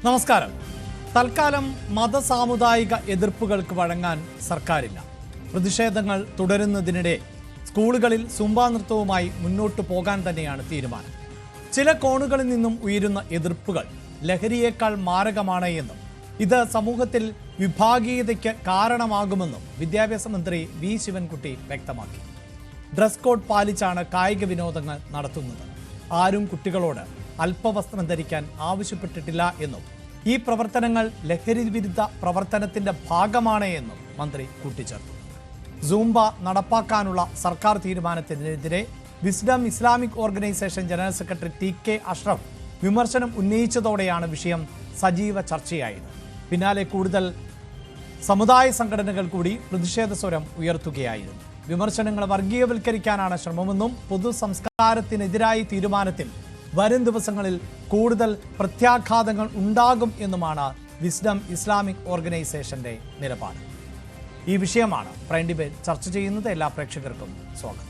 നമസ്കാരം. തൽക്കാലം മതസാമുദായിക എതിർപ്പുകൾക്ക് വഴങ്ങാൻ സർക്കാരില്ല. പ്രതിഷേധങ്ങൾ തുടരുന്നതിനിടെ സ്കൂളുകളിൽ സുംബ നൃത്തവുമായി മുന്നോട്ടു പോകാൻ തന്നെയാണ് തീരുമാനം. ചില കോണുകളിൽ നിന്നും ഉയരുന്ന എതിർപ്പുകൾ ലഹരിയേക്കാൾ മാരകമാണ് എന്നും ഇത് സമൂഹത്തിൽ വിഭാഗീയതയ്ക്ക് കാരണമാകുമെന്നും വിദ്യാഭ്യാസ മന്ത്രി വി ശിവൻകുട്ടി വ്യക്തമാക്കി. ഡ്രസ് കോഡ് പാലിച്ചാണ് കായിക വിനോദങ്ങൾ നടത്തുന്നത്. ആരും കുട്ടികളോട് അല്പവസ്ത്രം ധരിക്കാൻ ആവശ്യപ്പെട്ടിട്ടില്ല എന്നും ഈ പ്രവർത്തനങ്ങൾ ലഹരി വിരുദ്ധ പ്രവർത്തനത്തിന്റെ ഭാഗമാണ് എന്നും മന്ത്രി കൂട്ടിച്ചേർത്തു. സൂംബ നടപ്പാക്കാനുള്ള സർക്കാർ തീരുമാനത്തിനെതിരെ wisdom Islamic organisation general secretary TK. Ashraf വിമർശനം ഉന്നയിച്ചതോടെയാണ് വിഷയം സജീവ ചർച്ചയായത്. പിന്നാലെ കൂടുതൽ സമുദായ സംഘടനകൾ കൂടി പ്രതിഷേധ സ്വരം ഉയർത്തുകയായിരുന്നു. വിമർശനങ്ങൾ വർഗീയവൽക്കരിക്കാനാണ് ശ്രമമെന്നും പൊതു സംസ്കാരത്തിനെതിരായ തീരുമാനത്തിൽ വരും ദിവസങ്ങളിൽ കൂടുതൽ പ്രത്യാഘാതങ്ങൾ ഉണ്ടാകും എന്നുമാണ് വിസ്ഡം ഇസ്ലാമിക് ഓർഗനൈസേഷന്റെ നിലപാട്. ഈ വിഷയമാണ് പ്രൈം ഡിബേറ്റ് ചർച്ച ചെയ്യുന്നത്. എല്ലാ പ്രേക്ഷകർക്കും സ്വാഗതം.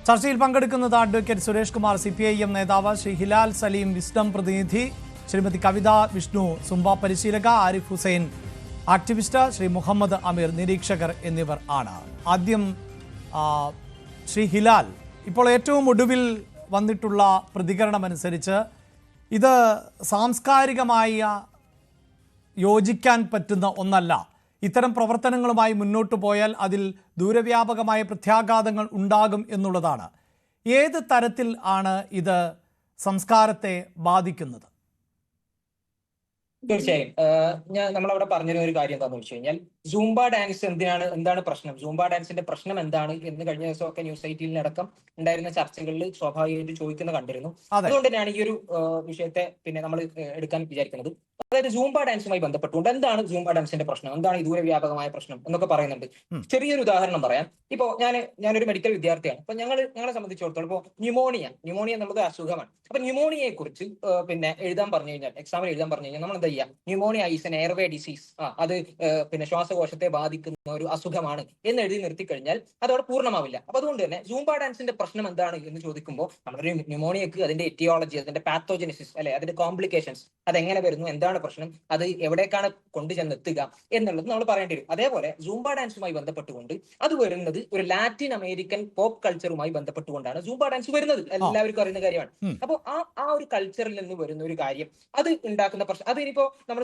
ചർച്ചയിൽ പങ്കെടുക്കുന്നത് അഡ്വക്കേറ്റ് സുരേഷ് കുമാർ, CPIM നേതാവ്, ശ്രീ ഹിലാൽ സലീം, വിസ്ഡം പ്രതിനിധി, ശ്രീമതി കവിത വിഷ്ണു, സുംബ പരിശീലക, ആരിഫ് ഹുസൈൻ ആക്ടിവിസ്റ്റ്, ശ്രീ മുഹമ്മദ് അമീർ നിരീക്ഷകർ എന്നിവർ ആണ്. ആദ്യം ശ്രീ ഹിലാൽ, ഇപ്പോൾ ഏറ്റവും ഒടുവിൽ വന്നിട്ടുള്ള പ്രതികരണമനുസരിച്ച് ഇത് സാംസ്കാരികമായി യോജിക്കാൻ പറ്റുന്ന ഒന്നല്ല. ഇത്തരം പ്രവർത്തനങ്ങളുമായി മുന്നോട്ട് പോയാൽ അതിൽ ദൂരവ്യാപകമായ പ്രത്യാഘാതങ്ങൾ ഉണ്ടാകും എന്നുള്ളതാണ്. ഏത് തരത്തിൽ ആണ് ഇത് സംസ്കാരത്തെ ബാധിക്കുന്നത്? തീർച്ചയായും നമ്മളവിടെ പറഞ്ഞിരുന്ന ഒരു കാര്യം എന്താണെന്ന് വെച്ച് കഴിഞ്ഞാൽ, സൂംബ ഡാൻസ് എന്താണ് പ്രശ്നം, സൂംബ ഡാൻസിന്റെ പ്രശ്നം എന്താണ് എന്ന് കഴിഞ്ഞ ദിവസമൊക്കെ ന്യൂസ് 18-ലടക്കം ഉണ്ടായിരുന്ന ചർച്ചകളിൽ സ്വാഭാവികമായിട്ട് ചോദിക്കുന്ന കണ്ടിരുന്നു. അതുകൊണ്ട് തന്നെയാണ് ഈ ഒരു വിഷയത്തെ നമ്മൾ എടുക്കാൻ വിചാരിക്കുന്നത്. അതായത് സൂംബ ഡാൻസുമായി ബന്ധപ്പെട്ടുകൊണ്ട് എന്താണ് സൂംബ ഡാൻസിന്റെ പ്രശ്നം, എന്താണ് ഈ ദൂരവ്യാപകമായ പ്രശ്നം എന്നൊക്കെ പറയുന്നുണ്ട്. ചെറിയൊരു ഉദാഹരണം പറയാം. ഇപ്പോ ഞാനൊരു മെഡിക്കൽ വിദ്യാർത്ഥിയാണ്. അപ്പൊ ഞങ്ങളെ സംബന്ധിച്ചിടത്തോളം ഇപ്പോൾ ന്യൂമോണിയ എന്നുള്ളത് അസുഖമാണ്. അപ്പൊ ന്യൂമോണിയയെ കുറിച്ച് എഴുതാൻ പറഞ്ഞു കഴിഞ്ഞാൽ, എക്സാമിൽ എഴുതാൻ പറഞ്ഞു കഴിഞ്ഞാൽ നമ്മൾ എന്താ ചെയ്യുക? Pneumonia is N airway disease, അത് ശ്വാസകോശത്തെ ബാധിക്കുന്ന ഒരു അസുഖമാണ് എന്ന് എഴുതി നിർത്തി കഴിഞ്ഞാൽ അതോടെ പൂർണ്ണമാവില്ല. അപ്പൊ അതുകൊണ്ട് തന്നെ സൂംബ ഡാൻസിന്റെ പ്രശ്നം എന്താണ് എന്ന് ചോദിക്കുമ്പോൾ നമ്മളൊരു ന്യൂമോണിയക്ക് അതിന്റെ എറ്റിയോളജി, അതിന്റെ പാത്തോജനിസിസ്, അല്ലെ അതിന്റെ കോംപ്ലിക്കേഷൻസ്, അതെങ്ങനെ വരുന്നു, എന്താണ് പ്രശ്നം, അത് എവിടേക്കാണ് കൊണ്ടുചെന്നെത്തുക എന്നുള്ളത് നമ്മൾ പറയേണ്ടി വരും. അതേപോലെ സൂംബ ഡാൻസുമായി ബന്ധപ്പെട്ടുകൊണ്ട് അത് വരുന്നത് ഒരു ലാറ്റിൻ അമേരിക്കൻ പോപ്പ് കൾച്ചറുമായി ബന്ധപ്പെട്ടുകൊണ്ടാണ് സൂംബ ഡാൻസ് വരുന്നത്. എല്ലാവർക്കും അറിയുന്ന കാര്യമാണ്. അപ്പോൾ ആ ഒരു കൾച്ചറിൽ നിന്ന് വരുന്ന ഒരു കാര്യം, അത് ഉണ്ടാക്കുന്ന പ്രശ്നം, അത് ഇനിയിപ്പോ നമ്മൾ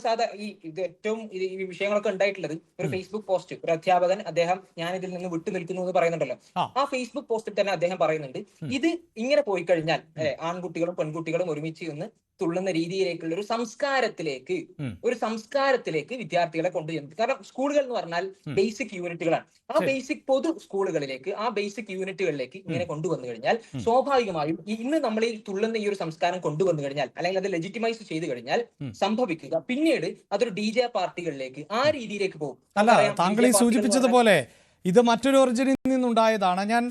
ഏറ്റവും ഈ വിഷയങ്ങളൊക്കെ ഉണ്ടായിട്ടുള്ളത് ഒരു ഫേസ്ബുക്ക് പോസ്റ്റ്, ഒരു അധ്യാപകൻ, അദ്ദേഹം ഞാൻ ഇതിൽ നിന്ന് വിട്ടു നിൽക്കുന്നു എന്ന് പറയുന്നുണ്ടല്ലോ. ആ ഫേസ്ബുക്ക് പോസ്റ്റിൽ തന്നെ അദ്ദേഹം പറയുന്നുണ്ട്, ഇത് ഇങ്ങനെ പോയി കഴിഞ്ഞാൽ ആൺകുട്ടികളും പെൺകുട്ടികളും ഒരുമിച്ച് നിന്ന് തുള്ളുന്ന രീതിയിലേക്കുള്ള ഒരു സംസ്കാരത്തിലേക്ക് വിദ്യാർത്ഥികളെ കൊണ്ടുചെന്നു. കാരണം സ്കൂളുകൾ എന്ന് പറഞ്ഞാൽ ബേസിക് യൂണിറ്റുകളാണ്. ആ ബേസിക് പൊതു സ്കൂളുകളിലേക്ക്, ആ ബേസിക് യൂണിറ്റുകളിലേക്ക് ഇങ്ങനെ കൊണ്ടുവന്നു കഴിഞ്ഞാൽ സ്വാഭാവികമായും ഇന്ന് നമ്മൾ ഈ തുള്ളുന്ന ഈ ഒരു സംസ്കാരം കൊണ്ടുവന്നു കഴിഞ്ഞാൽ, അല്ലെങ്കിൽ അത് ലെജിറ്റിമൈസ് ചെയ്ത് കഴിഞ്ഞാൽ സംഭവിക്കുക പിന്നീട് അതൊരു DJ പാർട്ടികളിലേക്ക്, ആ രീതിയിലേക്ക് പോകും. അല്ല, താങ്കൾ ഈ സൂചിപ്പിച്ചതുപോലെ ഇത് മറ്റൊരു ഒറിജിനിൽ നിന്നുണ്ടായതാണ്. ഞാൻ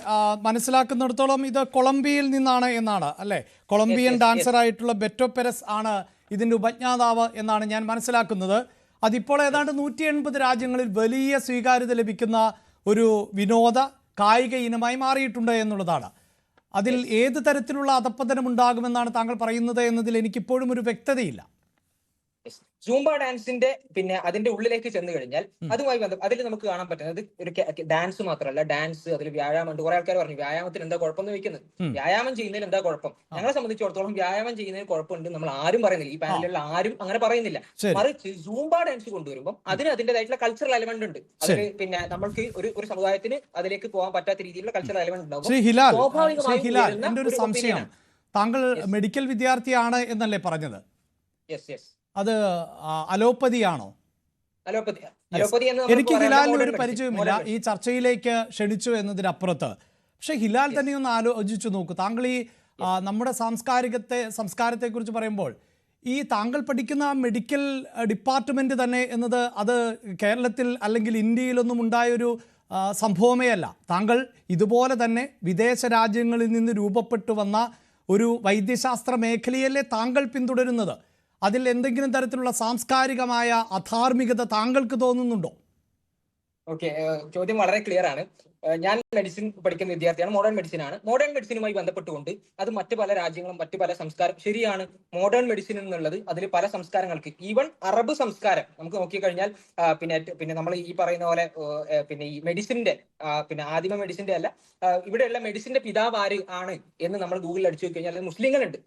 മനസ്സിലാക്കുന്നിടത്തോളം ഇത് കൊളംബിയയിൽ നിന്നാണ് എന്നാണ്, അല്ലെ? കൊളംബിയൻ ഡാൻസർ ആയിട്ടുള്ള ബെറ്റോ പെരസ് ആണ് ഇതിന്റെ ഉപജ്ഞാതാവ് എന്നാണ് ഞാൻ മനസ്സിലാക്കുന്നത്. അതിപ്പോൾ ഏതാണ്ട് 180 രാജ്യങ്ങളിൽ വലിയ സ്വീകാര്യത ലഭിക്കുന്ന ഒരു വിനോദ കായിക ഇനമായി മാറിയിട്ടുണ്ട് എന്നുള്ളതാണ്. അതിൽ ഏത് തരത്തിലുള്ള അധപ്പതനം ഉണ്ടാകുമെന്നാണ് താങ്കൾ പറയുന്നത് എന്നതിൽ എനിക്കിപ്പോഴും ഒരു വ്യക്തതയില്ല. സൂംബ ഡാൻസിന്റെ അതിന്റെ ഉള്ളിലേക്ക് ചെന്ന് കഴിഞ്ഞാൽ അതുമായി അതിൽ നമുക്ക് കാണാൻ പറ്റുന്നത് ഒരു ഡാൻസ് മാത്രമല്ല, ഡാൻസ്, അതിൽ വ്യായാമം ഉണ്ട്. കുറെ ആൾക്കാർ പറഞ്ഞു വ്യായാമത്തിന് എന്താ കുഴപ്പമെന്ന് വെക്കുന്നത്. വ്യായാമം ചെയ്യുന്നതിൽ എന്താ കുഴപ്പം? ഞങ്ങളെ സംബന്ധിച്ചിടത്തോളം വ്യായാമം ചെയ്യുന്നതിന് കുഴപ്പമുണ്ട് നമ്മൾ ആരും പറയുന്നില്ല, ഈ പാനലിലുള്ള ആരും അങ്ങനെ പറയുന്നില്ല. മറിച്ച് സൂംബ ഡാൻസ് കൊണ്ടുവരുമ്പോൾ അതിന് അതിന്റേതായിട്ടുള്ള കൾച്ചറൽ എലമെന്റ് ഉണ്ട്. അതിൽ നമ്മൾക്ക് ഒരു സമുദായത്തിന് അതിലേക്ക് പോകാൻ പറ്റാത്ത രീതിയിലുള്ള കൾച്ചറൽ എലമെന്റ് ഉണ്ടാവും. ഒരു സംശയം, താങ്കൾ മെഡിക്കൽ വിദ്യാർത്ഥിയാണ് എന്നല്ലേ പറഞ്ഞത്? അത് അലോപ്പതിയാണോ? എനിക്ക് ഹിലാലിന് ഒരു പരിചയമില്ല. ഈ ചർച്ചയിലേക്ക് ക്ഷണിച്ചു എന്നതിനപ്പുറത്ത് പക്ഷെ ഹിലാൽ തന്നെ ഒന്ന് ആലോചിച്ചു നോക്കൂ. താങ്കൾ ഈ നമ്മുടെ സംസ്കാരത്തെ കുറിച്ച് പറയുമ്പോൾ ഈ താങ്കൾ പഠിക്കുന്ന മെഡിക്കൽ ഡിപ്പാർട്ട്മെന്റ് തന്നെ എന്നത് അത് കേരളത്തിൽ അല്ലെങ്കിൽ ഇന്ത്യയിലൊന്നും ഉണ്ടായൊരു സംഭവമേ അല്ല. താങ്കൾ ഇതുപോലെ തന്നെ വിദേശ രാജ്യങ്ങളിൽ നിന്ന് രൂപപ്പെട്ടു വന്ന ഒരു വൈദ്യശാസ്ത്ര മേഖലയല്ലേ താങ്കൾ പിന്തുടരുന്നത്? അതിൽ എന്തെങ്കിലും തരത്തിലുള്ള സാംസ്കാരികമായ അധാർമികത താങ്കൾക്ക് തോന്നുന്നുണ്ടോ? ഓക്കെ, ചോദ്യം വളരെ ക്ലിയർ ആണ്. ഞാൻ മെഡിസിൻ പഠിക്കുന്ന വിദ്യാർത്ഥിയാണ്. മോഡേൺ മെഡിസിൻ ആണ്. മോഡേൺ മെഡിസിനുമായി ബന്ധപ്പെട്ടുകൊണ്ട് അത് മറ്റു പല രാജ്യങ്ങളും മറ്റു പല സംസ്കാരം ശരിയാണ്. മോഡേൺ മെഡിസിൻ എന്നുള്ളത് അതിൽ പല സംസ്കാരങ്ങൾക്ക്, ഈവൻ അറബ് സംസ്കാരം നമുക്ക് നോക്കിക്കഴിഞ്ഞാൽ പിന്നെ നമ്മൾ ഈ പറയുന്ന പോലെ പിന്നെ ഈ മെഡിസിന്റെ പിന്നെ ആദിമ മെഡിസിന്റെ അല്ല, ഇവിടെയുള്ള മെഡിസിന്റെ പിതാവ് ആര് ആണ് എന്ന് നമ്മൾ ഗൂഗിളിൽ അടിച്ചു നോക്കി കഴിഞ്ഞാൽ മുസ്ലിങ്ങളുണ്ട്.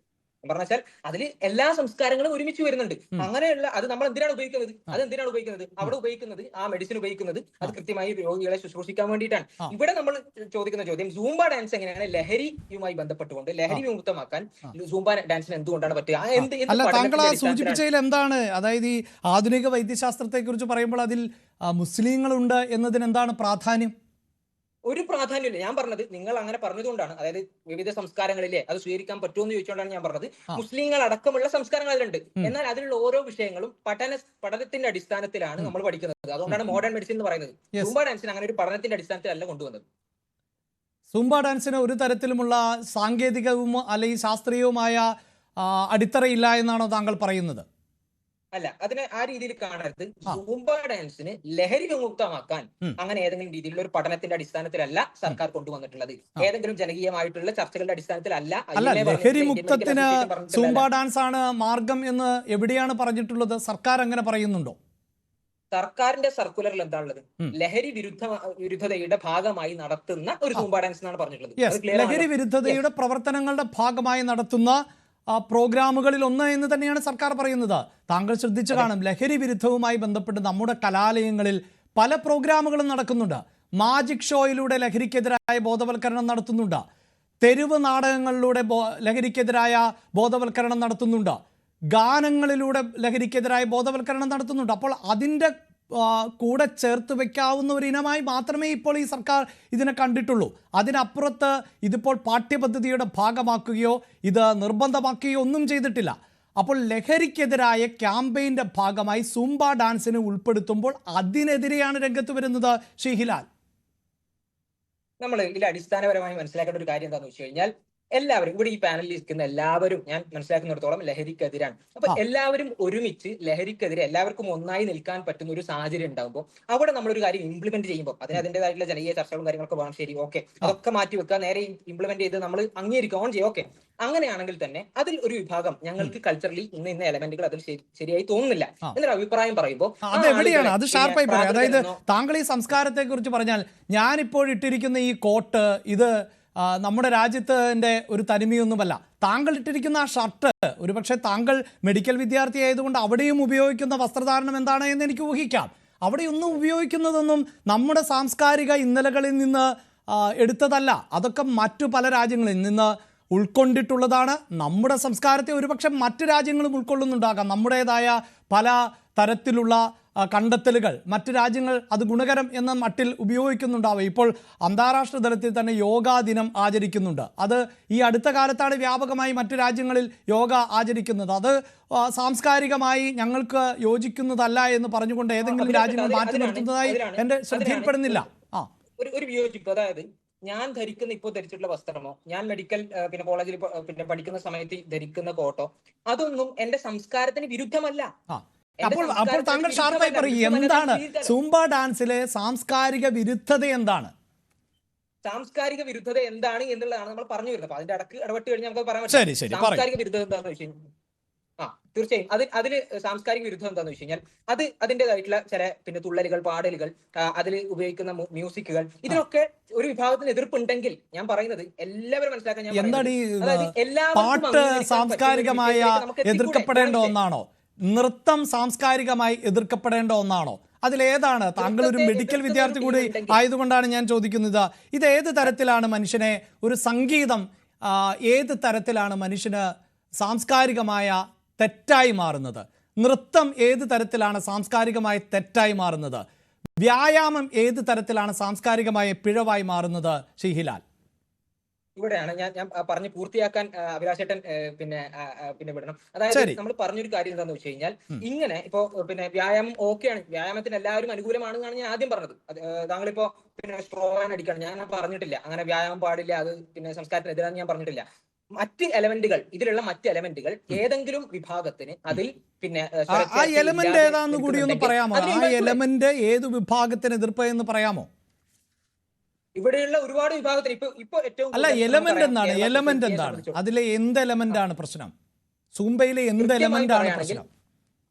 പറഞ്ഞാൽ അതിൽ എല്ലാ സംസ്കാരങ്ങളും ഒരുമിച്ച് വരുന്നുണ്ട്. അങ്ങനെയുള്ള അത് നമ്മൾ എന്തിനാണ് ഉപയോഗിക്കുന്നത്? അത് എന്തിനാണ് ഉപയോഗിക്കുന്നത്? അവിടെ ഉപയോഗിക്കുന്നത്, ആ മെഡിസിൻ ഉപയോഗിക്കുന്നത് അത് കൃത്യമായി രോഗികളെ ശുശ്രൂഷിക്കാൻ വേണ്ടിയിട്ടാണ്. ഇവിടെ നമ്മൾ ചോദിക്കുന്ന ചോദ്യം, സൂംബ ഡാൻസ് എങ്ങനെയാണ് ലഹരിയുമായി ബന്ധപ്പെട്ടുകൊണ്ട് ലഹരി വിമുക്തമാക്കാൻ സൂംബ ഡാൻസിന് എന്തുകൊണ്ടാണ് പറ്റുക? അല്ല, താങ്കൾ സൂചിപ്പിച്ചതിൽ എന്താണ്, അതായത് ഈ ആധുനിക വൈദ്യശാസ്ത്രത്തെ കുറിച്ച് പറയുമ്പോൾ അതിൽ മുസ്ലിങ്ങളുണ്ട് എന്നതിന് എന്താണ് പ്രാധാന്യം? ഒരു പ്രാധാന്യമില്ല. ഞാൻ പറഞ്ഞത് നിങ്ങൾ അങ്ങനെ പറഞ്ഞതുകൊണ്ടാണ്, അതായത് വിവിധ സംസ്കാരങ്ങളിലെ അത് സ്വീകരിക്കാൻ പറ്റുമെന്ന് ചോദിച്ചുകൊണ്ടാണ് ഞാൻ പറഞ്ഞത്. മുസ്ലിങ്ങൾ അടക്കമുള്ള സംസ്കാരങ്ങൾ അതിലുണ്ട്. എന്നാൽ അതിലുള്ള ഓരോ വിഷയങ്ങളും പഠനത്തിന്റെ അടിസ്ഥാനത്തിലാണ് നമ്മൾ പഠിക്കുന്നത്. അതുകൊണ്ടാണ് മോഡേൺ മെഡിസിൻ എന്ന് പറയുന്നത്. സൂംബ ഡാൻസിന് അങ്ങനെ ഒരു പഠനത്തിന്റെ അടിസ്ഥാനത്തിലല്ല കൊണ്ടുവന്നത്. സൂംബ ഡാൻസിന് ഒരു തരത്തിലുമുള്ള സാങ്കേതികവും അല്ലെങ്കിൽ ശാസ്ത്രീയവുമായ അടിത്തറയില്ല എന്നാണോ താങ്കൾ പറയുന്നത്? അല്ല, അതിനെ ആ രീതിയിൽ കാണരുത്. സൂംബ ഡാൻസിന് ലഹരി വിമുക്തമാക്കാൻ അങ്ങനെ ഏതെങ്കിലും രീതിയിലുള്ള ഒരു പഠനത്തിന്റെ അടിസ്ഥാനത്തിലല്ല സർക്കാർ കൊണ്ടുവന്നിട്ടുള്ളത്. ഏതെങ്കിലും ജനകീയമായിട്ടുള്ള ചർച്ചകളുടെ അടിസ്ഥാനത്തിലല്ല. ലഹരി മുക്തത്തിന് സൂംബ ഡാൻസ് ആണ് മാർഗം എന്ന് എവിടെയാണ് പറഞ്ഞിട്ടുള്ളത്? സർക്കാർ അങ്ങനെ പറയുന്നുണ്ടോ? സർക്കാരിന്റെ സർക്കുലറിൽ എന്താണുള്ളത്? ലഹരി വിരുദ്ധതയുടെ ഭാഗമായി നടത്തുന്ന ഒരു സൂംബ ഡാൻസ് എന്നാണ് പറഞ്ഞിട്ടുള്ളത്. ലഹരി വിരുദ്ധതയുടെ പ്രവർത്തനങ്ങളുടെ ഭാഗമായി നടത്തുന്ന പ്രോഗ്രാമുകളിൽ ഒന്ന് എന്ന് തന്നെയാണ് സർക്കാർ പറയുന്നത്. താങ്കൾ ശ്രദ്ധിച്ചു കാണും, ലഹരി വിരുദ്ധവുമായി ബന്ധപ്പെട്ട് നമ്മുടെ കലാലയങ്ങളിൽ പല പ്രോഗ്രാമുകളും നടക്കുന്നുണ്ട്. മാജിക് ഷോയിലൂടെ ലഹരിക്കെതിരായ ബോധവൽക്കരണം നടത്തുന്നുണ്ട്. തെരുവ് നാടകങ്ങളിലൂടെ ലഹരിക്കെതിരായ ബോധവൽക്കരണം നടത്തുന്നുണ്ട്. ഗാനങ്ങളിലൂടെ ലഹരിക്കെതിരായ ബോധവൽക്കരണം നടത്തുന്നുണ്ട്. അപ്പോൾ അതിൻ്റെ കൂടെ ചേർത്ത് വെക്കാവുന്ന ഒരു ഇനമായി മാത്രമേ ഇപ്പോൾ ഈ സർക്കാർ ഇതിനെ കണ്ടിട്ടുള്ളൂ. അതിനപ്പുറത്ത് ഇതിപ്പോൾ പാഠ്യപദ്ധതിയുടെ ഭാഗമാക്കുകയോ ഇത് നിർബന്ധമാക്കുകയോ ഒന്നും ചെയ്തിട്ടില്ല. അപ്പോൾ ലഹരിക്കെതിരായ ക്യാമ്പയിൻ്റെ ഭാഗമായി സൂംബ ഡാൻസിനെ ഉൾപ്പെടുത്തുമ്പോൾ അതിനെതിരെയാണ് രംഗത്ത് വരുന്നത് ശ്രീ ഹിലാൽ. നമ്മൾ ഇതിൽ അടിസ്ഥാനപരമായി മനസ്സിലാക്കേണ്ട ഒരു കാര്യം എന്താണെന്ന് വെച്ച് കഴിഞ്ഞാൽ, എല്ലാവരും ഇവിടെ ഈ പാനലിൽ ഇരിക്കുന്ന എല്ലാവരും ഞാൻ മനസ്സിലാക്കുന്നിടത്തോളം ലഹരിക്കെതിരാണ്. അപ്പൊ എല്ലാവരും ഒരുമിച്ച് ലഹരിക്കെതിരെ എല്ലാവർക്കും ഒന്നായി നിൽക്കാൻ പറ്റുന്ന ഒരു സാഹചര്യം ഉണ്ടാകുമ്പോൾ അവിടെ നമ്മളൊരു കാര്യം ഇംപ്ലിമെന്റ് ചെയ്യുമ്പോൾ അതിന് അതിൻ്റെതായിട്ടുള്ള ജനകീയ ചർച്ചകളും കാര്യങ്ങളൊക്കെ വേണം. ശരി, ഓക്കെ, അതൊക്കെ മാറ്റി വെക്കുക, നേരെ ഇംപ്ലിമെന്റ് ചെയ്ത് നമ്മൾ അംഗീകരിക്കുക, ഓൺ ചെയ്യും. ഓക്കെ, അങ്ങനെയാണെങ്കിൽ തന്നെ അതിൽ ഒരു വിഭാഗം ഞങ്ങൾക്ക് കൾച്ചറലി ഇന്ന എലമെന്റുകൾ അതിൽ ശരിയായി തോന്നുന്നില്ല എന്നൊരു അഭിപ്രായം പറയുമ്പോൾ അതെവിടെയാണ് അത് ഷാർപ്പായി പറയും. അതായത് താങ്കൾ ഈ സംസ്കാരത്തെ കുറിച്ച് പറഞ്ഞാൽ, ഞാനിപ്പോൾ ഇട്ടിരിക്കുന്ന ഈ കോട്ട് ഇത് നമ്മുടെ രാജ്യത്തിൻ്റെ ഒരു തനിമയൊന്നുമല്ല. താങ്കൾ ഇട്ടിരിക്കുന്ന ആ ഷർട്ട് ഒരുപക്ഷെ താങ്കൾ മെഡിക്കൽ വിദ്യാർത്ഥി ആയതുകൊണ്ട് അവിടെയും ഉപയോഗിക്കുന്ന വസ്ത്രധാരണം എന്താണ് എന്ന് എനിക്ക് ഊഹിക്കാം. അവിടെയൊന്നും ഉപയോഗിക്കുന്നതൊന്നും നമ്മുടെ സാംസ്കാരിക ഇന്നലകളിൽ നിന്ന് എടുത്തതല്ല. അതൊക്കെ മറ്റു പല രാജ്യങ്ങളിൽ നിന്ന് ഉൾക്കൊണ്ടിട്ടുള്ളതാണ്. നമ്മുടെ സംസ്കാരത്തെ ഒരുപക്ഷെ മറ്റു രാജ്യങ്ങളും ഉൾക്കൊള്ളുന്നുണ്ടാകാം. നമ്മുടേതായ പല തരത്തിലുള്ള കണ്ടെത്തലുകൾ മറ്റു രാജ്യങ്ങൾ അത് ഗുണകരം എന്ന മട്ടിൽ ഉപയോഗിക്കുന്നുണ്ടാവും. ഇപ്പോൾ അന്താരാഷ്ട്ര തലത്തിൽ തന്നെ യോഗാ ദിനം ആചരിക്കുന്നുണ്ട്. അത് ഈ അടുത്ത കാലത്താണ് വ്യാപകമായി മറ്റു രാജ്യങ്ങളിൽ യോഗ ആചരിക്കുന്നത്. അത് സാംസ്കാരികമായി ഞങ്ങൾക്ക് യോജിക്കുന്നതല്ല എന്ന് പറഞ്ഞുകൊണ്ട് ഏതെങ്കിലും രാജ്യങ്ങൾ മാറ്റി നിർത്തുന്നതായി എൻ്റെ ശ്രദ്ധയിൽപ്പെടുന്നില്ല. ഒരു വിയോജിപ്പ്, അതായത് ഞാൻ ധരിക്കുന്ന ഇപ്പോൾ ധരിച്ചിട്ടുള്ള വസ്ത്രമോ, ഞാൻ മെഡിക്കൽ പിന്നെ കോളേജിൽ പിന്നെ പഠിക്കുന്ന സമയത്ത് ധരിക്കുന്ന കോട്ടോ, അതൊന്നും എന്റെ സംസ്കാരത്തിന് വിരുദ്ധമല്ല. അപ്പോൾ താങ്കൾ ഷാർപ്പായി പറയും, എന്താണ് സൂംബ ഡാൻസിലെ സാംസ്കാരിക വിരുദ്ധത? എന്താണ് സാംസ്കാരിക വിരുദ്ധത എന്താണ് എന്നുള്ളതാണ് നമ്മൾ പറഞ്ഞു വരുന്നത്. അപ്പൊ അതിന്റെ ഇടപെട്ട് കഴിഞ്ഞാൽ നമുക്ക് പറയാൻ പറ്റും സാംസ്കാരിക വിരുദ്ധത എന്താണെന്ന് വെച്ച് കഴിഞ്ഞാൽ. തീർച്ചയായും അതില് സാംസ്കാരിക വിരുദ്ധം എന്താണെന്ന് വെച്ച് കഴിഞ്ഞാൽ അത് അതിൻ്റെതായിട്ടുള്ള ചില പിന്നെ തുള്ളലുകൾ, പാടലുകൾ, അതിൽ ഉപയോഗിക്കുന്ന മ്യൂസിക്കുകൾ, ഇതിനൊക്കെ ഒരു വിഭാഗത്തിന് എതിർപ്പുണ്ടെങ്കിൽ ഞാൻ പറയുന്നത് എല്ലാവരും മനസ്സിലാക്കാൻ ഞാൻ പാട്ട് സാംസ്കാരികമായി എതിർക്കപ്പെടേണ്ട ഒന്നാണോ? നൃത്തം സാംസ്കാരികമായി എതിർക്കപ്പെടേണ്ട ഒന്നാണോ? അതിലേതാണ്? താങ്കൾ ഒരു മെഡിക്കൽ വിദ്യാർത്ഥി കൂടി ആയതുകൊണ്ടാണ് ഞാൻ ചോദിക്കുന്നത്. ഇത് ഏത് തരത്തിലാണ് മനുഷ്യനെ, ഒരു സംഗീതം ഏത് തരത്തിലാണ് മനുഷ്യന് സാംസ്കാരികമായ തെറ്റായി മാറുന്നത്? നൃത്തം ഏത് തരത്തിലാണ് സാംസ്കാരികമായി തെറ്റായി മാറുന്നത്? വ്യായാമം ഏത് തരത്തിലാണ് സാംസ്കാരികമായ പിഴവായി മാറുന്നത്? ശ്രീ ഹിലാൽ, ഇവിടെയാണ് ഞാൻ പറഞ്ഞ് പൂർത്തിയാക്കാൻ അഭിലാഷേട്ടൻ പിന്നെ വിടണം. അതായത് നമ്മൾ പറഞ്ഞൊരു കാര്യം എന്താണെന്ന് വെച്ച് കഴിഞ്ഞാൽ, ഇങ്ങനെ ഇപ്പോ പിന്നെ വ്യായാമം ഓക്കെയാണ്, വ്യായാമത്തിന് എല്ലാവരും അനുകൂലമാണെന്നാണ് ഞാൻ ആദ്യം പറഞ്ഞത്. താങ്കളിപ്പോ പിന്നെ സ്ട്രോവാൻ അടിക്കണം, ഞാൻ പറഞ്ഞിട്ടില്ല അങ്ങനെ വ്യായാമം പാടില്ല, അത് പിന്നെ സംസ്കാരത്തിനെതിരാന്ന് ഞാൻ പറഞ്ഞിട്ടില്ല. മറ്റ് എലമെന്റുകൾ ഇതിലുള്ള മറ്റ് എലമെന്റുകൾ ഏതെങ്കിലും വിഭാഗത്തിന് അതിൽ പിന്നെ ആ എലമെന്റ് ഏതാന്ന് കൂടി ഒന്ന് പറയാമോ? ആ എലമെന്റ് ഏത് വിഭാഗത്തിന് എതിർപ്പ് എന്ന് പറയാമോ? ഇവിടെയുള്ള ഒരുപാട് വിഭാഗത്തിന് ഇപ്പൊ ഏറ്റവും അല്ല, എലമെന്റ് എന്താണ്? എലമെന്റ് എന്താണ്? അതിലെ എന്ത് എലമെന്റ് ആണ് പ്രശ്നം? സൂംബയിലെ എന്ത് എലമെന്റ് ആണ് പ്രശ്നം?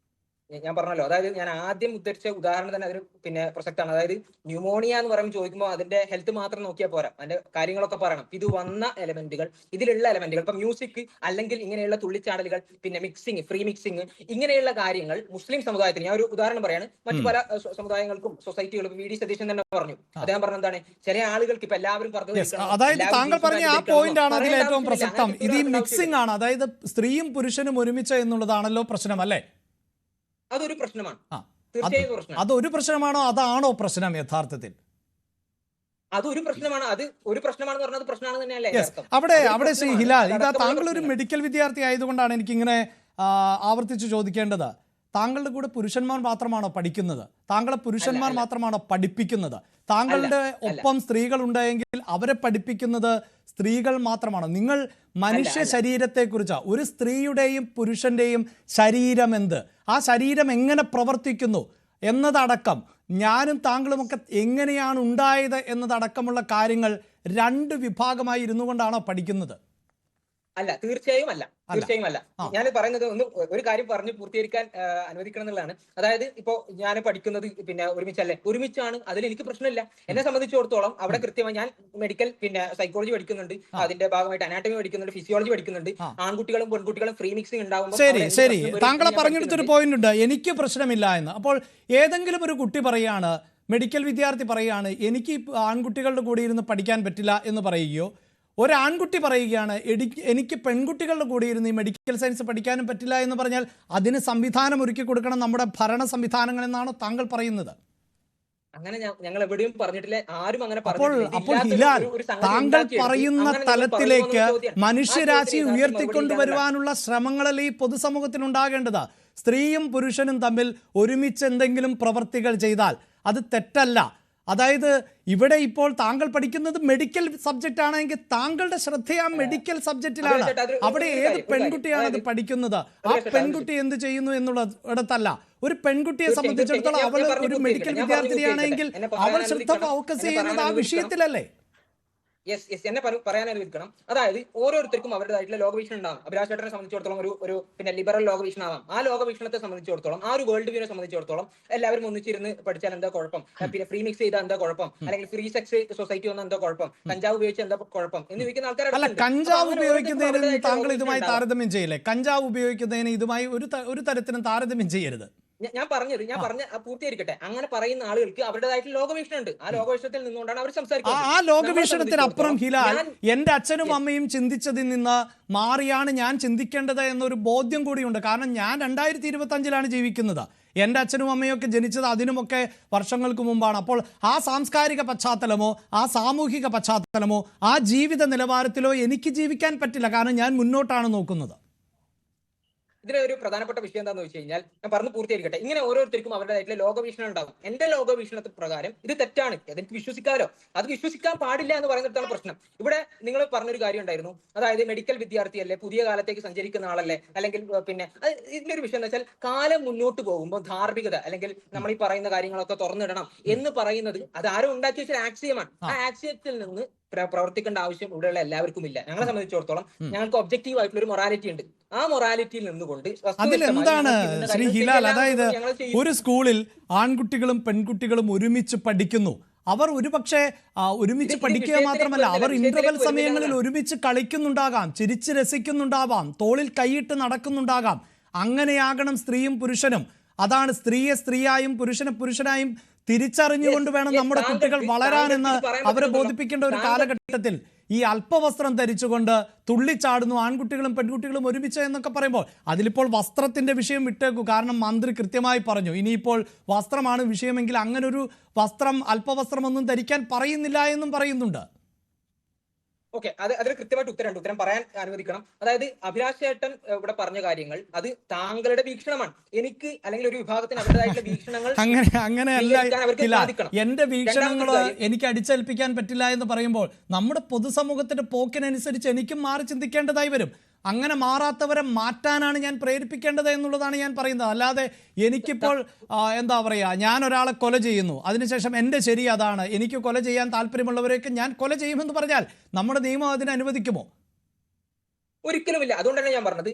ഞാൻ പറഞ്ഞല്ലോ, അതായത് ഞാൻ ആദ്യം ഉദ്ധരിച്ച ഉദാഹരണം തന്നെ അതിന് പിന്നെ പ്രസക്തമാണ്. അതായത് ന്യൂമോണിയ എന്ന് പറയുമ്പോൾ ചോദിക്കുമ്പോൾ അതിന്റെ ഹെൽത്ത് മാത്രം നോക്കിയാൽ പോരാ, അതിന്റെ കാര്യങ്ങളൊക്കെ പറയണം. ഇത് വന്ന എലമെന്റുകൾ, ഇതിലുള്ള എലമെന്റുകൾ, ഇപ്പൊ മ്യൂസിക് അല്ലെങ്കിൽ ഇങ്ങനെയുള്ള തുള്ളിച്ചാടലുകൾ, പിന്നെ മിക്സിങ്, ഫ്രീ മിക്സിങ്, ഇങ്ങനെയുള്ള കാര്യങ്ങൾ മുസ്ലിം സമുദായത്തിന്, ഞാൻ ഒരു ഉദാഹരണം പറയാണ്, മറ്റു പല സമുദായങ്ങൾക്കും സൊസൈറ്റികൾക്കും വി ഡി സതീശൻ തന്നെ പറഞ്ഞു. അദ്ദേഹം പറഞ്ഞ എന്താണ്, ചില ആളുകൾക്ക് ഇപ്പൊ എല്ലാവരും പറഞ്ഞു, അതായത് താങ്കൾ പറഞ്ഞ ആ പോയിന്റ് ആണ് അതിൽ ഏറ്റവും പ്രസക്തം. ഇത് ഈ മിക്സിംഗ് ആണ്, അതായത് സ്ത്രീയും പുരുഷനും ഒരുമിച്ച് എന്നുള്ളതാണല്ലോ പ്രശ്നം, അല്ലേ? അതൊരു പ്രശ്നമാണ്, തീർച്ചയായും പ്രശ്നം. അതൊരു പ്രശ്നമാണോ, അതാണോ പ്രശ്നം യഥാർത്ഥത്തിൽ? അതൊരു പ്രശ്നമാണ്, അത് ഒരു പ്രശ്നമാണെന്ന് പറഞ്ഞത് പ്രശ്നമാണ് തന്നെയല്ലേ? അവിടെ ശ്രീ ഹിലാൽ, ഇതാ താങ്കൾ ഒരു മെഡിക്കൽ വിദ്യാർത്ഥി ആയതുകൊണ്ടാണ് എനിക്കിങ്ങനെ ആവർത്തിച്ച് ചോദിക്കേണ്ടത്. താങ്കളുടെ കൂടെ പുരുഷന്മാർ മാത്രമാണോ പഠിക്കുന്നത്? താങ്കളെ പുരുഷന്മാർ മാത്രമാണോ പഠിപ്പിക്കുന്നത്? താങ്കളുടെ ഒപ്പം സ്ത്രീകൾ ഉണ്ടെങ്കിൽ അവരെ പഠിപ്പിക്കുന്നത് സ്ത്രീകൾ മാത്രമാണോ? നിങ്ങൾ മനുഷ്യ ശരീരത്തെക്കുറിച്ച്, ഒരു സ്ത്രീയുടെയും പുരുഷന്റെയും ശരീരം എന്ത്, ആ ശരീരം എങ്ങനെ പ്രവർത്തിക്കുന്നു എന്നതടക്കം, ഞാനും താങ്കളുമൊക്കെ എങ്ങനെയാണ് ഉണ്ടായത് എന്നതടക്കമുള്ള കാര്യങ്ങൾ രണ്ട് വിഭാഗമായി ഇരുന്നു കൊണ്ടാണോ പഠിക്കുന്നത്? അല്ല, തീർച്ചയായും അല്ല. ഞാൻ പറയുന്നത് ഒരു കാര്യം പറഞ്ഞ് പൂർത്തീകരിക്കാൻ അനുവദിക്കണം എന്നുള്ളതാണ്. അതായത് ഇപ്പോ ഞാൻ പഠിക്കുന്നത് പിന്നെ ഒരുമിച്ചാണ്, അതിൽ എനിക്ക് പ്രശ്നമില്ല. എന്നെ സംബന്ധിച്ചിടത്തോളം അവിടെ കൃത്യമായി ഞാൻ മെഡിക്കൽ പിന്നെ സൈക്കോളജി പഠിക്കുന്നുണ്ട്, അതിന്റെ ഭാഗമായിട്ട് അനാട്ടമി പഠിക്കുന്നുണ്ട്, ഫിസിയോളജി പഠിക്കുന്നുണ്ട്. ആൺകുട്ടികളും പെൺകുട്ടികളും ഫ്രീ മിക്സിംഗ് ഉണ്ടാവുമ്പോൾ ശരി താങ്കളെ പറഞ്ഞെടുത്തൊരു പോയിന്റ് ഉണ്ട്, എനിക്ക് പ്രശ്നമില്ല എന്ന്. അപ്പോൾ ഏതെങ്കിലും ഒരു കുട്ടി പറയാണ്, മെഡിക്കൽ വിദ്യാർത്ഥി പറയാണ്, എനിക്ക് ആൺകുട്ടികളുടെ കൂടെ ഇരുന്ന് പഠിക്കാൻ പറ്റില്ല എന്ന് പറയുകയോ, ഒരാൺകുട്ടി പറയുകയാണ് എനിക്ക് പെൺകുട്ടികളുടെ കൂടെ ഇരുന്ന് ഈ മെഡിക്കൽ സയൻസ് പഠിക്കാനും പറ്റില്ല എന്ന് പറഞ്ഞാൽ അതിന് സംവിധാനം ഒരുക്കി കൊടുക്കണം നമ്മുടെ ഭരണ സംവിധാനങ്ങൾ എന്നാണോ താങ്കൾ പറയുന്നത്? അങ്ങനെ ഞങ്ങൾ എവിടെയും പറഞ്ഞിട്ടില്ല, ആരും അങ്ങനെ അപ്പോൾ ഹിലാൽ, താങ്കൾ പറയുന്ന തലത്തിലേക്ക് മനുഷ്യരാശി ഉയർത്തിക്കൊണ്ടുവരുവാനുള്ള ശ്രമങ്ങളല്ലേ ഈ പൊതുസമൂഹത്തിൽ ഉണ്ടാകേണ്ടത്? സ്ത്രീയും പുരുഷനും തമ്മിൽ ഒരുമിച്ച് എന്തെങ്കിലും പ്രവർത്തികൾ ചെയ്താൽ അത് തെറ്റല്ല. അതായത് ഇവിടെ ഇപ്പോൾ താങ്കൾ പഠിക്കുന്നത് മെഡിക്കൽ സബ്ജക്റ്റ് ആണെങ്കിൽ താങ്കളുടെ ശ്രദ്ധ ആ മെഡിക്കൽ സബ്ജക്റ്റിലാണ്. അവിടെ ഏത് പെൺകുട്ടിയാണ് അത് പഠിക്കുന്നത്, ആ പെൺകുട്ടി എന്ത് ചെയ്യുന്നു എന്നുള്ളടത്തല്ല. ഒരു പെൺകുട്ടിയെ സംബന്ധിച്ചിടത്തോളം അവൾ ഒരു മെഡിക്കൽ വിദ്യാർത്ഥിനിയാണെങ്കിൽ അവൾ ശ്രദ്ധ ഫോക്കസ് ചെയ്യുന്നത് ആ വിഷയത്തിലല്ലേ? എന്നെ പറയാൻ അനുവദിക്കണം. അതായത് ഓരോരുത്തർക്കും അവരുടേതായിട്ടുള്ള ലോകവീക്ഷണം ഉണ്ടാകും. അഭിലാഷേട്ടനെ സംബന്ധിച്ചിടത്തോളം ഒരു പിന്നെ ലിബറൽ ലോകവീക്ഷണം ആവാം. ആ ലോകവീക്ഷണത്തെ സംബന്ധിച്ചിടത്തോളം, ആ ഒരു വേൾഡ് വ്യൂവിനെ സംബന്ധിച്ചിടത്തോളം എല്ലാവരും ഒന്നിച്ചിരുന്ന് പഠിച്ചാൽ എന്താ കുഴപ്പം, പിന്നെ ഫ്രീ മിക്സ് ചെയ്താൽ എന്താ കുഴപ്പം, അല്ലെങ്കിൽ ഫ്രീ സെക്സ് സൊസൈറ്റി വന്നാൽ എന്താ കുഴപ്പം, കഞ്ചാവ് ഉപയോഗിച്ചാൽ എന്താ കുഴപ്പം എന്ന് ചോദിക്കുന്ന ആൾക്കാർ. കഞ്ചാവ് ഉപയോഗിക്കുന്നതിന് താങ്കൾ ഇതുമായി താരതമ്യം ചെയ്യില്ലേ? കഞ്ചാവ് ഉപയോഗിക്കുന്നതിന് ഇതുമായി ഒരു തരത്തിലും താരതമ്യം ചെയ്യരുത്. ഞാൻ പറഞ്ഞ പൂർത്തീകരിക്കട്ടെ. അങ്ങനെ പറയുന്ന ആളുകൾക്ക് അവരുടേതായിട്ടുള്ള ലോകവീക്ഷണം ഉണ്ട്. ആ ലോകവീക്ഷണത്തിൽ നിന്നുകൊണ്ടാണ് അവർ സംസാരിക്കുന്നത്. ആ ലോകവീക്ഷണത്തിനപ്പുറം ഹിലാൽ, എന്റെ അച്ഛനും അമ്മയും ചിന്തിച്ചതിൽ നിന്ന് മാറിയാണ് ഞാൻ ചിന്തിക്കേണ്ടത് എന്നൊരു ബോധ്യം കൂടിയുണ്ട്. കാരണം ഞാൻ 2025 ജീവിക്കുന്നത്. എൻ്റെ അച്ഛനും അമ്മയൊക്കെ ജനിച്ചത് അതിനുമൊക്കെ വർഷങ്ങൾക്ക് മുമ്പാണ്. അപ്പോൾ ആ സാംസ്കാരിക പശ്ചാത്തലമോ ആ സാമൂഹിക പശ്ചാത്തലമോ ആ ജീവിത നിലവാരത്തിലോ എനിക്ക് ജീവിക്കാൻ പറ്റില്ല. കാരണം ഞാൻ മുന്നോട്ടാണ് നോക്കുന്നത്. ഇതിലെ ഒരു പ്രധാനപ്പെട്ട വിഷയം എന്താണെന്ന് വെച്ച് കഴിഞ്ഞാൽ, ഞാൻ പറഞ്ഞു പൂർത്തീകരിക്കട്ടെ. ഇങ്ങനെ ഓരോരുത്തർക്കും അവരുടേതായിട്ടുള്ള ലോകവീക്ഷണം ഉണ്ടാകും. എന്റെ ലോകവീക്ഷണത്തിന് പ്രകാരം ഇത് തെറ്റാണ്, അതെനിക്ക് വിശ്വസിക്കാമല്ലോ. അത് വിശ്വസിക്കാൻ പാടില്ല എന്ന് പറയുന്നിടത്താണ് പ്രശ്നം. ഇവിടെ നിങ്ങൾ പറഞ്ഞൊരു കാര്യം ഉണ്ടായിരുന്നു, അതായത് മെഡിക്കൽ വിദ്യാർത്ഥിയല്ലേ, പുതിയ കാലത്തേക്ക് സഞ്ചരിക്കുന്ന ആളല്ലേ, അല്ലെങ്കിൽ പിന്നെ ഇതിന്റെ ഒരു വിഷയം എന്ന് വെച്ചാൽ, കാലം മുന്നോട്ട് പോകുമ്പോൾ ധാർമ്മികത അല്ലെങ്കിൽ നമ്മൾ ഈ പറയുന്ന കാര്യങ്ങളൊക്കെ തുറന്നിടണം എന്ന് പറയുന്നത് അത് ആരും ഉണ്ടാക്കി വെച്ച ആക്സിയമാണ്. ആ ആക്സിയത്തിൽ നിന്ന് പ്രവർത്തിക്കേണ്ട ആവശ്യം ഇവിടെയുള്ള എല്ലാവർക്കും ഇല്ല. ഞങ്ങളെ സംബന്ധിച്ചിടത്തോളം ഞങ്ങൾക്ക് ഒബ്ജക്റ്റീവ് ആയിട്ടുള്ള ഒരു മൊറാലിറ്റി ഉണ്ട്. ആ മൊറാലിറ്റിയിൽ നിന്നുകൊണ്ട് അതിലെന്താണ് ശ്രീ ഹിലാൽ, അതായത് ഒരു സ്കൂളിൽ ആൺകുട്ടികളും പെൺകുട്ടികളും ഒരുമിച്ച് പഠിക്കുന്നു. അവർ ഒരുപക്ഷെ ഒരുമിച്ച് പഠിക്കുക മാത്രമല്ല, അവർ ഇന്റർവെൽ സമയങ്ങളിൽ ഒരുമിച്ച് കളിക്കുന്നുണ്ടാകാം, ചിരിച്ച് രസിക്കുന്നുണ്ടാവാം, തോളിൽ കൈയിട്ട് നടക്കുന്നുണ്ടാകാം. അങ്ങനെയാകണം സ്ത്രീയും പുരുഷനും. അതാണ് സ്ത്രീയെ സ്ത്രീയായും പുരുഷനെ പുരുഷനായും തിരിച്ചറിഞ്ഞുകൊണ്ട് വേണം നമ്മുടെ കുട്ടികൾ വളരാനെന്ന് അവരെ ബോധിപ്പിക്കേണ്ട ഒരു കാലഘട്ടത്തിൽ ഈ അല്പവസ്ത്രം ധരിച്ചുകൊണ്ട് തുള്ളിച്ചാടുന്നു ആൺകുട്ടികളും പെൺകുട്ടികളും ഒരുമിച്ച് എന്നൊക്കെ പറയുമ്പോൾ അതിലിപ്പോൾ വസ്ത്രത്തിന്റെ വിഷയം വിട്ടേക്കൂ. കാരണം മന്ത്രി കൃത്യമായി പറഞ്ഞു, ഇനിയിപ്പോൾ വസ്ത്രമാണ് വിഷയമെങ്കിൽ അങ്ങനെ ഒരു വസ്ത്രം, അല്പവസ്ത്രമൊന്നും ധരിക്കാൻ പറയുന്നില്ല എന്നും പറയുന്നുണ്ട്. ഓക്കെ, അതിന് കൃത്യമായിട്ട് ഉത്തരം പറയാൻ അനുവദിക്കണം. അതായത് അഭിലാഷ് ചേട്ടൻ ഇവിടെ പറഞ്ഞ കാര്യങ്ങൾ അത് താങ്കളുടെ വീക്ഷണമാണ്. എനിക്ക് അല്ലെങ്കിൽ ഒരു വിഭാഗത്തിന് അവരുടേതായിട്ടുള്ള വീക്ഷണങ്ങൾ അങ്ങനെയല്ല. അവർക്ക് സാധിക്കണം. എന്റെ വീക്ഷണങ്ങൾ എനിക്ക് അടിച്ചേൽപ്പിക്കാൻ പറ്റില്ല എന്ന് പറയുമ്പോൾ നമ്മുടെ പൊതുസമൂഹത്തിന്റെ പോക്കിനനുസരിച്ച് എനിക്കും മാറി ചിന്തിക്കേണ്ടതായി വരും. അങ്ങനെ മാറാത്തവരെ മാറ്റാനാണ് ഞാൻ പ്രേരിപ്പിക്കേണ്ടത് എന്നുള്ളതാണ് ഞാൻ പറയുന്നത്. അല്ലാതെ എനിക്കിപ്പോൾ എന്താ പറയുക, ഞാൻ ഒരാളെ കൊല ചെയ്യുന്നു, അതിനുശേഷം എൻ്റെ ശരി അതാണ്, എനിക്ക് കൊല ചെയ്യാൻ താല്പര്യമുള്ളവരെയൊക്കെ ഞാൻ കൊല ചെയ്യുമെന്ന് പറഞ്ഞാൽ നമ്മുടെ നിയമം അതിനെ അനുവദിക്കുമോ? ഒരിക്കലുമില്ല. അതുകൊണ്ടാണ് ഞാൻ പറഞ്ഞത്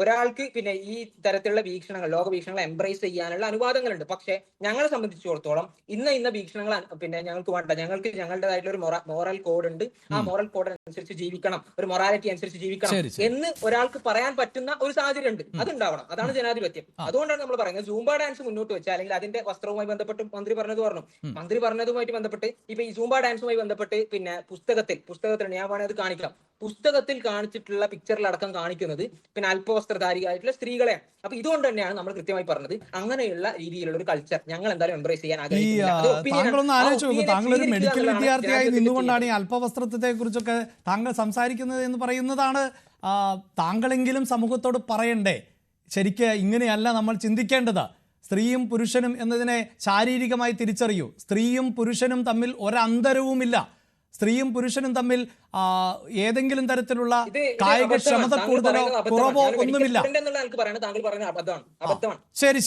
ഒരാൾക്ക് പിന്നെ ഈ തരത്തിലുള്ള വീക്ഷണങ്ങൾ, ലോക വീക്ഷണങ്ങൾ എംബ്രേസ് ചെയ്യാനുള്ള അനുവാദങ്ങളുണ്ട്. പക്ഷെ ഞങ്ങളെ സംബന്ധിച്ചിടത്തോളം ഇന്ന വീക്ഷണങ്ങൾ പിന്നെ ഞങ്ങൾക്ക് വേണ്ട. ഞങ്ങൾക്ക് ഞങ്ങളുടേതായിട്ടുള്ള ഒരു മോറൽ കോഡ് ഉണ്ട്. ആ മോറൽ കോഡ് അനുസരിച്ച് ജീവിക്കണം, ഒരു മൊറാലിറ്റി അനുസരിച്ച് ജീവിക്കണം എന്ന് ഒരാൾക്ക് പറയാൻ പറ്റുന്ന ഒരു സാഹചര്യം ഉണ്ട്. അതുണ്ടാവണം. അതാണ് ജനാധിപത്യം. അതുകൊണ്ടാണ് നമ്മൾ പറയുന്നത് സൂംബ ഡാൻസ് മുന്നോട്ട് വെച്ചാൽ, അല്ലെങ്കിൽ അതിന്റെ വസ്ത്രവുമായി ബന്ധപ്പെട്ട് മന്ത്രി പറഞ്ഞതുമായിട്ട് ബന്ധപ്പെട്ട് ഇപ്പൊ ഈ സൂംബ ഡാൻസുമായി ബന്ധപ്പെട്ട് പിന്നെ പുസ്തകത്തിൽ ഞാൻ വേണേൽ അത് കാണിക്കാം. പുസ്തകത്തിൽ കാണിച്ചിട്ടുള്ള പിക്ചറിലടക്കം കാണിക്കുന്നത് പിന്നെ അല്പവസ്ത്രധാരിയായിട്ടുള്ള സ്ത്രീകളെയാണ്. അപ്പൊ ഇതുകൊണ്ട് തന്നെയാണ് നമ്മൾ കൃത്യമായി പറഞ്ഞത് അങ്ങനെയുള്ള രീതിയിലുള്ള ഒരു കൾച്ചർ ഞങ്ങൾ എന്തായാലും എംബ്രേസ് ചെയ്യാൻ താങ്കളൊന്ന് ആലോചിച്ച് നോക്കൂ. താങ്കൾ ഒരു മെഡിക്കൽ വിദ്യാർത്ഥിയായി നിന്നുകൊണ്ടാണ് ഈ അല്പവസ്ത്രത്തെ കുറിച്ചൊക്കെ താങ്കൾ സംസാരിക്കുന്നത് എന്ന് പറയുന്നതാണ്. താങ്കളെങ്കിലും സമൂഹത്തോട് പറയണ്ടേ, ശരിക്ക് ഇങ്ങനെയല്ല നമ്മൾ ചിന്തിക്കേണ്ടത്, സ്ത്രീയും പുരുഷനും എന്നതിനെ ശാരീരികമായി തിരിച്ചറിയൂ, സ്ത്രീയും പുരുഷനും തമ്മിൽ ഒരന്തരവുമില്ല, സ്ത്രീയും പുരുഷനും തമ്മിൽ ഏതെങ്കിലും തരത്തിലുള്ള കായിക ക്ഷമത കൂടുതലോ കുറവോ ഒന്നുമില്ല. ശരി,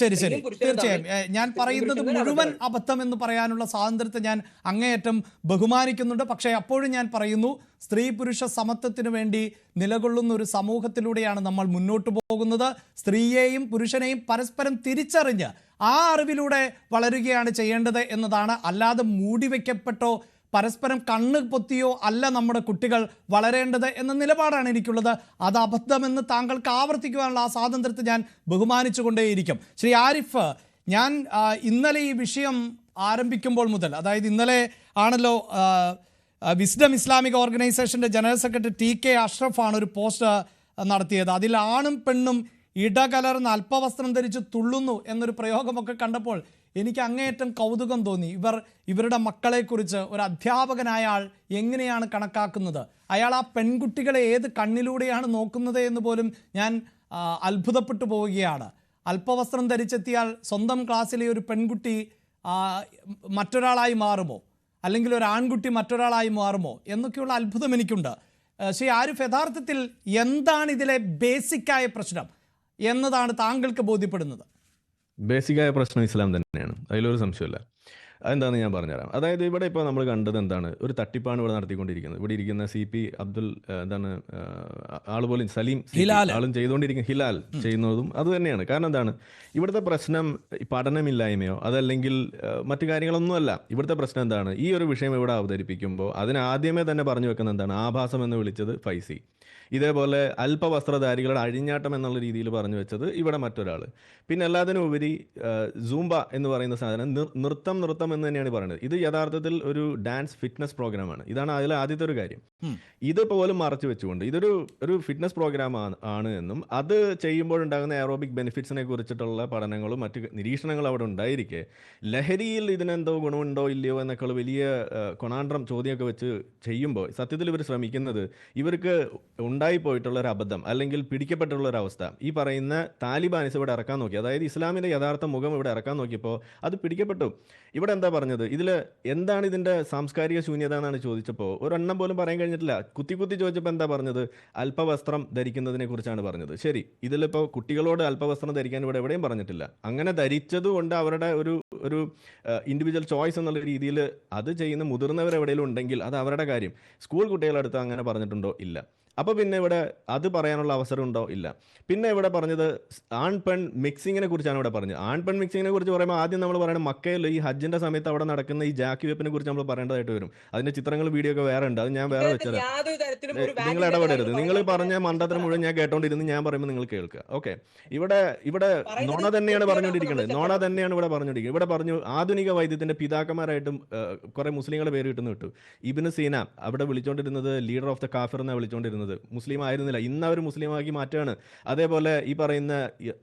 തീർച്ചയായും ഞാൻ പറയുന്നത് മുഴുവൻ അബദ്ധം എന്ന് പറയാനുള്ള സ്വാതന്ത്ര്യത്തെ ഞാൻ അങ്ങേയറ്റം ബഹുമാനിക്കുന്നുണ്ട്. പക്ഷേ അപ്പോഴും ഞാൻ പറയുന്നു, സ്ത്രീ പുരുഷ സമത്വത്തിനു വേണ്ടി നിലകൊള്ളുന്ന ഒരു സമൂഹത്തിലൂടെയാണ് നമ്മൾ മുന്നോട്ട് പോകുന്നത്. സ്ത്രീയെയും പുരുഷനെയും പരസ്പരം തിരിച്ചറിഞ്ഞ് ആ അറിവിലൂടെ വളരുകയാണ് ചെയ്യേണ്ടത് എന്നതാണ്. അല്ലാതെ മൂടിവെക്കപ്പെട്ടോ പരസ്പരം കണ്ണ് പൊത്തിയോ അല്ല നമ്മുടെ കുട്ടികൾ വളരേണ്ടത് എന്ന നിലപാടാണ് എനിക്കുള്ളത്. അത് അബദ്ധമെന്ന് താങ്കൾക്ക് ആവർത്തിക്കുവാനുള്ള ആ സ്വാതന്ത്ര്യത്തെ ഞാൻ ബഹുമാനിച്ചുകൊണ്ടേയിരിക്കും. ശ്രീ ആരിഫ്, ഞാൻ ഇന്നലെ ഈ വിഷയം ആരംഭിക്കുമ്പോൾ മുതൽ, അതായത് ഇന്നലെ ആണല്ലോ വിസ്ഡം ഇസ്ലാമിക് ഓർഗനൈസേഷൻ്റെ ജനറൽ സെക്രട്ടറി TK അഷ്റഫാണ് ഒരു പോസ്റ്റ് നടത്തിയത്. അതിൽ ആണും പെണ്ണും ഇടകലർന്ന് അല്പവസ്ത്രം ധരിച്ച് തുള്ളുന്നു എന്നൊരു പ്രയോഗമൊക്കെ കണ്ടപ്പോൾ എനിക്ക് അങ്ങേയറ്റം കൗതുകം തോന്നി. ഇവരുടെ മക്കളെക്കുറിച്ച് ഒരു അധ്യാപകനായ ആൾ എങ്ങനെയാണ് കണക്കാക്കുന്നത്? അയാൾ ആ പെൺകുട്ടികളെ ഏത് കണ്ണിലൂടെയാണ് നോക്കുന്നത് എന്ന് പോലും ഞാൻ അത്ഭുതപ്പെട്ടു പോവുകയാണ്. അല്പവസ്ത്രം ധരിച്ചെത്തിയാൽ സ്വന്തം ക്ലാസ്സിലെ ഒരു പെൺകുട്ടി മറ്റൊരാളായി മാറുമോ, അല്ലെങ്കിൽ ഒരു ആൺകുട്ടി മറ്റൊരാളായി മാറുമോ എന്നൊക്കെയുള്ള അത്ഭുതം എനിക്കുണ്ട്. ശ്രീ ആരിഫ്, യഥാർത്ഥത്തിൽ എന്താണ് ഇതിലെ ബേസിക്കായ പ്രശ്നം എന്നതാണ് താങ്കൾക്ക് ബോധ്യപ്പെടുന്നത്? ബേസിക്കായ പ്രശ്നം ഇസ്ലാം തന്നെയാണ്, അതിലൊരു സംശയമില്ല. അതെന്താണെന്ന് ഞാൻ പറഞ്ഞുതരാം. അതായത് ഇവിടെ ഇപ്പോൾ നമ്മൾ കണ്ടത് എന്താണ്, ഒരു തട്ടിപ്പാണ് ഇവിടെ നടത്തിക്കൊണ്ടിരിക്കുന്നത്. ഇവിടെ ഇരിക്കുന്ന CP അബ്ദുൽ എന്താണ് ആളുപോലും സലീം ആളും ചെയ്തുകൊണ്ടിരിക്കുന്ന ഹിലാൽ ചെയ്യുന്നതും അത് തന്നെയാണ്. കാരണം എന്താണ്, ഇവിടുത്തെ പ്രശ്നം പഠനമില്ലായ്മയോ അതല്ലെങ്കിൽ മറ്റു കാര്യങ്ങളൊന്നുമല്ല. ഇവിടുത്തെ പ്രശ്നം എന്താണ്, ഈ ഒരു വിഷയം ഇവിടെ അവതരിപ്പിക്കുമ്പോൾ അതിന് ആദ്യമേ തന്നെ പറഞ്ഞു വെക്കുന്നത് എന്താണ്, ആഭാസം എന്ന് വിളിച്ചത് ഫൈസി, ഇതേപോലെ അല്പവസ്ത്രധാരികളുടെ അഴിഞ്ഞാട്ടം എന്നുള്ള രീതിയിൽ പറഞ്ഞു വെച്ചത് ഇവിടെ മറ്റൊരാൾ. പിന്നെ എല്ലാത്തിനും ഉപരി സൂംബ എന്ന് പറയുന്ന സാധനം നൃത്തം എന്ന് തന്നെയാണ് പറയുന്നത്. ഇത് യഥാർത്ഥത്തിൽ ഒരു ഡാൻസ് ഫിറ്റ്നസ് പ്രോഗ്രാമാണ്. ഇതാണ് അതിൽ ആദ്യത്തെ ഒരു കാര്യം. ഇത് പോലും മറച്ചു വെച്ചുകൊണ്ട് ഇതൊരു ഫിറ്റ്നസ് പ്രോഗ്രാം ആണ് എന്നും അത് ചെയ്യുമ്പോഴുണ്ടാകുന്ന എയറോബിക് ബെനിഫിറ്റ്സിനെ കുറിച്ചിട്ടുള്ള പഠനങ്ങളും മറ്റ് നിരീക്ഷണങ്ങളും അവിടെ ഉണ്ടായിരിക്കെ ലഹരിയിൽ ഇതിനെന്തോ ഗുണമുണ്ടോ ഇല്ലയോ എന്നൊക്കെ വലിയ കൊണാണ്ട്രം ചോദ്യമൊക്കെ വെച്ച് ചെയ്യുമ്പോൾ സത്യത്തിൽ ഇവർ ശ്രമിക്കുന്നത്, ഇവർക്ക് ഉണ്ടായി പോയിട്ടുള്ള ഒരു അബദ്ധം അല്ലെങ്കിൽ പിടിക്കപ്പെട്ടുള്ള ഒരു അവസ്ഥ ഈ പറയുന്ന താലിബാനിസ് ഇവിടെ ഇറക്കാൻ നോക്കി, അതായത് ഇസ്ലാമിൻ്റെ യഥാർത്ഥ മുഖം ഇവിടെ ഇറക്കാൻ നോക്കിയപ്പോൾ അത് പിടിക്കപ്പെട്ടു. ഇവിടെ എന്താ പറഞ്ഞത്, ഇതിൽ എന്താണ് ഇതിൻ്റെ സാംസ്കാരിക ശൂന്യത എന്നാണ് ചോദിച്ചപ്പോൾ ഒരെണ്ണം പോലും പറയാൻ കഴിഞ്ഞിട്ടില്ല. കുത്തി ചോദിച്ചപ്പോൾ എന്താ പറഞ്ഞത്, അല്പവസ്ത്രം ധരിക്കുന്നതിനെ കുറിച്ചാണ് പറഞ്ഞത്. ശരി, ഇതിലിപ്പോൾ കുട്ടികളോട് അല്പവസ്ത്രം ധരിക്കാൻ ഇവിടെ എവിടെയും പറഞ്ഞിട്ടില്ല. അങ്ങനെ ധരിച്ചതുകൊണ്ട് അവരുടെ ഒരു ഇൻഡിവിജ്വൽ ചോയ്സ് എന്നുള്ള രീതിയിൽ അത് ചെയ്യുന്ന മുതിർന്നവർ എവിടെയെങ്കിലും ഉണ്ടെങ്കിൽ അത് അവരുടെ കാര്യം. സ്കൂൾ കുട്ടികളടുത്ത് അങ്ങനെ പറഞ്ഞിട്ടുണ്ടോ? ഇല്ല. അപ്പോൾ പിന്നെ ഇവിടെ അത് പറയാനുള്ള അവസരം ഉണ്ടോ? ഇല്ല. പിന്നെ ഇവിടെ പറഞ്ഞത് ആൺ പെൺ മിക്സിങ്ങിനെ കുറിച്ചാണ് ഇവിടെ പറഞ്ഞത്. ആൺ പെൺ മിക്സിങ്ങിനെ കുറിച്ച് പറയുമ്പോൾ ആദ്യം നമ്മൾ പറയുന്നത് മക്കയിൽ ഈ ഹജ്ജിന്റെ സമയത്ത് അവിടെ നടക്കുന്ന ഈ ജാക്കി വെപ്പിനെ കുറിച്ച് നമ്മൾ പറയേണ്ടതായിട്ട് വരും. അതിന്റെ ചിത്രങ്ങൾ വീഡിയോ ഒക്കെ വേറെ ഉണ്ട്, അത് ഞാൻ വേറെ വെച്ചത്. നിങ്ങൾ ഇടപെടരുത്. നിങ്ങൾ പറഞ്ഞ മണ്ടത്തരം മുഴുവൻ ഞാൻ കേട്ടോണ്ടിരുന്ന് ഞാൻ പറയുമ്പോൾ നിങ്ങൾ കേൾക്കുക. ഓക്കെ, ഇവിടെ നോണ തന്നെയാണ് പറഞ്ഞുകൊണ്ടിരിക്കുന്നത്. നോണ തന്നെയാണ് ഇവിടെ പറഞ്ഞുകൊണ്ടിരിക്കുന്നത്. ഇവിടെ പറഞ്ഞു ആധുനിക വൈദ്യത്തിന്റെ പിതാക്കന്മാരായിട്ടും കുറെ മുസ്ലിങ്ങളുടെ പേര് കിട്ടുന്നു കിട്ടും. ഇബ്നു സീന അവിടെ വിളിച്ചോണ്ടിരുന്നത് ലീഡർ ഓഫ് ദ കാഫിർ എന്നാണ് വിളിച്ചോണ്ടിരുന്നത്. ചെയ്തുകൊണ്ടിരുന്നത്. മുസ്ലിം ആയിരുന്നില്ല, ഇന്ന് അവർ മുസ്ലിമാക്കി മാറ്റുകയാണ്. അതേപോലെ ഈ പറയുന്ന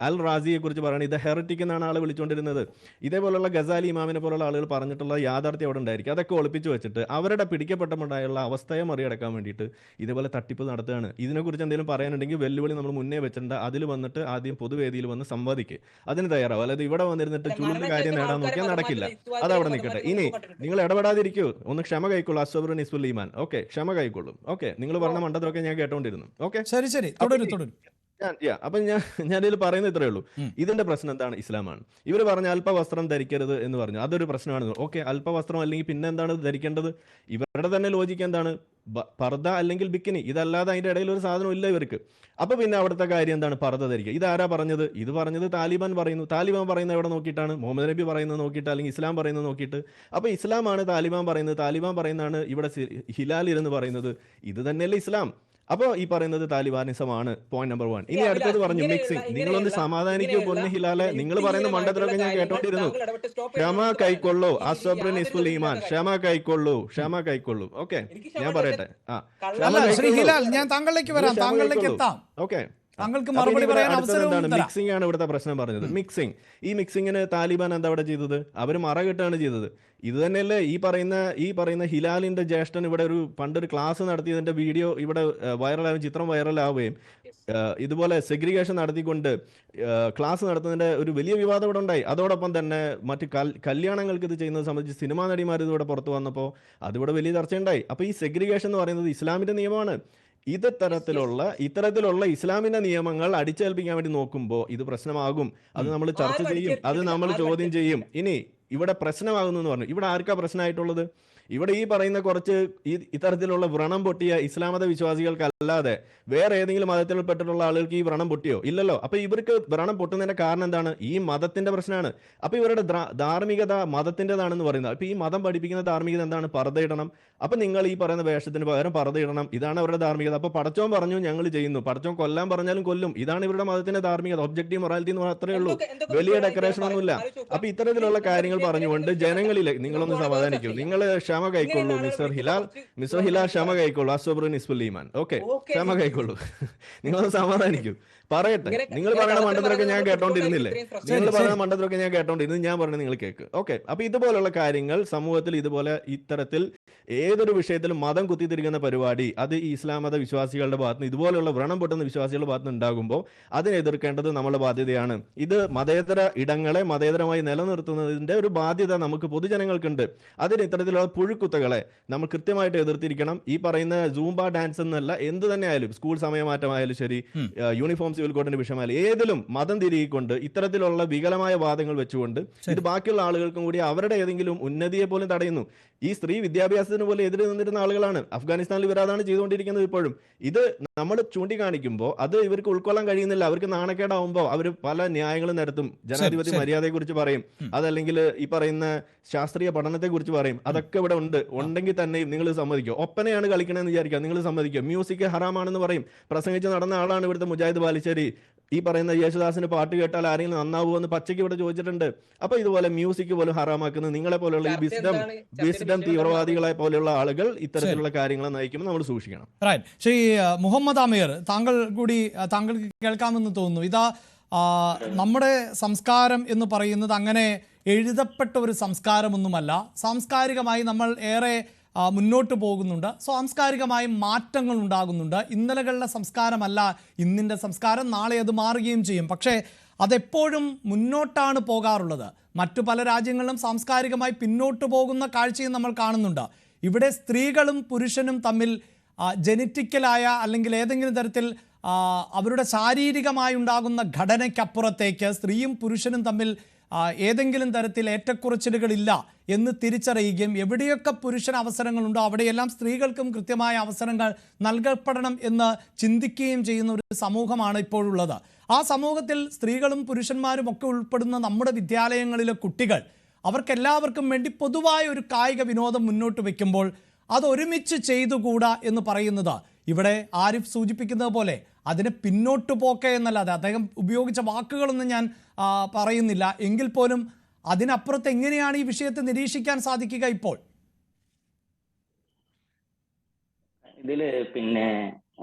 അൽ റാസിയെ കുറിച്ച് പറയുന്നത് ഇത് ഹെറിറ്റിക് എന്നാണ് ആൾ വിളിച്ചുകൊണ്ടിരുന്നത്. ഇതേപോലുള്ള ഗസാലി ഇമാമിനെ പോലുള്ള ആളുകൾ പറഞ്ഞിട്ടുള്ള യാഥാർത്ഥ്യം അവിടെ ഉണ്ടായിരിക്കും. അതൊക്കെ ഒളിപ്പിച്ച് വെച്ചിട്ട് അവരുടെ പിടിക്കപ്പെട്ടമുണ്ടായുള്ള അവസ്ഥയെ മറികടക്കാൻ വേണ്ടിയിട്ട് ഇതേപോലെ തട്ടിപ്പ് നടത്തുകയാണ്. ഇതിനെക്കുറിച്ച് എന്തെങ്കിലും പറയാനുണ്ടെങ്കിൽ വെല്ലുവിളി നമ്മൾ മുന്നേ വെച്ചിട്ടുണ്ട്. അതിൽ വന്നിട്ട് ആദ്യം പൊതുവേദിയിൽ വന്ന് സംവാദിക്കുക, അതിന് തയ്യാറാവും. അല്ലാതെ ഇവിടെ വന്നിരുന്നിട്ട് ചുള്ളിന്റെ കാര്യം നേടാൻ നോക്കിയാൽ നടക്കില്ല. അതവിടെ നിൽക്കട്ടെ. ഇനി നിങ്ങൾ ഇടപെടാതിരിക്കൂ, ഒന്ന് ക്ഷമ കൈക്കൊള്ളൂ. അസ്വബ്റു നിസ്ഫുൽ ഈമാൻ. ഓക്കെ, ക്ഷമ കൈക്കൊള്ളും. ഓക്കെ, നിങ്ങൾ പറഞ്ഞ മണ്ടത്തിലൊക്കെ ഞാൻ കേട്ടോണ്ടിരുന്നു. ഓക്കെ, ശരി, തുടരും. അപ്പൊ ഞാനിതിൽ പറയുന്നത് ഇത്രയേ ഉള്ളൂ. ഇതിന്റെ പ്രശ്നം എന്താണ്? ഇസ്ലാമാണ്. ഇവർ പറഞ്ഞ അല്പവസ്ത്രം ധരിക്കരുത് എന്ന് പറഞ്ഞു, അതൊരു പ്രശ്നമാണ്. ഓക്കെ, അല്പവസ്ത്രം അല്ലെങ്കിൽ പിന്നെ എന്താണ് ധരിക്കേണ്ടത്? ഇവരുടെ തന്നെ ലോജിക്ക് എന്താണ്? പർദ്ദ അല്ലെങ്കിൽ ബിക്കിനി, ഇതല്ലാതെ അതിന്റെ ഇടയിൽ ഒരു സാധനം ഇല്ല ഇവർക്ക്. അപ്പൊ പിന്നെ അവിടുത്തെ കാര്യം എന്താണ്? പർദ്ദ ധരിക്കുക. ഇതാരാ പറഞ്ഞത്? ഇത് പറഞ്ഞത് താലിബാൻ പറയുന്നു. താലിബാൻ പറയുന്നത് എവിടെ നോക്കിയിട്ടാണ്? മുഹമ്മദ് നബി പറയുന്നത് നോക്കിയിട്ട്, അല്ലെങ്കിൽ ഇസ്ലാം പറയുന്നത് നോക്കിയിട്ട്. അപ്പൊ ഇസ്ലാമാണ് താലിബാൻ പറയുന്നത്, താലിബാൻ പറയുന്നതാണ് ഇവിടെ ഹിലാൽ എന്ന് പറയുന്നത്. ഇത് തന്നെയല്ലേ ഇസ്ലാം? അപ്പൊ ഈ പറയുന്നത് താലിബാനിസമാണ്. Point number 1. ഇനി അടുത്തത് പറഞ്ഞു മിക്സിംഗ്. നിങ്ങളൊന്ന് സമാധാനിക്കോ പൊന്നു ഹിലാലെ, നിങ്ങൾ പറയുന്ന മണ്ടത്തിലൊക്കെ ഞാൻ കേട്ടോണ്ടിരുന്നു. ക്ഷമ കൈക്കൊള്ളൂ. അസ്വബ്റു നിസ്ഫുൽ ഈമാൻ. ക്ഷമ കൈക്കൊള്ളൂ. ഓക്കെ, ഞാൻ പറയട്ടെ. ശ്രീ ഹിലാൽ, ഞാൻ താങ്കളിലേക്ക് വരാം, താങ്കളിലേക്ക് എത്താം. ഓക്കെ, താങ്കൾക്ക് മറുപടി പറയാൻ അവസരം. മിക്സിംഗ് ആണ് ഇവിടുത്തെ പ്രശ്നം പറഞ്ഞത്. മിക്സിംഗ്. ഈ മിക്സിങ്ങിന് താലിബാൻ എന്താ അവിടെ ചെയ്തത്? അവർ മറകെട്ടാണ് ചെയ്തത്. ഇത് തന്നെയല്ലേ ഈ പറയുന്ന ഹിലാലിന്റെ ജ്യേഷ്ഠൻ ഇവിടെ പണ്ടൊരു ക്ലാസ് നടത്തിയതിന്റെ വീഡിയോ ഇവിടെ വൈറലാവുകയും ചിത്രം വൈറലാവുകയും ഇതുപോലെ സെഗ്രിഗേഷൻ നടത്തിക്കൊണ്ട് ക്ലാസ് നടത്തുന്നതിന്റെ ഒരു വലിയ വിവാദം ഇവിടെ ഉണ്ടായി. അതോടൊപ്പം തന്നെ മറ്റ് കല്യാണങ്ങൾക്ക് ഇത് ചെയ്യുന്നത് സംബന്ധിച്ച് സിനിമാ നടിമാർ ഇതിവിടെ പുറത്തു വന്നപ്പോൾ അതിവിടെ വലിയ ചർച്ചയുണ്ടായി. അപ്പോൾ ഈ സെഗ്രിഗേഷൻ എന്ന് പറയുന്നത് ഇസ്ലാമിന്റെ നിയമമാണ്. ഇത്തരത്തിലുള്ള ഇസ്ലാമിന്റെ നിയമങ്ങൾ അടിച്ചേൽപ്പിക്കാൻ വേണ്ടി നോക്കുമ്പോൾ ഇത് പ്രശ്നമാകും. അത് നമ്മൾ ചർച്ച ചെയ്യും, അത് നമ്മൾ ചോദ്യം ചെയ്യും. ഇനി ഇവിടെ പ്രശ്നമാകുന്നു എന്ന് പറഞ്ഞു. ഇവിടെ ആർക്കാ പ്രശ്നമായിട്ടുള്ളത്? ഇവിടെ ഈ പറയുന്ന കുറച്ച് ഇത്തരത്തിലുള്ള വ്രണം പൊട്ടിയ ഇസ്ലാമത വിശ്വാസികൾക്കല്ലാതെ വേറെ ഏതെങ്കിലും മതത്തിൽപ്പെട്ടിട്ടുള്ള ആളുകൾക്ക് ഈ വ്രണം പൊട്ടിയോ? ഇല്ലല്ലോ. അപ്പൊ ഇവർക്ക് വ്രണം പൊട്ടുന്നതിന്റെ കാരണം എന്താണ്? ഈ മതത്തിന്റെ പ്രശ്നമാണ്. അപ്പൊ ഇവരുടെ ധാർമ്മികത മതത്തിൻ്റെതാണെന്ന് പറയുന്നത്. അപ്പൊ ഈ മതം പഠിപ്പിക്കുന്ന ധാർമ്മികത എന്താണ്? പർദ്ദയിടണം. അപ്പൊ നിങ്ങൾ ഈ പറയുന്ന വേഷത്തിന് പകരം പർദ്ദയിടണം. ഇതാണ് അവരുടെ ധാർമ്മികത. അപ്പൊ പടച്ചോൻ പറഞ്ഞു ഞങ്ങൾ ചെയ്യുന്നു, പടച്ചോൻ കൊല്ലാൻ പറഞ്ഞാലും കൊല്ലും. ഇതാണ് ഇവരുടെ മതത്തിന്റെ ധാർമ്മികത. ഒബ്ജക്റ്റീവ് മൊറാലിറ്റി എന്ന് മാത്രമേ ഉള്ളൂ, വലിയ ഡെക്കറേഷൻ ഒന്നുമില്ല. അപ്പൊ ഇത്തരത്തിലുള്ള കാര്യങ്ങൾ പറഞ്ഞുകൊണ്ട് ജനങ്ങളിലെ നിങ്ങളൊന്ന് സമാധാനിക്കൂ. നിങ്ങൾ ക്ഷമ കൈക്കൊള്ളൂ മിസ്റ്റർ ഹിലാൽ, ക്ഷമ കൈക്കൊള്ളൂ. അസ്വബ്റു നിസ്ഫുൽ ഈമാൻ. ഓക്കെ, ക്ഷമ കൈക്കൊള്ളൂ. നിങ്ങളൊന്ന് സമാധാനിക്കൂ. പറയട്ടെ, നിങ്ങൾ പറയുന്ന മണ്ടത്തിലൊക്കെ ഞാൻ കേട്ടോണ്ടിരുന്നില്ലേ? ഞാൻ പറഞ്ഞത് നിങ്ങൾ കേൾക്ക്. ഓക്കെ, അപ്പൊ ഇതുപോലുള്ള കാര്യങ്ങൾ സമൂഹത്തിൽ ഇത്തരത്തിൽ ഏതൊരു വിഷയത്തിലും മതം കുത്തിത്തിരിക്കുന്ന പരിപാടി അത് ഈ ഇസ്ലാം മത വിശ്വാസികളുടെ ഭാഗത്ത് ഇതുപോലുള്ള വ്രണം പൊട്ടുന്ന വിശ്വാസികളുടെ ഭാഗത്ത് ഉണ്ടാകുമ്പോൾ അതിനെ എതിർക്കേണ്ടത് നമ്മുടെ ബാധ്യതയാണ്. ഇത് മതേതര ഇടങ്ങളെ മതേതരമായി നിലനിർത്തുന്നതിന്റെ ഒരു ബാധ്യത നമുക്ക് പൊതുജനങ്ങൾക്കുണ്ട്. അതിന് ഇത്തരത്തിലുള്ള പുഴുക്കുത്തകളെ നമ്മൾ കൃത്യമായിട്ട് എതിർത്തിരിക്കണം. ഈ പറയുന്ന സൂംബ ഡാൻസ് എന്നല്ല, എന്ത് തന്നെ ആയാലും, സ്കൂൾ സമയമാറ്റമായാലും ശരി, യൂണിഫോം സിവിൽ കോഡിന്റെ വിഷയമായാലും, ഏതിലും മതം തിരികൊണ്ട് ഇത്തരത്തിലുള്ള വികലമായ വാദങ്ങൾ വെച്ചുകൊണ്ട് ഇത് ബാക്കിയുള്ള ആളുകൾക്കും കൂടി അവരുടെ ഏതെങ്കിലും ഉന്നതിയെ പോലും തടയുന്നു. ഈ സ്ത്രീ വിദ്യാഭ്യാസത്തിന് പോലെ എതിരെ നിന്നിരുന്ന ആളുകളാണ്. അഫ്ഗാനിസ്ഥാനിൽ ഇവരതാണ് ചെയ്തുകൊണ്ടിരിക്കുന്നത് ഇപ്പോഴും. ഇത് നമ്മൾ ചൂണ്ടിക്കാണിക്കുമ്പോൾ അത് ഇവർക്ക് ഉൾക്കൊള്ളാൻ കഴിയുന്നില്ല. അവർക്ക് നാണക്കേടാവുമ്പോൾ അവർ പല ന്യായങ്ങളും നിരത്തും. ജനാധിപത്യ മര്യാദയെ കുറിച്ച് പറയും, അതല്ലെങ്കിൽ ഈ പറയുന്ന ശാസ്ത്രീയ പഠനത്തെ കുറിച്ച് പറയും. അതൊക്കെ ഇവിടെ ഉണ്ടെങ്കിൽ തന്നെയും നിങ്ങൾ സമ്മതിക്കും. ഒപ്പനയാണ് കളിക്കണമെന്ന് വിചാരിക്കുക, നിങ്ങൾ സമ്മതിക്കും. മ്യൂസിക് ഹറാമാണെന്ന് പറയും. പ്രസംഗിച്ച് നടന്ന ആളാണ് ഇവിടുത്തെ മുജാഹിദ് ബാലിശ്ശേരി. ഈ പറയുന്ന യേശുദാസിന് പാട്ട് കേട്ടാൽ ആരെങ്കിലും നന്നാവുമോ എന്ന് പച്ചയ്ക്ക് ഇവിടെ ചോദിച്ചിട്ടുണ്ട്. അപ്പൊ ഇതുപോലെ മ്യൂസിക് പോലും ഹറാമാക്കുന്നത് നിങ്ങളെ പോലെയുള്ള ഈ വിസ്ഡം തീവ്രവാദികളെ പോലെയുള്ള ആളുകൾ ഇത്തരത്തിലുള്ള കാര്യങ്ങളെ നയിക്കുമ്പോൾ നമ്മൾ സൂക്ഷിക്കണം. ശ്രീ മുഹമ്മദ് അമീർ, താങ്കൾക്ക് കേൾക്കാമെന്ന് തോന്നുന്നു. ഇതാ നമ്മുടെ സംസ്കാരം എന്ന് പറയുന്നത് അങ്ങനെ എഴുതപ്പെട്ട ഒരു സംസ്കാരമൊന്നുമല്ല. സാംസ്കാരികമായി നമ്മൾ ഏറെ മുന്നോട്ട് പോകുന്നുണ്ട്. സാംസ്കാരികമായി മാറ്റങ്ങൾ ഉണ്ടാകുന്നുണ്ട്. ഇന്നലകളുടെ സംസ്കാരമല്ല ഇന്നിൻ്റെ സംസ്കാരം. നാളെ അത് മാറുകയും ചെയ്യും. പക്ഷേ അതെപ്പോഴും മുന്നോട്ടാണ് പോകാറുള്ളത്. മറ്റു പല രാജ്യങ്ങളിലും സാംസ്കാരികമായി പിന്നോട്ട് പോകുന്ന കാഴ്ചയും നമ്മൾ കാണുന്നുണ്ട്. ഇവിടെ സ്ത്രീകളും പുരുഷനും തമ്മിൽ ജനറ്റിക്കലായ അല്ലെങ്കിൽ ഏതെങ്കിലും തരത്തിൽ അവരുടെ ശാരീരികമായി ഉണ്ടാകുന്ന ഘടനയ്ക്കപ്പുറത്തേക്ക് സ്ത്രീയും പുരുഷനും തമ്മിൽ ഏതെങ്കിലും തരത്തിൽ ഏറ്റക്കുറച്ചിലുകളില്ല എന്ന് തിരിച്ചറിയുകയും എവിടെയൊക്കെ പുരുഷൻ അവസരങ്ങളുണ്ടോ അവിടെയെല്ലാം സ്ത്രീകൾക്കും കൃത്യമായ അവസരങ്ങൾ നൽകപ്പെടണം എന്ന് ചിന്തിക്കുകയും ചെയ്യുന്ന ഒരു സമൂഹമാണ് ഇപ്പോഴുള്ളത്. ആ സമൂഹത്തിൽ സ്ത്രീകളും പുരുഷന്മാരും ഒക്കെ ഉൾപ്പെടുന്ന നമ്മുടെ വിദ്യാലയങ്ങളിലെ കുട്ടികൾ, അവർക്കെല്ലാവർക്കും വേണ്ടി പൊതുവായ ഒരു കായിക വിനോദം മുന്നോട്ട് വയ്ക്കുമ്പോൾ അതൊരുമിച്ച് ചെയ്തുകൂടാ എന്ന് പറയുന്നത് ഇവിടെ ആരിഫ് സൂചിപ്പിക്കുന്നത് പോലെ അതിനെ പിന്നോട്ട് പോക്കെ എന്നല്ലാതെ, അദ്ദേഹം ഉപയോഗിച്ച വാക്കുകളൊന്നും ഞാൻ പറയുന്നില്ല, എങ്കിൽ പോലും അതിനപ്പുറത്ത് എങ്ങനെയാണ് ഈ വിഷയത്തെ നിരീക്ഷിക്കാൻ സാധിക്കുക? ഇപ്പോൾ ഇതില് പിന്നെ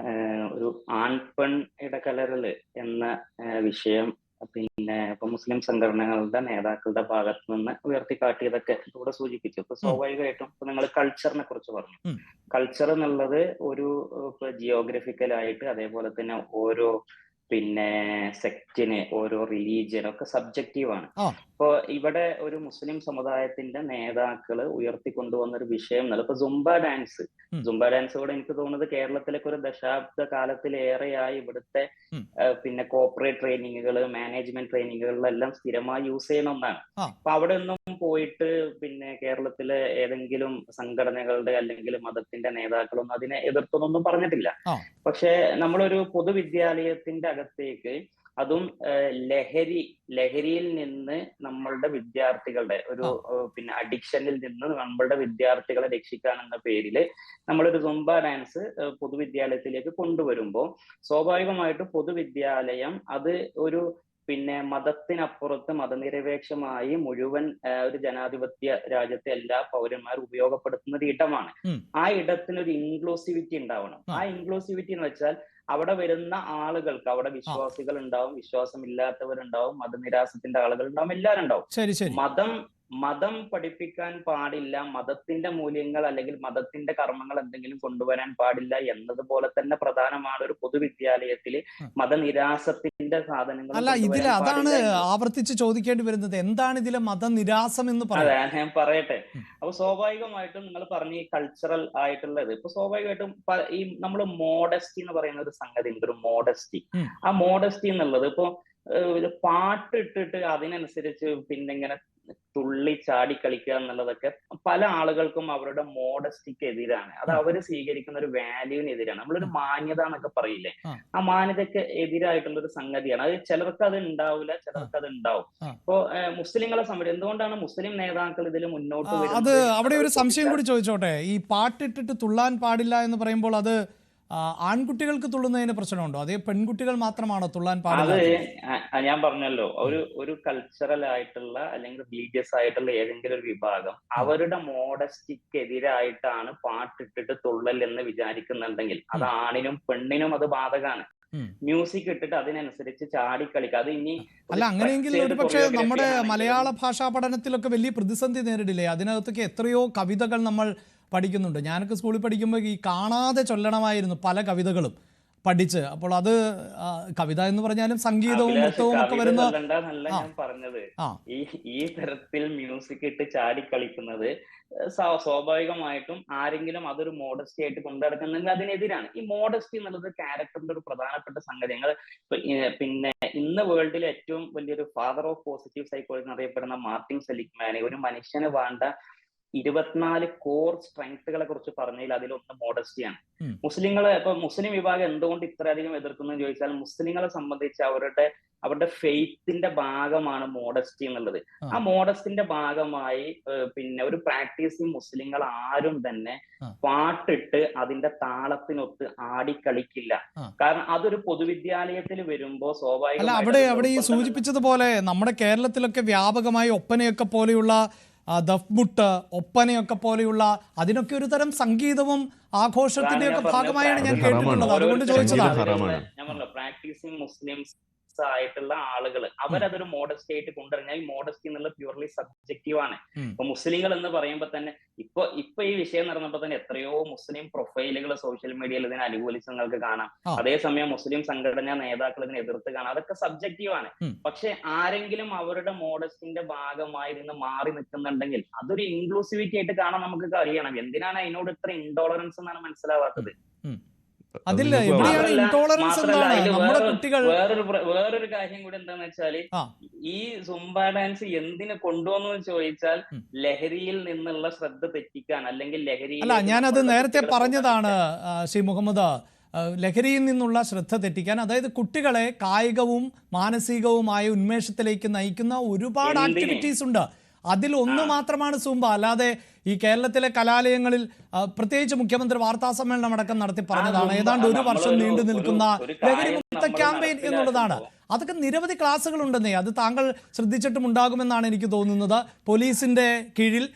ഒരു ആൺ പെൺ ഇടകലരല് എന്ന വിഷയം പിന്നെ ഇപ്പൊ മുസ്ലിം സംഘടനകളുടെ നേതാക്കളുടെ ഭാഗത്ത് നിന്ന് ഉയർത്തിക്കാട്ടിയതൊക്കെ ഇവിടെ സൂചിപ്പിച്ചു. ഇപ്പൊ സ്വാഭാവികമായിട്ടും ഇപ്പൊ നിങ്ങൾ കൾച്ചറിനെ കുറിച്ച് പറഞ്ഞു. കൾച്ചർ എന്നുള്ളത് ഒരു ഇപ്പൊ ജിയോഗ്രഫിക്കലായിട്ട് അതേപോലെ തന്നെ ഓരോ പിന്നെ സെക്റ്റിന് ഓരോ റിലീജിയൻ ഒക്കെ സബ്ജക്റ്റീവാണ്. ഇപ്പൊ ഇവിടെ ഒരു മുസ്ലിം സമുദായത്തിന്റെ നേതാക്കള് ഉയർത്തിക്കൊണ്ടുവന്ന ഒരു വിഷയം എന്നല്ല ഇപ്പൊ സുംബ ഡാൻസ് കൂടെ എനിക്ക് തോന്നുന്നത് കേരളത്തിലേക്ക് ഒരു ദശാബ്ദ കാലത്തിലേറെയായി ഇവിടുത്തെ പിന്നെ കോർപ്പറേറ്റ് ട്രെയിനിങ്ങുകൾ, മാനേജ്മെന്റ് ട്രെയിനിങ്ങുകളിലെല്ലാം സ്ഥിരമായി യൂസ് ചെയ്യുന്ന ഒന്നാണ്. അപ്പൊ അവിടെ ഒന്നും പോയിട്ട് പിന്നെ കേരളത്തിലെ ഏതെങ്കിലും സംഘടനകളുടെ അല്ലെങ്കിൽ മതത്തിന്റെ നേതാക്കളൊന്നും അതിനെ എതിർത്തൊന്നും പറഞ്ഞിട്ടില്ല. പക്ഷെ നമ്മളൊരു പൊതുവിദ്യാലയത്തിന്റെ അകത്തേക്ക് അതും ലഹരിയിൽ നിന്ന് നമ്മളുടെ വിദ്യാർത്ഥികളുടെ ഒരു പിന്നെ അഡിക്ഷനിൽ നിന്ന് നമ്മളുടെ വിദ്യാർത്ഥികളെ രക്ഷിക്കാനെന്ന പേരില് നമ്മളൊരു സുംബ ഡാൻസ് പൊതുവിദ്യാലയത്തിലേക്ക് കൊണ്ടുവരുമ്പോൾ സ്വാഭാവികമായിട്ടും പൊതുവിദ്യാലയം അത് ഒരു പിന്നെ മതത്തിനപ്പുറത്ത് മതനിരപേക്ഷമായി മുഴുവൻ ഒരു ജനാധിപത്യ രാജ്യത്തെ എല്ലാ പൗരന്മാരും ഉപയോഗപ്പെടുത്തുന്ന ഒരു ഇടമാണ്. ആ ഇടത്തിനൊരു ഇൻക്ലൂസിവിറ്റി ഉണ്ടാവണം. ആ ഇൻക്ലൂസിവിറ്റി എന്ന് വെച്ചാൽ അവിടെ വരുന്ന ആളുകൾക്ക് അവിടെ വിശ്വാസികൾ ഉണ്ടാവും, വിശ്വാസമില്ലാത്തവരുണ്ടാവും, മതനിരാസത്തിന്റെ ആളുകൾ ഉണ്ടാവും, എല്ലാവരും ഉണ്ടാവും. മതം പഠിപ്പിക്കാൻ പാടില്ല, മതത്തിന്റെ മൂല്യങ്ങൾ അല്ലെങ്കിൽ മതത്തിന്റെ കർമ്മങ്ങൾ എന്തെങ്കിലും കൊണ്ടുവരാൻ പാടില്ല എന്നതുപോലെ തന്നെ പ്രധാനമാണ് ഒരു പൊതുവിദ്യാലയത്തില് മതനിരാസത്തിന്റെ സാധനങ്ങൾ. അല്ല, ഇതിൽ അതാണ് ആവർത്തിച്ച് ചോദിക്കേണ്ടി വരുന്നത്, എന്താണ് ഇതിലെ മതനിരാസം എന്ന് പറയാം. അതെ, ഞാൻ പറയട്ടെ. അപ്പൊ സ്വാഭാവികമായിട്ടും നിങ്ങൾ പറഞ്ഞ ഈ കൾച്ചറൽ ആയിട്ടുള്ളത് ഇപ്പൊ സ്വാഭാവികമായിട്ടും ഈ നമ്മൾ മോഡസ്റ്റി എന്ന് പറയുന്ന ഒരു സംഗതി ഉണ്ട്, ഒരു മോഡസ്റ്റി. ആ മോഡസ്റ്റി എന്നുള്ളത് ഇപ്പൊ പാട്ട് ഇട്ടിട്ട് അതിനനുസരിച്ച് പിന്നെ ഇങ്ങനെ തുള്ളി ചാടി കളിക്കുക എന്നുള്ളതൊക്കെ പല ആളുകൾക്കും അവരുടെ മോഡസ്റ്റിക്ക് എതിരാണ്. അത് അവർ സ്വീകരിക്കുന്ന ഒരു വാല്യൂവിനെതിരാണ്. നമ്മളൊരു മാന്യത എന്നൊക്കെ പറയില്ലേ, ആ മാന്യതയ്ക്ക് എതിരായിട്ടുള്ള ഒരു സംഗതിയാണ്. അത് ചിലർക്ക് അത് ഉണ്ടാവില്ല, ചിലർക്ക് അത് ഉണ്ടാവും. ഇപ്പോ മുസ്ലിങ്ങളെ സംബന്ധിച്ച് എന്തുകൊണ്ടാണ് മുസ്ലിം നേതാക്കൾ ഇതിൽ മുന്നോട്ട് വരുന്നത്? അത് അവിടെ ഒരു സംശയം കൂടി ചോദിച്ചോട്ടെ. ഈ പാട്ടിട്ടിട്ട് തുള്ളാൻ പാടില്ല എന്ന് പറയുമ്പോൾ അത് ആൺകുട്ടികൾക്ക് തുള്ളുന്നതിന് പ്രശ്നമുണ്ടോ? അതേ പെൺകുട്ടികൾ മാത്രമാണോ തുള്ളാൻ പാടില്ല? അത് ഞാൻ പറഞ്ഞല്ലോ, ഒരു കൾച്ചറൽ ആയിട്ടുള്ള അല്ലെങ്കിൽ റിലീജിയസ് ആയിട്ടുള്ള ഏതെങ്കിലും ഒരു വിഭാഗം അവരുടെ മോഡസ്റ്റിക്ക് എതിരായിട്ടാണ് പാട്ടിട്ടിട്ട് തുള്ളൽ എന്ന് വിചാരിക്കുന്നുണ്ടെങ്കിൽ അത് ആണിനും പെണ്ണിനും അത് ബാധകമാണ്. മ്യൂസിക് ഇട്ടിട്ട് അതിനനുസരിച്ച് ചാടിക്കളിക്കുക. അത് ഇനി അല്ല, അങ്ങനെയെങ്കിൽ ഒരു പക്ഷേ നമ്മുടെ മലയാള ഭാഷാ പഠനത്തിലൊക്കെ വലിയ പ്രതിസന്ധി നേരിടില്ലേ? അതിനകത്തൊക്കെ എത്രയോ കവിതകൾ നമ്മൾ പഠിക്കുന്നുണ്ട്. ഞാനൊക്കെ സ്കൂളിൽ പഠിക്കുമ്പോൾ ഈ കാണാതെ ചൊല്ലണമായിരുന്നു പല കവിതകളും പഠിച്ച്. അപ്പോൾ അത് കവിത എന്ന് പറഞ്ഞാലും സംഗീതവും നൃത്തവും ഒക്കെ വരുന്ന ഞാൻ പറഞ്ഞത് ഈ തരത്തിൽ മ്യൂസിക് ഇട്ട് ചാടി കളിക്കുന്നത് സ്വാഭാവികമായിട്ടും ആരെങ്കിലും അതൊരു മോഡസ്റ്റി ആയിട്ട് കൊണ്ടുനടക്കുന്നെങ്കിൽ അതിനെതിരാണ്. ഈ മോഡസ്റ്റി എന്നുള്ളത് ക്യാരക്ടറിന്റെ ഒരു പ്രധാനപ്പെട്ട സംഗതി. ഞങ്ങൾ പിന്നെ ഇന്ന് വേൾഡിലെ ഏറ്റവും വലിയൊരു ഫാദർ ഓഫ് പോസിറ്റീവ് സൈക്കോളജി എന്നറിയപ്പെടുന്ന മാർട്ടിൻ സെലിഗ്മാൻ ഒരു മനുഷ്യന് വേണ്ട 24 കോർ സ്ട്രെങ്ത്തുകളെ കുറിച്ച് പറഞ്ഞതിൽ അതിലൊന്ന് മോഡസ്റ്റിയാണ്. മുസ്ലിങ്ങളെ ഇപ്പൊ മുസ്ലിം വിഭാഗം എന്തുകൊണ്ട് ഇത്രയധികം എതിർക്കുന്നു ചോദിച്ചാൽ മുസ്ലിങ്ങളെ സംബന്ധിച്ച് അവരുടെ ഫെയ്ത്തിന്റെ ഭാഗമാണ് മോഡസ്റ്റി എന്നുള്ളത്. ആ മോഡസ്റ്റിന്റെ ഭാഗമായി പിന്നെ ഒരു പ്രാക്ടീസിങ് മുസ്ലിങ്ങൾ ആരും തന്നെ പാട്ടിട്ട് അതിന്റെ താളത്തിനൊത്ത് ആടിക്കളിക്കില്ല. കാരണം അതൊരു പൊതുവിദ്യാലയത്തിൽ വരുമ്പോ സ്വാഭാവികം അവിടെ ഈ സൂചിപ്പിച്ചതുപോലെ നമ്മുടെ കേരളത്തിലൊക്കെ വ്യാപകമായി ഒപ്പനയൊക്കെ പോലെയുള്ള ദഫ്മുട്ട്, ഒപ്പനയൊക്കെ പോലെയുള്ള അതിനൊക്കെ ഒരു തരം സംഗീതവും ആഘോഷത്തിന്റെ ഒക്കെ ഭാഗമായാണ് ഞാൻ കേട്ടിട്ടുള്ളത്. അതുകൊണ്ട് ചോദിച്ചതാണ്. പ്രാക്ടീസിങ് മുസ്ലിംസ് ആയിട്ടുള്ള ആളുകൾ അവരതൊരു മോഡസ്റ്റി ആയിട്ട് കൊണ്ടുവരുന്ന ഈ മോഡസ്റ്റി എന്നുള്ളത് പ്യൂർലി സബ്ജക്റ്റീവ് ആണ്. ഇപ്പൊ മുസ്ലിങ്ങൾ എന്ന് പറയുമ്പോൾ തന്നെ ഇപ്പൊ ഈ വിഷയം നടന്നപ്പോ തന്നെ എത്രയോ മുസ്ലിം പ്രൊഫൈലുകൾ സോഷ്യൽ മീഡിയയിൽ ഇതിനെ അനുകൂലിച്ച് നിങ്ങൾക്ക് കാണാം. അതേസമയം മുസ്ലിം സംഘടനാ നേതാക്കൾ ഇതിനെ എതിർത്ത് കാണാം. അതൊക്കെ സബ്ജക്റ്റീവ് ആണ്. പക്ഷെ ആരെങ്കിലും അവരുടെ മോഡസ്റ്റിന്റെ ഭാഗമായി നിന്ന് മാറി നിൽക്കുന്നുണ്ടെങ്കിൽ അതൊരു ഇൻക്ലൂസിവിറ്റി ആയിട്ട് കാണാൻ നമുക്ക് കഴിയണം. എന്തിനാണ് അതിനോട് ഇത്ര ഇൻടോളറൻസ് എന്നാണ് മനസ്സിലാവാത്തത്. അതില്ല, എവിടെയാണ് ഇൻടോളറൻസ് എന്താണ് നമ്മുടെ കുട്ടികൾ? വേറൊരു കാര്യം കൂടി എന്താന്ന് വെച്ചാല് ഈ സുംബ ഡാൻസ് എന്തിനു കൊണ്ടുവന്നു ചോദിച്ചാൽ ലഹരിയിൽ നിന്നുള്ള ശ്രദ്ധ തെറ്റിക്കാൻ അല്ലെങ്കിൽ ലഹരി അല്ല, ഞാനത് നേരത്തെ പറഞ്ഞതാണ് ശ്രീ മുഹമ്മദ്. ലഹരിയിൽ നിന്നുള്ള ശ്രദ്ധ തെറ്റിക്കാൻ, അതായത് കുട്ടികളെ കായികവും മാനസികവുമായ ഉന്മേഷത്തിലേക്ക് നയിക്കുന്ന ഒരുപാട് ആക്ടിവിറ്റീസ് ഉണ്ട്. അതിലൊന്ന് മാത്രമാണ് സുംബ. അല്ലാതെ ഈ കേരളത്തിലെ കലാലയങ്ങളിൽ പ്രത്യേകിച്ച് മുഖ്യമന്ത്രി വാർത്താ സമ്മേളനം അടക്കം നടത്തി പറഞ്ഞതാണ് ഏതാണ്ട് 1 വർഷം നീണ്ടു നിൽക്കുന്ന ലഹരിമുക്ത ക്യാമ്പയിൻ എന്നുള്ളതാണ്. അതൊക്കെ നിരവധി ക്ലാസ്സുകൾ ഉണ്ടെന്നേ. അത് താങ്കൾ ശ്രദ്ധിച്ചിട്ടുമുണ്ടാകുമെന്നാണ് എനിക്ക് തോന്നുന്നത്. പോലീസിന്റെ കീഴിൽ,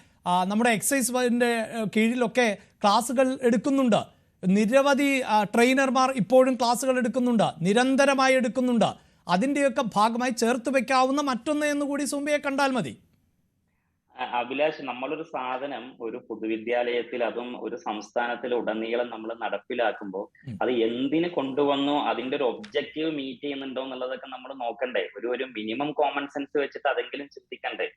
നമ്മുടെ എക്സൈസിന്റെ കീഴിലൊക്കെ ക്ലാസ്സുകൾ എടുക്കുന്നുണ്ട്. നിരവധി ട്രെയിനർമാർ ഇപ്പോഴും ക്ലാസ്സുകൾ എടുക്കുന്നുണ്ട്, നിരന്തരമായി എടുക്കുന്നുണ്ട്. അതിൻ്റെയൊക്കെ ഭാഗമായി ചേർത്ത് വെക്കാവുന്ന മറ്റൊന്ന് എന്നുകൂടി സുംബയെ കണ്ടാൽ മതി. അഭിലാഷ്, നമ്മളൊരു സാധനം ഒരു പൊതുവിദ്യാലയത്തിൽ, അതും ഒരു സംസ്ഥാനത്തിൽ ഉടനീളം നമ്മൾ നടപ്പിലാക്കുമ്പോൾ അത് എന്തിന് കൊണ്ടുവന്നു, അതിന്റെ ഒരു ഒബ്ജക്റ്റീവ് മീറ്റ് ചെയ്യുന്നുണ്ടോ എന്നുള്ളതൊക്കെ നമ്മൾ നോക്കണ്ടേ? ഒരു മിനിമം കോമൺ സെൻസ് വെച്ചിട്ട് അതെങ്കിലും ചിന്തിക്കണ്ടേ?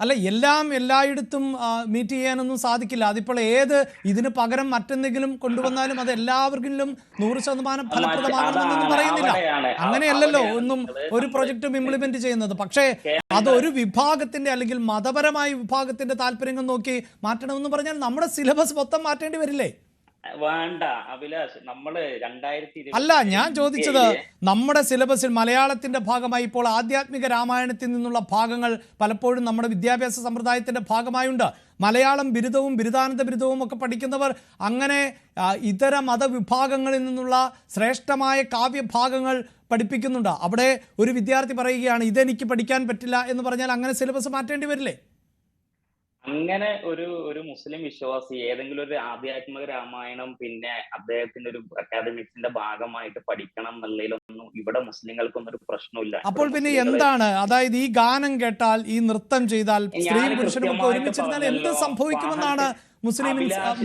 അല്ല, എല്ലാം എല്ലായിടത്തും മീറ്റ് ചെയ്യാനൊന്നും സാധിക്കില്ല. അതിപ്പോൾ ഇതിന് പകരം മറ്റെന്തെങ്കിലും കൊണ്ടുവന്നാലും അത് എല്ലാവർക്കും 100% ഫലപ്രദമാകണമെന്നൊന്നും പറയുന്നില്ല. അങ്ങനെയല്ലല്ലോ ഒന്നും ഒരു പ്രൊജക്റ്റും ഇംപ്ലിമെന്റ് ചെയ്യുന്നത്. പക്ഷേ അത് ഒരു വിഭാഗത്തിന്റെ അല്ലെങ്കിൽ മതപരമായ വിഭാഗത്തിന്റെ താല്പര്യങ്ങൾ നോക്കി മാറ്റണമെന്ന് പറഞ്ഞാൽ നമ്മുടെ സിലബസ് മൊത്തം മാറ്റേണ്ടി വരില്ലേ? വേണ്ട അഭിലാഷ്, നമ്മള് 2020 അല്ല, ഞാൻ ചോദിച്ചത് നമ്മുടെ സിലബസിൽ മലയാളത്തിന്റെ ഭാഗമായി ഇപ്പോൾ ആധ്യാത്മിക രാമായണത്തിൽ നിന്നുള്ള ഭാഗങ്ങൾ പലപ്പോഴും നമ്മുടെ വിദ്യാഭ്യാസ സമ്പ്രദായത്തിന്റെ ഭാഗമായുണ്ട്. മലയാളം ബിരുദവും ബിരുദാനന്ത ബിരുദവും ഒക്കെ പഠിക്കുന്നവർ അങ്ങനെ ഇതര മതവിഭാഗങ്ങളിൽ നിന്നുള്ള ശ്രേഷ്ഠമായ കാവ്യഭാഗങ്ങൾ പഠിപ്പിക്കുന്നുണ്ട്. അവിടെ ഒരു വിദ്യാർത്ഥി പറയുകയാണ് ഇതെനിക്ക് പഠിക്കാൻ പറ്റില്ല എന്ന് പറഞ്ഞാൽ അങ്ങനെ സിലബസ് മാറ്റേണ്ടി വരില്ലേ? അങ്ങനെ ഒരു മുസ്ലിം വിശ്വാസി ഏതെങ്കിലും ഒരു ആധ്യാത്മിക രാമായണം പിന്നെ അദ്ദേഹത്തിന്റെ ഒരു അക്കാദമിക്സിന്റെ ഭാഗമായിട്ട് പഠിക്കണം എന്നുള്ളതിലൊന്നും ഇവിടെ മുസ്ലിങ്ങൾക്കൊന്നും ഒരു പ്രശ്നമില്ല. അപ്പോൾ പിന്നെ എന്താണ്, അതായത് ഈ ഗാനം കേട്ടാൽ, ഈ നൃത്തം ചെയ്താൽ, സ്ത്രീയും പുരുഷനും ഒക്കെ ഒരുമിച്ചിരുന്നാൽ എന്ത് സംഭവിക്കുമെന്നാണ്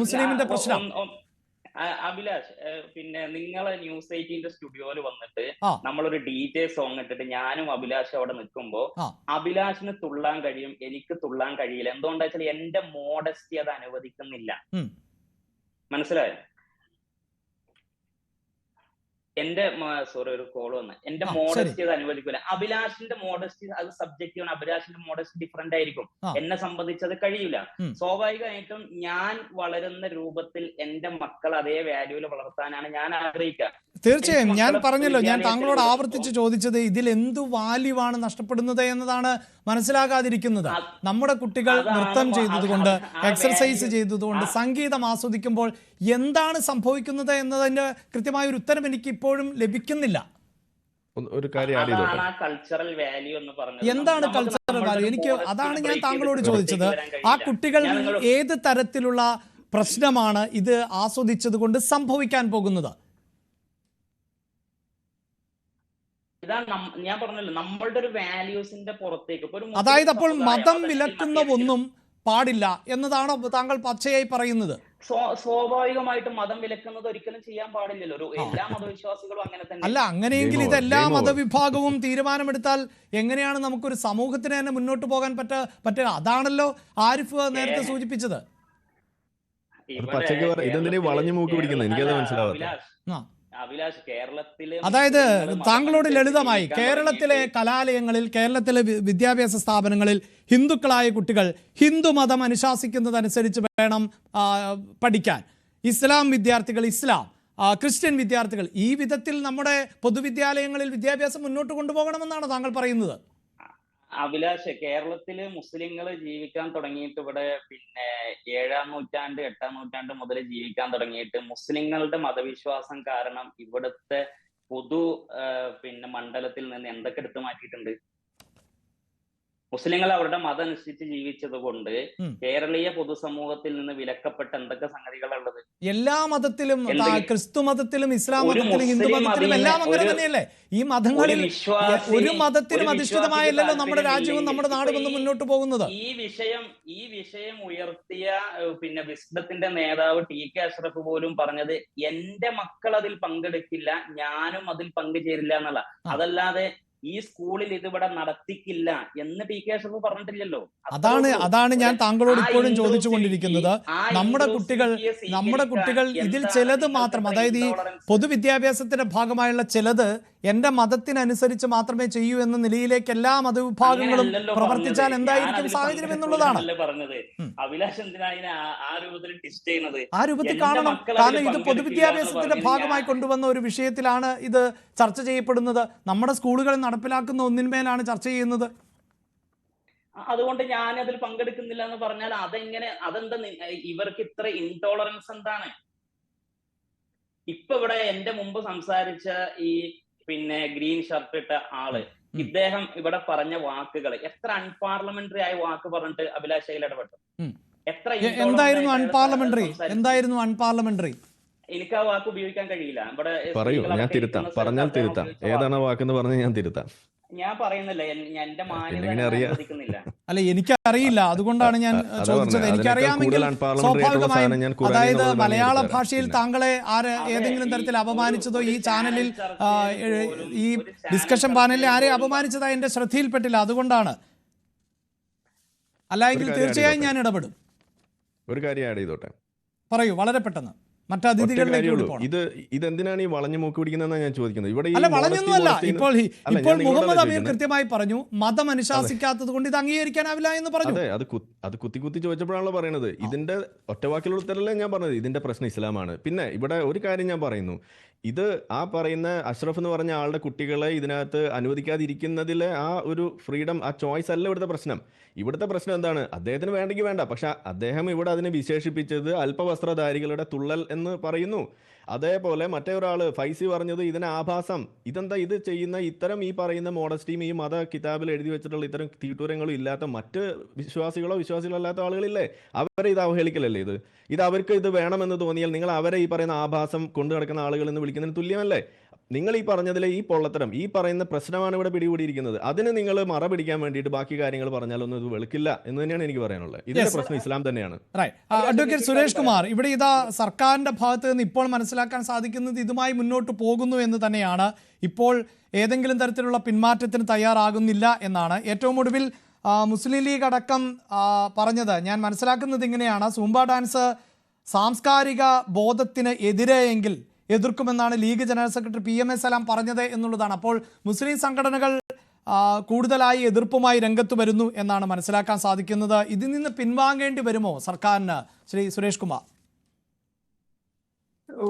മുസ്ലിമിന്റെ പ്രശ്നം? അഭിലാഷ്, പിന്നെ നിങ്ങളെ ന്യൂസ് 18 സ്റ്റുഡിയോയിൽ വന്നിട്ട് നമ്മളൊരു DJ സോങ് ഇട്ടിട്ട് ഞാനും അഭിലാഷും അവിടെ നിൽക്കുമ്പോ അഭിലാഷിന് തുള്ളാൻ കഴിയും, എനിക്ക് തുള്ളാൻ കഴിയില്ല. എന്തുകൊണ്ടാ വെച്ചാൽ എന്റെ മോഡസ്റ്റി അത് അനുവദിക്കുന്നില്ല. മനസ്സിലായോ? എന്റെ ഒരു കോൾ വന്ന് എന്റെ മോഡസ്റ്റി അത് അനുവദിക്കില്ല. അഭിലാഷിന്റെ മോഡസ്റ്റി അത് സബ്ജക്റ്റീവാണ്. അഭിലാഷിന്റെ മോഡസ്റ്റി ഡിഫറെന്റ് ആയിരിക്കും. എന്നെ സംബന്ധിച്ച് അത് കഴിയില്ല. സ്വാഭാവികമായിട്ടും ഞാൻ വളരുന്ന രൂപത്തിൽ എന്റെ മക്കൾ അതേ വാല്യൂവിൽ വളർത്താനാണ് ഞാൻ ആഗ്രഹിക്കുക. തീർച്ചയായും ഞാൻ പറഞ്ഞല്ലോ, ഞാൻ താങ്കളോട് ആവർത്തിച്ച് ചോദിച്ചത് ഇതിൽ എന്തു വാല്യൂവാണ് നഷ്ടപ്പെടുന്നത് എന്നതാണ് മനസ്സിലാകാതിരിക്കുന്നത്. നമ്മുടെ കുട്ടികൾ നൃത്തം ചെയ്തതുകൊണ്ട്, എക്സർസൈസ് ചെയ്തതുകൊണ്ട്, സംഗീതം ആസ്വദിക്കുമ്പോൾ എന്താണ് സംഭവിക്കുന്നത് എന്നതിന്റെ കൃത്യമായ ഒരു ഉത്തരം എനിക്ക് ഇപ്പോഴും ലഭിക്കുന്നില്ല. ഒരു കാര്യം കൾച്ചറൽ വാല്യൂ എന്ന് പറഞ്ഞത് എന്താണ് കൾച്ചറൽ വാല്യൂ? അതാണ് ഞാൻ താങ്കളോട് ചോദിച്ചത്. ആ കുട്ടികൾ ഏത് തരത്തിലുള്ള പ്രശ്നമാണ് ഇത് ആസ്വദിച്ചത് കൊണ്ട് സംഭവിക്കാൻ പോകുന്നത്? ഇതാണ് ഞാൻ പറഞ്ഞല്ലോ, നമ്മളുടെ ഒരു വാല്യൂസിന്റെ പുറത്തേക്ക്. അതായത് അപ്പോൾ മതം വിലക്കുന്ന ഒന്നും പാടില്ല എന്നതാണോ താങ്കൾ പച്ചയായി പറയുന്നത്? സ്വാഭാവികമായിട്ടും മതം വിലക്കുന്നത് ഒരിക്കലും ചെയ്യാൻ പാടില്ലല്ലോ. എല്ലാ മതവിശ്വാസികളും അങ്ങനെ തന്നെ. അല്ല, അങ്ങനെയെങ്കിൽ ഇതെല്ലാ മതവിഭാഗവും തീരുമാനമെടുത്താൽ എങ്ങനെയാണ് നമുക്കൊരു സമൂഹത്തിന് തന്നെ മുന്നോട്ട് പോകാൻ പറ്റുക? അതാണല്ലോ ആരിഫ് നേരത്തെ സൂചിപ്പിച്ചത്. വളഞ്ഞു മൂക്ക് പിടിക്കുന്നത് എനിക്കത് മനസ്സിലാവാത്ത. അഭിലാഷ്, കേരളത്തിലെ, അതായത് താങ്കളോട് ലളിതമായി, കേരളത്തിലെ കലാലയങ്ങളിൽ, കേരളത്തിലെ വിദ്യാഭ്യാസ സ്ഥാപനങ്ങളിൽ ഹിന്ദുക്കളായ കുട്ടികൾ ഹിന്ദുമതം അനുശാസിക്കുന്നതനുസരിച്ച് വേണം പഠിക്കാൻ. ഇസ്ലാം വിദ്യാർത്ഥികൾ ഇസ്ലാം, ക്രിസ്ത്യൻ വിദ്യാർത്ഥികൾ ഈ വിധത്തിൽ നമ്മുടെ പൊതുവിദ്യാലയങ്ങളിൽ വിദ്യാഭ്യാസം മുന്നോട്ട് കൊണ്ടുപോകണമെന്നാണ് താങ്കൾ പറയുന്നത്? അഭിലാഷ്, കേരളത്തില് മുസ്ലിങ്ങൾ ജീവിക്കാൻ തുടങ്ങിയിട്ട് ഇവിടെ പിന്നെ 7-ാം നൂറ്റാണ്ട് 8-ാം നൂറ്റാണ്ട് മുതൽ ജീവിക്കാൻ തുടങ്ങിയിട്ട് മുസ്ലിങ്ങളുടെ മതവിശ്വാസം കാരണം ഇവിടുത്തെ പൊതു പിന്നെ മണ്ഡലത്തിൽ നിന്ന് എന്തൊക്കെ എടുത്തു മാറ്റിയിട്ടുണ്ട്? മുസ്ലിങ്ങൾ അവരുടെ മതം അനുസരിച്ച് ജീവിച്ചത് കൊണ്ട് കേരളീയ പൊതുസമൂഹത്തിൽ നിന്ന് വിലക്കപ്പെട്ട എന്തൊക്കെ സംഗതികളുള്ളത്? എല്ലാ മതത്തിലും, ക്രിസ്തു മതത്തിലും, ഇസ്ലാം മതത്തിലും, ഹിന്ദു മതത്തിലും എല്ലാം അങ്ങനെ തന്നെയല്ലേ? ഈ മതങ്ങളിൽ ഒരു മതത്തിലും അധിഷ്ഠിതമായല്ലോ നമ്മുടെ രാജ്യവും നമ്മുടെ നാടും ഒന്ന് മുന്നോട്ട് പോകുന്നത്. ഈ വിഷയം ഉയർത്തിയ പിന്നെ വിസ്ഡത്തിന്റെ നേതാവ് TK അഷ്റഫ് പോലും പറഞ്ഞത് എന്റെ മക്കൾ അതിൽ പങ്കെടുക്കില്ല, ഞാനും അതിൽ പങ്കുചേരില്ല എന്നുള്ള. അതല്ലാതെ ഈ സ്കൂളിൽ ഇതിവിടെ നടത്തിക്കില്ല എന്ന് TK അഷ്റഫ് പറഞ്ഞിട്ടില്ലല്ലോ. അതാണ് ഞാൻ താങ്കളോട് ഇപ്പോഴും ചോദിച്ചുകൊണ്ടിരിക്കുന്നത്. നമ്മുടെ കുട്ടികൾ ഇതിൽ ചിലത് മാത്രം, അതായത് ഈ പൊതുവിദ്യാഭ്യാസത്തിന്റെ ഭാഗമായുള്ള ചിലത് എന്റെ മതത്തിനനുസരിച്ച് മാത്രമേ ചെയ്യൂ എന്ന നിലയിലേക്ക് എല്ലാ മതവിഭാഗങ്ങളും പ്രവർത്തിച്ചാൽ എന്തായിരിക്കും സാഹചര്യം എന്നുള്ളതാണ് പറഞ്ഞത്. അഭിലാഷ് എന്തിനാണ് ആ രൂപത്തിൽ കാണണം. കാരണം ഇത് പൊതുവിദ്യാഭ്യാസത്തിന്റെ ഭാഗമായി കൊണ്ടുവന്ന ഒരു വിഷയത്തിലാണ് ഇത് ചർച്ച ചെയ്യപ്പെടുന്നത്. നമ്മുടെ സ്കൂളുകളിൽ നടപ്പിലാക്കുന്ന ഒന്നിന്മേലാണ് ചർച്ച ചെയ്യുന്നത്. അതുകൊണ്ട് ഞാൻ അതിൽ പങ്കെടുക്കുന്നില്ല എന്ന് പറഞ്ഞാൽ അതെന്താ ഇവർക്ക് ഇത്ര ഇൻടോളറൻസ് എന്താണ്? ഇപ്പൊ ഇവിടെ എന്റെ മുമ്പ് സംസാരിച്ച ഈ പിന്നെ ഗ്രീൻ ഷർട്ട് ഇട്ട ആള്, ഇദ്ദേഹം ഇവിടെ പറഞ്ഞ വാക്കുകൾ എത്ര അൺപാർലമെന്ററി ആയ വാക്ക് പറഞ്ഞിട്ട് അഭിലാഷ് അതിൽ ഇടപെട്ടു. എന്തായിരുന്നു അൺപാർലമെന്ററി? എനിക്ക് ആ വാക്ക് ഉപയോഗിക്കാൻ കഴിയില്ല. ഇവിടെ പറയൂ, ഞാൻ സ്ത്രീകളൊക്കെ തിരുത്താം. ഇരിക്കുന്ന പറഞ്ഞാൽ സ്ഥലത്ത് അദ്ദേഹം തിരുത്താം. ഉപയോഗിച്ച ഏതാണ് ആ വാക്ക് വാക്കെന്ന് പറഞ്ഞ് ഞാൻ തിരുത്താം. ഞാൻ പറയുന്നില്ല. എന്റെ മാന്യത പിന്നെ എങ്ങനെ എന്നെ അറിയാം? അനുവദിക്കുന്നില്ല. അല്ല, എനിക്കറിയില്ല, അതുകൊണ്ടാണ് ഞാൻ അതാ ചോദിച്ചത്. പറഞ്ഞത്, അതിനേക്കാൾ എനിക്കറിയാമെങ്കിൽ കൂടുതൽ അൺപാർലമെന്ററി ആയിട്ടുള്ള സ്വാഭാവികമായും, സാധനം ഞാൻ ഖുറാനിൽ അതായത് നിന്നുള്ളത് മലയാള വേണമെങ്കിൽ എടുത്ത് ഭാഷയിൽ തരാം. താങ്കളെ ആര് അതെ, ഏതെങ്കിലും ഈ തരത്തിൽ ഒരു അപമാനിച്ചതോ ഒരു ഈ ചാനലിൽ ചാനൽ ചർച്ചയിൽ പോലും ഈ ഒരു ചാനൽ ഡിസ്കഷൻ പാനലിൽ ആരെ ചർച്ചയിൽ പോലും അപമാനിച്ചതായി എന്റെ ശ്രദ്ധയിൽപ്പെട്ടില്ല, അതുകൊണ്ടാണ്. അല്ല ഒരു എങ്കിൽ കാര്യം തീർച്ചയായും ആഡ് ഞാൻ ഇടപെടും. ഒരു കാര്യം ആഡ് ചെയ്തോട്ടെ. പറയൂ, വളരെ പെട്ടെന്ന്. മറ്റു ഒറ്റ അതിഥികളിലേക്ക് കാര്യമുള്ളൂ. കൂടി പോകണം. ഇതെന്തിനാണ് ഈ വളഞ്ഞു മൂക്ക് പിടിക്കുന്നതെന്നാണ് ഞാൻ ചോദിക്കുന്നത്. ഇവിടെ ഈ അല്ല, മോഡസ്റ്റി വളഞ്ഞൊന്നുമല്ല. മോഡസ്റ്റി ഇപ്പോൾ അല്ല, ഞാൻ ഇപ്പോൾ നിങ്ങളോടല്ല മുഹമ്മദ് അമീർ ചോദിക്കുന്നത്. കൃത്യമായി പറഞ്ഞു, മതം അനുശാസിക്കാത്തത് കൊണ്ട് ഇത് അംഗീകരിക്കാനാവില്ല എന്ന് പറഞ്ഞു. അതെ, അത് കുത്തി കുത്തി ചോദിച്ചപ്പോഴാണല്ലോ പറയുന്നത്. ഇതിന്റെ ഒറ്റവാക്കിലുള്ള ഉത്തരല്ലേ ഞാൻ പറഞ്ഞത്. ഇതിന്റെ പ്രശ്നം ഇസ്ലാമാണ്. പിന്നെ ഇവിടെ ഒരു കാര്യം ഞാൻ പറയുന്നു, ഇത് ആ പറയുന്ന അഷ്റഫ് എന്ന് പറഞ്ഞ ആളുടെ കുട്ടികളെ ഇതിനകത്ത് അനുവദിക്കാതിരിക്കുന്നതിലെ ആ ഒരു ഫ്രീഡം, ആ ചോയ്സ് അല്ല ഇവിടുത്തെ പ്രശ്നം. ഇവിടുത്തെ പ്രശ്നം എന്താണ്? അദ്ദേഹത്തിന് വേണ്ടെങ്കിൽ വേണ്ട, പക്ഷെ അദ്ദേഹം ഇവിടെ അതിനെ വിശേഷിപ്പിച്ചത് അല്പവസ്ത്രധാരികളുടെ തുള്ളൽ എന്ന് പറയുന്നു. അതേപോലെ മറ്റേ ഒരാള് ഫൈസി പറഞ്ഞത് ഇതിനെ ആഭാസം. ഇതെന്താ ഇത് ചെയ്യുന്ന ഇത്തരം ഈ പറയുന്ന മോഡസ്റ്റിയും ഈ മത കിതാബിൽ എഴുതി വെച്ചിട്ടുള്ള ഇത്തരം തീട്ടൂരങ്ങളും ഇല്ലാത്ത മറ്റ് വിശ്വാസികളല്ലാത്ത ആളുകളില്ലേ, അവരെ ഇത് അവഹേളിക്കലല്ലേ? ഇത് അവർക്ക് ഇത് വേണമെന്ന് തോന്നിയാൽ നിങ്ങൾ അവരെ ഈ പറയുന്ന ആഭാസം കൊണ്ടു നടക്കുന്ന ആളുകൾ എന്ന് വിളിക്കുന്നതിന് തുല്യമല്ലേ? നിങ്ങൾ ഈ പറഞ്ഞതിലെ ഈ പൊള്ളത്തരം, ഈ പറയുന്ന പ്രശ്നമാണ് ഇവിടെ പിടികൂടിയിരിക്കുന്നത്. അതിന് നിങ്ങൾ മറ പിടിക്കാൻ വേണ്ടിയിട്ട് ബാക്കി കാര്യങ്ങൾ പറഞ്ഞാലൊന്നും ഇത് വെളുക്കില്ല എന്ന് തന്നെയാണ് എനിക്ക് പറയാനുള്ളത്. ഇതിന്റെ പ്രശ്നം ഇസ്ലാം തന്നെയാണ്. അഡ്വക്കേറ്റ് സുരേഷ് കുമാർ, ഇവിടെ ഇതാ സർക്കാരിന്റെ ഭാഗത്ത് നിന്ന് ഇപ്പോൾ മനസ്സിലാക്കാൻ സാധിക്കുന്നത് ഇതുമായി മുന്നോട്ട് പോകുന്നു എന്ന് തന്നെയാണ്. ഇപ്പോൾ ഏതെങ്കിലും തരത്തിലുള്ള പിന്മാറ്റത്തിന് തയ്യാറാകുന്നില്ല എന്നാണ്. ഏറ്റവും ഒടുവിൽ മുസ്ലിം ലീഗ് അടക്കം പറഞ്ഞത് ഞാൻ മനസ്സിലാക്കുന്നത് ഇങ്ങനെയാണ്: സൂംബ ഡാൻസ് സാംസ്കാരിക ബോധത്തിന് എതിരെയെങ്കിൽ എതിർക്കുമെന്നാണ് ലീഗ് ജനറൽ സെക്രട്ടറി PM സലാം പറഞ്ഞത് എന്നുള്ളതാണ്. അപ്പോൾ മുസ്ലിം സംഘടനകൾ കൂടുതലായി എതിർപ്പുമായി രംഗത്ത് വരുന്നു എന്നാണ് മനസ്സിലാക്കാൻ സാധിക്കുന്നത്. ഇതിൽ നിന്ന് പിൻവാങ്ങേണ്ടി വരുമോ സർക്കാരിന്, ശ്രീ സുരേഷ് കുമാർ?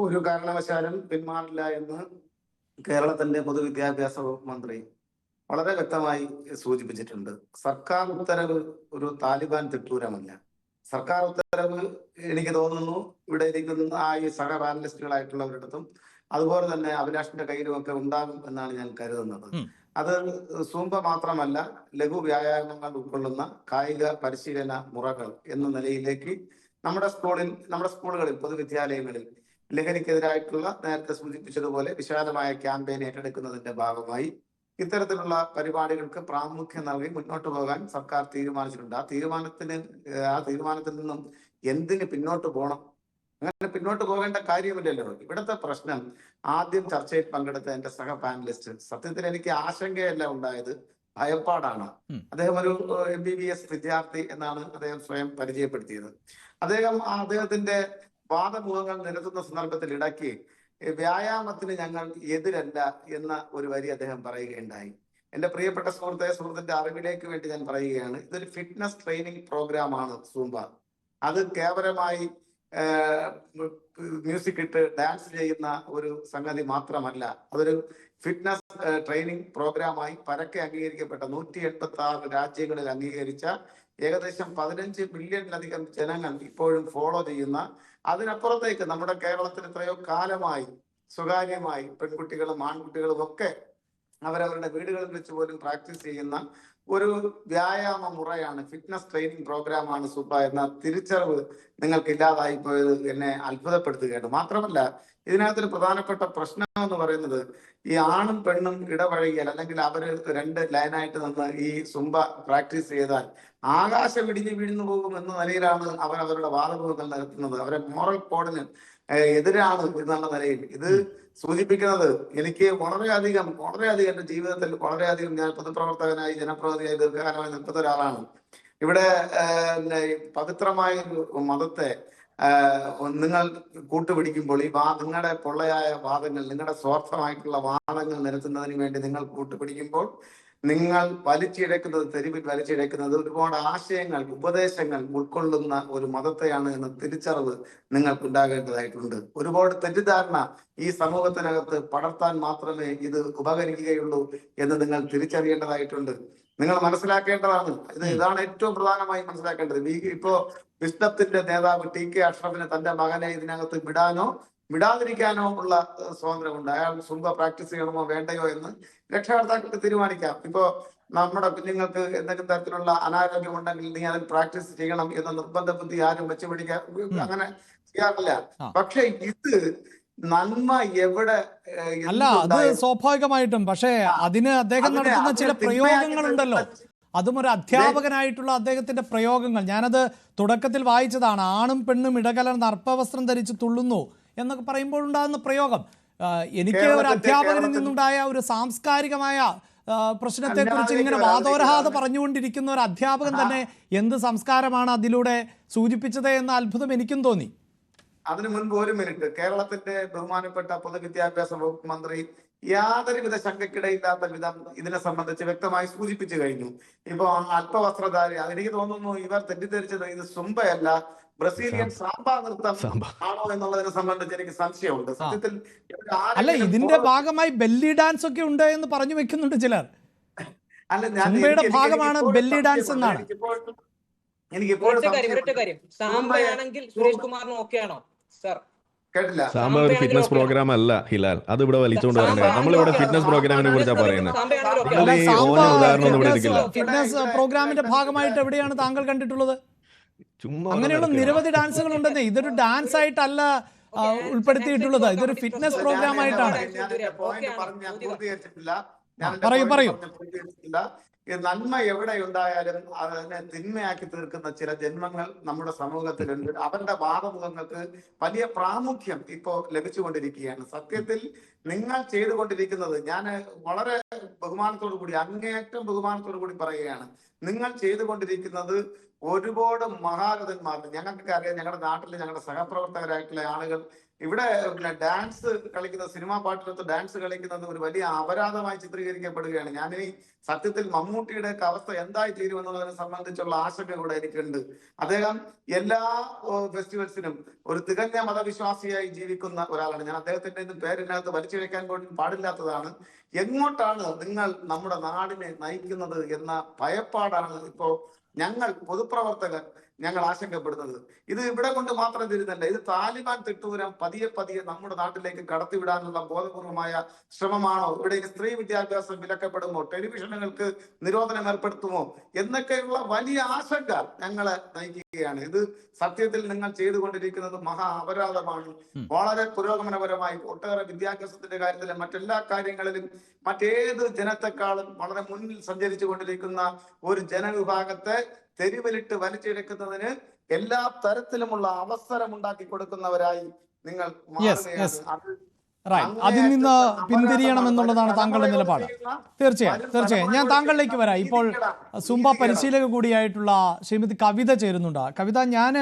ഒരു കാരണവശാലും പിന്മാറില്ല എന്ന് കേരളത്തിന്റെ പൊതുവിദ്യാഭ്യാസ വകുപ്പ് മന്ത്രി വളരെ വ്യക്തമായി സൂചിപ്പിച്ചിട്ടുണ്ട്. സർക്കാർ ഉത്തരവ് ഒരു താലിബാൻ തിട്ടൂരമല്ല. സർക്കാർ ഉത്തരവ് എനിക്ക് തോന്നുന്നു ഇവിടെ ഇരിക്കുന്ന ഈ സഹ പാനലിസ്റ്റുകളായിട്ടുള്ളവരിടത്തും അതുപോലെ തന്നെ അഭിലാഷിന്റെ കയ്യിലുമൊക്കെ ഉണ്ടാകും എന്നാണ് ഞാൻ കരുതുന്നത്. അത് സൂംബ മാത്രമല്ല, ലഘു വ്യായാമങ്ങൾ ഉൾക്കൊള്ളുന്ന കായിക പരിശീലന മുറകൾ എന്ന നിലയിലേക്ക് നമ്മുടെ സ്കൂളുകളിൽ പൊതുവിദ്യാലയങ്ങളിൽ ലഹരിക്കെതിരായിട്ടുള്ള നേരത്തെ സൂചിപ്പിച്ചതുപോലെ വിശാലമായ ക്യാമ്പയിൻ ഏറ്റെടുക്കുന്നതിന്റെ ഭാഗമായി ഇത്തരത്തിലുള്ള പരിപാടികൾക്ക് പ്രാമുഖ്യം നൽകി മുന്നോട്ട് പോകാൻ സർക്കാർ തീരുമാനിച്ചിട്ടുണ്ട്. ആ തീരുമാനത്തിൽ നിന്നും എന്തിന് പിന്നോട്ട് പോകണം? അങ്ങനെ പിന്നോട്ട് പോകേണ്ട കാര്യമില്ലല്ലോ. ഇവിടുത്തെ പ്രശ്നം, ആദ്യം ചർച്ചയിൽ പങ്കെടുത്ത എന്റെ സഹ പാനലിസ്റ്റ്, സത്യത്തിൽ എനിക്ക് ആശങ്കയല്ല ഉണ്ടായത്, ഭയപ്പാടാണ്. അദ്ദേഹം ഒരു MBBS വിദ്യാർത്ഥി എന്നാണ് അദ്ദേഹം സ്വയം പരിചയപ്പെടുത്തിയത്. അദ്ദേഹത്തിന്റെ വാദമുഖങ്ങൾ നിരത്തുന്ന സന്ദർഭത്തിൽ ഇടയ്ക്ക് വ്യായാമത്തിന് ഞങ്ങൾ എതിരല്ല എന്ന ഒരു വരി അദ്ദേഹം പറയുകയുണ്ടായി. എന്റെ പ്രിയപ്പെട്ട സുഹൃത്തിന്റെ അറിവിലേക്ക് വേണ്ടി ഞാൻ പറയുകയാണ്, ഇതൊരു ഫിറ്റ്നസ് ട്രെയിനിങ് പ്രോഗ്രാമാണ് സൂംബ. അത് കേവലമായി മ്യൂസിക് ഇട്ട് ഡാൻസ് ചെയ്യുന്ന ഒരു സംഗതി മാത്രമല്ല, അതൊരു ഫിറ്റ്നസ് ട്രെയിനിങ് പ്രോഗ്രാമായി പരക്കെ അംഗീകരിക്കപ്പെട്ട 186 രാജ്യങ്ങളിൽ അംഗീകരിച്ച ഏകദേശം 15 മില്യണിലധികം ജനങ്ങൾ ഇപ്പോഴും ഫോളോ ചെയ്യുന്ന, അതിനപ്പുറത്തേക്ക് നമ്മുടെ കേരളത്തിൽ എത്രയോ കാലമായി സ്വകാര്യമായി പെൺകുട്ടികളും ആൺകുട്ടികളും ഒക്കെ അവരവരുടെ വീടുകളിൽ വെച്ച് പോലും പ്രാക്ടീസ് ചെയ്യുന്ന ഒരു വ്യായാമ മുറയാണ്, ഫിറ്റ്നസ് ട്രെയിനിങ് പ്രോഗ്രാമാണ് സൂംബ എന്ന തിരിച്ചറിവ് നിങ്ങൾക്ക് ഇല്ലാതായി പോയത് എന്നെ അത്ഭുതപ്പെടുത്തുകയാണ്. മാത്രമല്ല, ഇതിനകത്തൊരു പ്രധാനപ്പെട്ട പ്രശ്നം എന്ന് പറയുന്നത്, ഈ ആണും പെണ്ണും ഇടപഴകിയാൽ അല്ലെങ്കിൽ അവര് 2 ലൈനായിട്ട് നിന്ന് ഈ സൂംബ പ്രാക്ടീസ് ചെയ്താൽ ആകാശം ഇടിഞ്ഞു വീഴ്ന്നു പോകും എന്ന നിലയിലാണ് അവർ അവരുടെ വാദമുഖങ്ങൾ നടത്തുന്നത്. അവരെ മോറൽ കോഡിന് എതിരാണ് എന്നുള്ള നിലയിൽ ഇത് സൂചിപ്പിക്കുന്നത് എനിക്ക് വളരെയധികം എന്റെ ജീവിതത്തിൽ വളരെയധികം, ഞാൻ പൊതുപ്രവർത്തകനായി ജനപ്രതിനിധിയായി ദീർഘകാലമായി നിൽക്കുന്ന ഒരാളാണ്. ഇവിടെ പവിത്രമായ ഒരു മതത്തെ നിങ്ങൾ കൂട്ടുപിടിക്കുമ്പോൾ ഈ നിങ്ങളുടെ പൊള്ളയായ വാദങ്ങൾ, നിങ്ങളുടെ സ്വാർത്ഥമായിട്ടുള്ള വാദങ്ങൾ നിരത്തുന്നതിന് വേണ്ടി നിങ്ങൾ കൂട്ടുപിടിക്കുമ്പോൾ നിങ്ങൾ തെരുവിൽ വലിച്ചിഴക്കുന്നത് ഒരുപാട് ആശയങ്ങൾ, ഉപദേശങ്ങൾ ഉൾക്കൊള്ളുന്ന ഒരു മതത്തെയാണ് എന്ന തിരിച്ചറിവ് നിങ്ങൾക്ക് ഉണ്ടാകേണ്ടതായിട്ടുണ്ട്. ഒരുപാട് തെറ്റിദ്ധാരണ ഈ സമൂഹത്തിനകത്ത് പടർത്താൻ മാത്രമേ ഇത് ഉപകരിക്കുകയുള്ളൂ എന്ന് നിങ്ങൾ തിരിച്ചറിയേണ്ടതായിട്ടുണ്ട്. നിങ്ങൾ മനസ്സിലാക്കേണ്ടതാണ്. ഇതാണ് ഏറ്റവും പ്രധാനമായി മനസ്സിലാക്കേണ്ടത്. ഇപ്പോ വിസ്ഡത്തിന്റെ നേതാവ് TK അഷ്റഫിന് തന്റെ മകനെ ഇതിനകത്ത് വിടാതിരിക്കാനോ ഉള്ള സ്വാതന്ത്ര്യമുണ്ട്. അയാൾ സൂംബ പ്രാക്ടീസ് ചെയ്യണമോ വേണ്ടയോ എന്ന് രക്ഷകർത്താക്കൾക്ക് തീരുമാനിക്കാം. ഇപ്പോ നമ്മുടെ കുഞ്ഞുങ്ങൾക്ക് എന്തെങ്കിലും തരത്തിലുള്ള അനാരോഗ്യം ഉണ്ടെങ്കിൽ നീ അതിൽ പ്രാക്ടീസ് ചെയ്യണം എന്ന നിർബന്ധ ബുദ്ധി ആരും വെച്ചുപിടിക്കാൻ അങ്ങനെ ചെയ്യാറില്ല. ആ. പക്ഷെ ഇത് നന്മ എവിടെ അല്ല, അത് സ്വാഭാവികമായിട്ടും. പക്ഷേ അതിന് അദ്ദേഹം നടത്തുന്ന ചില പ്രയോഗങ്ങളുണ്ടല്ലോ, അതും ഒരു അധ്യാപകനായിട്ടുള്ള അദ്ദേഹത്തിന്റെ പ്രയോഗങ്ങൾ. ഞാനത് തുടക്കത്തിൽ വായിച്ചതാണ്. ആണും പെണ്ണും ഇടകലർന്ന് അർപ്പവസ്ത്രം ധരിച്ച് തുള്ളുന്നു എന്നൊക്കെ പറയുമ്പോൾ ഉണ്ടാകുന്ന പ്രയോഗം എനിക്ക് ഒരു അധ്യാപകനിൽ നിന്നുണ്ടായ ഒരു സാംസ്കാരികമായ പ്രശ്നത്തെക്കുറിച്ച് ഇങ്ങനെ വാദോരഹാതെ പറഞ്ഞുകൊണ്ടിരിക്കുന്ന ഒരു അധ്യാപകൻ തന്നെ എന്ത് സംസ്കാരമാണ് അതിലൂടെ സൂചിപ്പിച്ചത് എന്ന അത്ഭുതം എനിക്കും തോന്നി. അതിനു മുൻപ് ഒരു മിനിറ്റ്, കേരളത്തിന്റെ ബഹുമാനപ്പെട്ട പൊതുവിദ്യാഭ്യാസ വകുപ്പ് മന്ത്രി യാതൊരുവിധ ശങ്കയ്ക്കിടയില്ലാത്ത വിധം ഇതിനെ സംബന്ധിച്ച് വ്യക്തമായി സൂചിപ്പിച്ചു കഴിഞ്ഞു. ഇപ്പൊ അല്പവസ്ത്രധാരി, എനിക്ക് തോന്നുന്നു ഇവർ തെറ്റിദ്ധരിച്ചത് ഇത് സുംബയല്ല, ബ്രസീലിയൻ സാമ്പാ നൃത്തം ആണോ എന്നുള്ളതിനെ സംബന്ധിച്ച് എനിക്ക് സംശയമുണ്ട്. സത്യത്തിൽ അല്ല, ഇതിന്റെ ഭാഗമായി ബെല്ലി ഡാൻസ് ഒക്കെ ഉണ്ട് എന്ന് പറഞ്ഞു വെക്കുന്നുണ്ട് ചിലർ. അല്ല, സുംബയുടെ ഭാഗമാണ് ബെല്ലി ഡാൻസ് എന്നാണ്. സാമ്പയാണെങ്കിൽ സുരേഷ് കുമാറിന് ഓക്കെയാണോ സർ? കേട്ടില്ല. സാമ്പ ഒരു ഫിറ്റ്നസ് പ്രോഗ്രാം അല്ല ഹിലാൽ, അത് ഇവിടെ വലിച്ചുകൊണ്ട് വരണ്ടേ. നമ്മളിവിടെ ഫിറ്റ്നസ് പ്രോഗ്രാമിനെ കുറിച്ചാണ് പറയുന്നത്. ഉദാഹരണം ഇവിടെ എടുക്കില്ല. ഫിറ്റ്നസ് പ്രോഗ്രാമിന്റെ ഭാഗമായിട്ട് എവിടെയാണ് താങ്കൾ കണ്ടിട്ടുള്ളത്? ചുമ്മാ അങ്ങനെയുള്ള നിരവധി ഡാൻസുകൾ ഉണ്ടെന്നേ. ഇതൊരു ഡാൻസ് ആയിട്ടല്ല ഉൾപ്പെടുത്തിയിട്ടുള്ളത്, ഇതൊരു ഫിറ്റ്നസ് പ്രോഗ്രാം ആയിട്ടാണ്. പറയൂ. നന്മ എവിടെ ഉണ്ടായാലും അതിനെ തിന്മയാക്കി തീർക്കുന്ന ചില ജന്മങ്ങൾ നമ്മുടെ സമൂഹത്തിലുണ്ട്. അവരുടെ വാദമുഖങ്ങൾക്ക് വലിയ പ്രാമുഖ്യം ഇപ്പോ ലഭിച്ചുകൊണ്ടിരിക്കുകയാണ്. സത്യത്തിൽ നിങ്ങൾ ചെയ്തുകൊണ്ടിരിക്കുന്നത്, ഞാൻ വളരെ ബഹുമാനത്തോടു കൂടി, അങ്ങേയറ്റം ബഹുമാനത്തോടു കൂടി പറയുകയാണ്, നിങ്ങൾ ചെയ്തുകൊണ്ടിരിക്കുന്നത് ഒരുപാട് മഹാരഥന്മാർ, ഞങ്ങൾക്കൊക്കെ അറിയാം, ഞങ്ങളുടെ നാട്ടിലെ ഞങ്ങളുടെ സഹപ്രവർത്തകരായിട്ടുള്ള ആളുകൾ ഇവിടെ ഡാൻസ് കളിക്കുന്ന, സിനിമാ പാട്ടിലത്ത് ഡാൻസ് കളിക്കുന്നത് ഒരു വലിയ അപരാധമായി ചിത്രീകരിക്കപ്പെടുകയാണ്. ഞാനിനി സത്യത്തിൽ മമ്മൂട്ടിയുടെ അവസ്ഥ എന്തായി തീരുമെന്നുള്ളതിനെ സംബന്ധിച്ചുള്ള ആശങ്ക കൂടെ എനിക്കുണ്ട്. അദ്ദേഹം എല്ലാ ഫെസ്റ്റിവൽസിനും ഒരു തികഞ്ഞ മതവിശ്വാസിയായി ജീവിക്കുന്ന ഒരാളാണ്. ഞാൻ അദ്ദേഹത്തിന്റെ പേരിനകത്ത് വലിച്ചു വെക്കാൻ പോലും പാടില്ലാത്തതാണ്. എങ്ങോട്ടാണ് നിങ്ങൾ നമ്മുടെ നാടിനെ നയിക്കുന്നത് എന്ന ഭയപ്പാടാണ് ഇപ്പോ ഞങ്ങൾ പൊതുപ്രവർത്തകർ ഞങ്ങൾ ആശങ്കപ്പെടുന്നത്. ഇത് ഇവിടെ കൊണ്ട് മാത്രം തീരുന്നല്ല, ഇത് താലിബാൻ തിട്ടൂരം പതിയെ പതിയെ നമ്മുടെ നാട്ടിലേക്ക് കടത്തിവിടാനുള്ള ബോധപൂർവമായ ശ്രമമാണോ? ഇവിടെ സ്ത്രീ വിദ്യാഭ്യാസം വിലക്കപ്പെടുമോ? ടെലിവിഷനുകൾക്ക് നിരോധനം ഏർപ്പെടുത്തുമോ എന്നൊക്കെയുള്ള വലിയ ആശങ്ക ഞങ്ങളെ നയിക്കുകയാണ്. ഇത് സത്യത്തിൽ നിങ്ങൾ ചെയ്തുകൊണ്ടിരിക്കുന്നത് മഹാ അപരാധമാണ്. വളരെ പുരോഗമനപരമായി ഒട്ടേറെ വിദ്യാഭ്യാസത്തിന്റെ കാര്യത്തിലും മറ്റെല്ലാ കാര്യങ്ങളിലും മറ്റേത് ജനത്തെക്കാളും വളരെ മുന്നിൽ സഞ്ചരിച്ചു കൊണ്ടിരിക്കുന്ന ഒരു ജനവിഭാഗത്തെ തെരുവിലിട്ട് വലിച്ചിഴക്കുന്നതിന് എല്ലാ തരത്തിലുമുള്ള അവസരം ഉണ്ടാക്കി കൊടുക്കുന്നവരായി നിങ്ങൾ അതിൽ നിന്ന് പിന്തിരിയണം എന്നുള്ളതാണ് താങ്കളുടെ നിലപാട്. തീർച്ചയായും ഞാൻ താങ്കളിലേക്ക് വരാം. ഇപ്പോൾ സുംബ പരിശീലക കൂടിയായിട്ടുള്ള ശ്രീമതി കവിത ചേരുന്നുണ്ട്. കവിത, ഞാൻ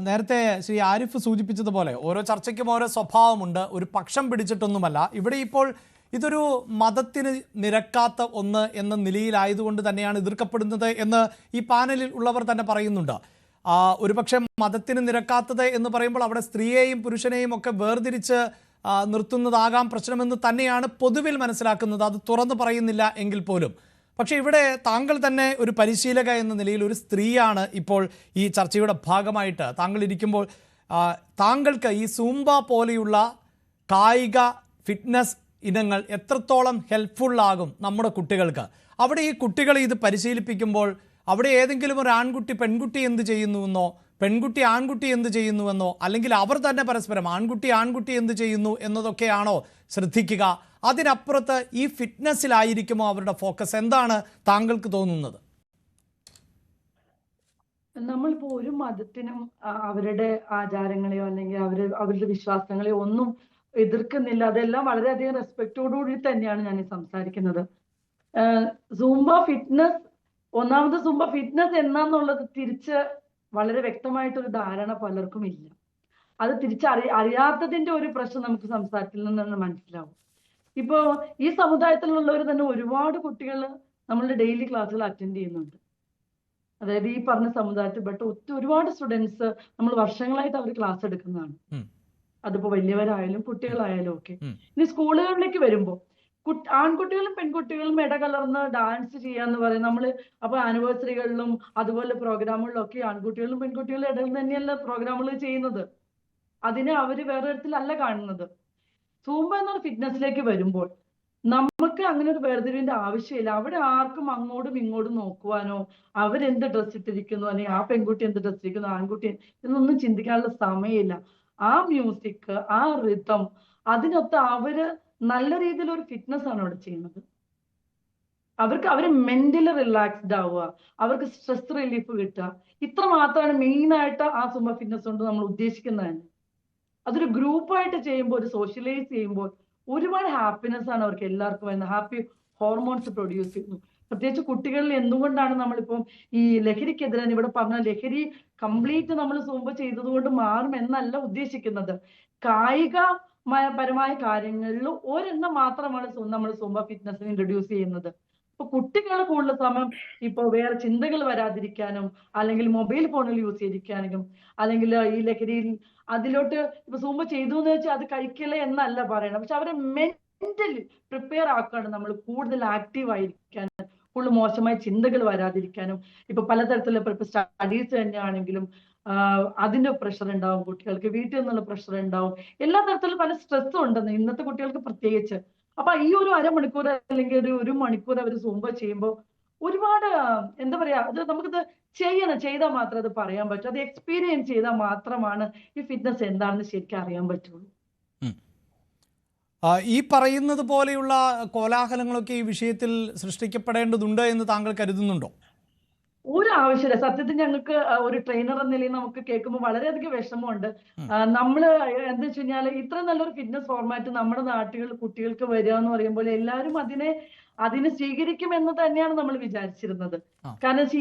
നേരത്തെ ശ്രീ ആരിഫ് സൂചിപ്പിച്ചതുപോലെ ഓരോ ചർച്ചയ്ക്കും ഓരോ സ്വഭാവമുണ്ട്, ഒരു പക്ഷം പിടിച്ചിട്ടൊന്നുമല്ല. ഇവിടെ ഇപ്പോൾ ഇതൊരു മതത്തിന് നിരക്കാത്ത ഒന്ന് എന്ന നിലയിലായതുകൊണ്ട് തന്നെയാണ് എതിർക്കപ്പെടുന്നത് എന്ന് ഈ പാനലിൽ ഉള്ളവർ തന്നെ പറയുന്നുണ്ട്. ഒരുപക്ഷെ മതത്തിന് നിരക്കാത്തത് എന്ന് പറയുമ്പോൾ അവിടെ സ്ത്രീയെയും പുരുഷനെയും ഒക്കെ വേർതിരിച്ച് നിർത്തുന്നതാകാം പ്രശ്നമെന്ന് തന്നെയാണ് പൊതുവിൽ മനസ്സിലാക്കുന്നത്. അത് തുറന്നു പറയുന്നില്ല എങ്കിൽ പോലും. പക്ഷേ ഇവിടെ താങ്കൾ തന്നെ ഒരു പരിശീലക എന്ന നിലയിൽ ഒരു സ്ത്രീയാണ് ഇപ്പോൾ ഈ ചർച്ചയുടെ ഭാഗമായിട്ട് താങ്കൾ ഇരിക്കുമ്പോൾ താങ്കൾക്ക് ഈ സൂംബ പോലെയുള്ള കായിക ഫിറ്റ്നസ് ഇനങ്ങൾ എത്രത്തോളം ഹെൽപ്ഫുള്ളാകും നമ്മുടെ കുട്ടികൾക്ക്? അവിടെ ഈ കുട്ടികളെ ഇത് പരിശീലിപ്പിക്കുമ്പോൾ അവിടെ ഏതെങ്കിലും ഒരു ആൺകുട്ടി പെൺകുട്ടി എന്ത് ചെയ്യുന്നുവെന്നോ, പെൺകുട്ടി ആൺകുട്ടി എന്ത് ചെയ്യുന്നുവെന്നോ, അല്ലെങ്കിൽ അവർ തന്നെ പരസ്പരം ആൺകുട്ടി എന്ത് ചെയ്യുന്നു എന്നതൊക്കെയാണോ ശ്രദ്ധിക്കുക? അതിനപ്പുറത്ത് ഈ ഫിറ്റ്നസ്സിലായിരിക്കുമോ അവരുടെ ഫോക്കസ്? എന്താണ് താങ്കൾക്ക് തോന്നുന്നത്? നമ്മളിപ്പോ ഒരു മതത്തിനും അവരുടെ ആചാരങ്ങളെയോ അല്ലെങ്കിൽ അവരുടെ വിശ്വാസങ്ങളെയോ ഒന്നും എതിർക്കുന്നില്ല. അതെല്ലാം വളരെയധികം റെസ്പെക്റ്റോടുകൂടി തന്നെയാണ് ഞാൻ സംസാരിക്കുന്നത്. സൂംബ ഫിറ്റ്നസ്, ഒന്നാമത് സൂംബ ഫിറ്റ്നസ് എന്നാന്നുള്ളത് തിരിച്ച് വളരെ വ്യക്തമായിട്ടൊരു ധാരണ പലർക്കും ഇല്ല. അത് അറിയാത്തതിന്റെ ഒരു പ്രശ്നം നമുക്ക് സംസാരത്തിൽ നിന്ന് മനസ്സിലാവും. ഇപ്പോ ഈ സമുദായത്തിലുള്ളവർ തന്നെ ഒരുപാട് കുട്ടികൾ നമ്മളുടെ ഡെയിലി ക്ലാസ്സുകൾ അറ്റൻഡ് ചെയ്യുന്നുണ്ട്. അതായത് ഈ പറഞ്ഞ സമുദായത്തിൽ പെട്ട ഒരുപാട് സ്റ്റുഡൻസ് നമ്മൾ വർഷങ്ങളായിട്ട് അവർ ക്ലാസ് എടുക്കുന്നതാണ്. അതിപ്പോ വലിയവരായാലും കുട്ടികളായാലും ഒക്കെ. ഇനി സ്കൂളുകളിലേക്ക് വരുമ്പോ ആൺകുട്ടികളും പെൺകുട്ടികളും ഇടകലർന്ന് ഡാൻസ് ചെയ്യാന്ന് പറയും നമ്മള്. അപ്പൊ ആനിവേഴ്സറികളിലും അതുപോലെ പ്രോഗ്രാമുകളിലും ഒക്കെ ആൺകുട്ടികളും പെൺകുട്ടികളും ഇടയിൽ തന്നെയല്ല പ്രോഗ്രാമുകൾ ചെയ്യുന്നത്. അതിനെ അവര് വേറെ തരത്തിലല്ല കാണുന്നത്. സൂംബ എന്നുള്ള ഫിറ്റ്നസ്സിലേക്ക് വരുമ്പോൾ നമുക്ക് അങ്ങനെ ഒരു വേർതിരിവിന്റെ ആവശ്യമില്ല. അവിടെ ആർക്കും അങ്ങോട്ടും ഇങ്ങോട്ടും നോക്കുവാനോ അവരെന്ത് ഡ്രസ് ഇട്ടിരിക്കുന്നു അല്ലെങ്കിൽ ആ പെൺകുട്ടി എന്ത് ഡ്രസ് ഇരിക്കുന്നു ആൺകുട്ടി എന്നൊന്നും ചിന്തിക്കാനുള്ള സമയമില്ല. ആ മ്യൂസിക്, ആ റിതം, അതിനൊത്ത് അവര് നല്ല രീതിയിൽ ഒരു ഫിറ്റ്നസ് ആണ് അവിടെ ചെയ്യുന്നത്. അവര് മെന്റലി റിലാക്സ്ഡ് ആവുക, അവർക്ക് സ്ട്രെസ് റിലീഫ് കിട്ടുക. ഇത്ര മാത്രമാണ് മെയിൻ ആയിട്ട് ആ സുംബ ഫിറ്റ്നസ് കൊണ്ട് നമ്മൾ ഉദ്ദേശിക്കുന്നത് തന്നെ. അതൊരു ഗ്രൂപ്പായിട്ട് ചെയ്യുമ്പോൾ, ഒരു സോഷ്യലൈസ് ചെയ്യുമ്പോൾ ഒരുപാട് ഹാപ്പിനെസ് ആണ് അവർക്ക് എല്ലാവർക്കും വരുന്നത്. ഹാപ്പി ഹോർമോൺസ് പ്രൊഡ്യൂസ് ചെയ്യുന്നു. പ്രത്യേകിച്ച് കുട്ടികളിൽ എന്തുകൊണ്ടാണ് നമ്മളിപ്പം ഈ ലഹരിക്കെതിരെ ഇവിടെ പറഞ്ഞ ലഹരി കംപ്ലീറ്റ് നമ്മൾ സൂംബ ചെയ്തത് കൊണ്ട് മാറും എന്നല്ല ഉദ്ദേശിക്കുന്നത്. പരമായ കാര്യങ്ങളിൽ ഒരെണ്ണം മാത്രമാണ് നമ്മൾ സൂംബ ഫിറ്റ്നസിന് ഇൻട്രൊഡ്യൂസ് ചെയ്യുന്നത്. ഇപ്പൊ കുട്ടികൾ കൂടുതൽ സമയം ഇപ്പൊ വേറെ ചിന്തകൾ വരാതിരിക്കാനും അല്ലെങ്കിൽ മൊബൈൽ ഫോണിൽ യൂസ് ചെയ്തിരിക്കാനും അല്ലെങ്കിൽ ഈ ലഹരിയിൽ അതിലോട്ട് ഇപ്പൊ സൂംബ ചെയ്തു എന്ന് വെച്ചാൽ അത് കഴിക്കലേ എന്നല്ല പറയണം. പക്ഷെ അവരെ മെന്റലി പ്രിപ്പയർ ആക്കുകയാണ് നമ്മൾ കൂടുതൽ ആക്റ്റീവ് ആയിരിക്കാനും കൂടുതൽ മോശമായ ചിന്തകൾ വരാതിരിക്കാനും. ഇപ്പൊ പലതരത്തിലുള്ള ഇപ്പൊ സ്റ്റഡീസ് തന്നെയാണെങ്കിലും അതിന്റെ പ്രഷർ ഉണ്ടാവും, കുട്ടികൾക്ക് വീട്ടിൽ നിന്നുള്ള പ്രഷർ ഉണ്ടാവും, എല്ലാ തരത്തിലും പല സ്ട്രെസ്സും ഉണ്ടെന്ന് ഇന്നത്തെ കുട്ടികൾക്ക് പ്രത്യേകിച്ച്. അപ്പൊ ഈ ഒരു അരമണിക്കൂർ അല്ലെങ്കിൽ ഒരു മണിക്കൂർ അവർ സൂംബ ചെയ്യുമ്പോൾ ഒരുപാട് എന്താ പറയാ, അത് നമുക്കിത് ചെയ്താൽ മാത്രമേ അത് പറയാൻ പറ്റൂ. അത് എക്സ്പീരിയൻസ് ചെയ്താൽ മാത്രമാണ് ഈ ഫിറ്റ്നസ് എന്താണെന്ന് ശരിക്കും അറിയാൻ പറ്റുള്ളൂ. ഈ പറയുന്നത് പോലെയുള്ള കോലാഹലങ്ങളൊക്കെ ഈ വിഷയത്തിൽ സൃഷ്ടിക്കപ്പെടേണ്ടതുണ്ട് എന്ന് താങ്കൾ കരുതുന്നുണ്ടോ? ഒരു ആവശ്യമില്ല. സത്യത്തിൽ ഞങ്ങൾക്ക് ഒരു ട്രെയിനർ എന്ന നിലയിൽ നമുക്ക് കേൾക്കുമ്പോൾ വളരെയധികം വിഷമമുണ്ട്. നമ്മള് എന്താ വെച്ച് കഴിഞ്ഞാൽ ഇത്ര നല്ലൊരു ഫിറ്റ്നസ് ഫോർമാറ്റ് നമ്മുടെ നാട്ടുകളിൽ കുട്ടികൾക്ക് വരിക എന്ന് പറയുമ്പോൾ എല്ലാവരും അതിനെ സ്വീകരിക്കുമെന്ന് തന്നെയാണ് നമ്മൾ വിചാരിച്ചിരുന്നത്. കാരണം വെച്ചാൽ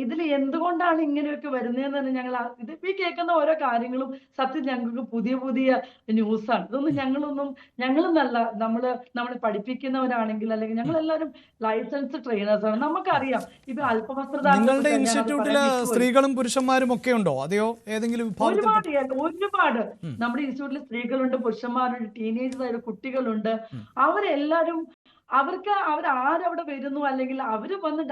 ഇതിൽ എന്തുകൊണ്ടാണ് ഇങ്ങനെയൊക്കെ വരുന്നതെന്ന് തന്നെ ഇതിപ്പോ ഈ കേൾക്കുന്ന ഓരോ കാര്യങ്ങളും സത്യം ഞങ്ങൾക്ക് പുതിയ പുതിയ ന്യൂസാണ്. ഇതൊന്നും ഞങ്ങളെന്നല്ല, നമ്മളെ പഠിപ്പിക്കുന്നവരാണെങ്കിൽ അല്ലെങ്കിൽ ഞങ്ങളെല്ലാവരും ലൈസൻസ് ട്രെയിനേഴ്സ് ആണ്. നമുക്കറിയാം ഇത് നിങ്ങളുടെ ഇൻസ്റ്റിറ്റ്യൂട്ടില് സ്ത്രീകളും പുരുഷന്മാരും ഒക്കെ ഉണ്ടോ? അതെയോ ഏതെങ്കിലും ഒരുപാട് നമ്മുടെ ഇൻസ്റ്റിറ്റ്യൂട്ടിൽ സ്ത്രീകളുണ്ട്, പുരുഷന്മാരുണ്ട്, ടീനേജേഴ്സ് ആയിട്ട് കുട്ടികളുണ്ട്. അവരെല്ലാരും അവരാരവിടെ വരുന്നു അല്ലെങ്കിൽ അവര് വന്ന്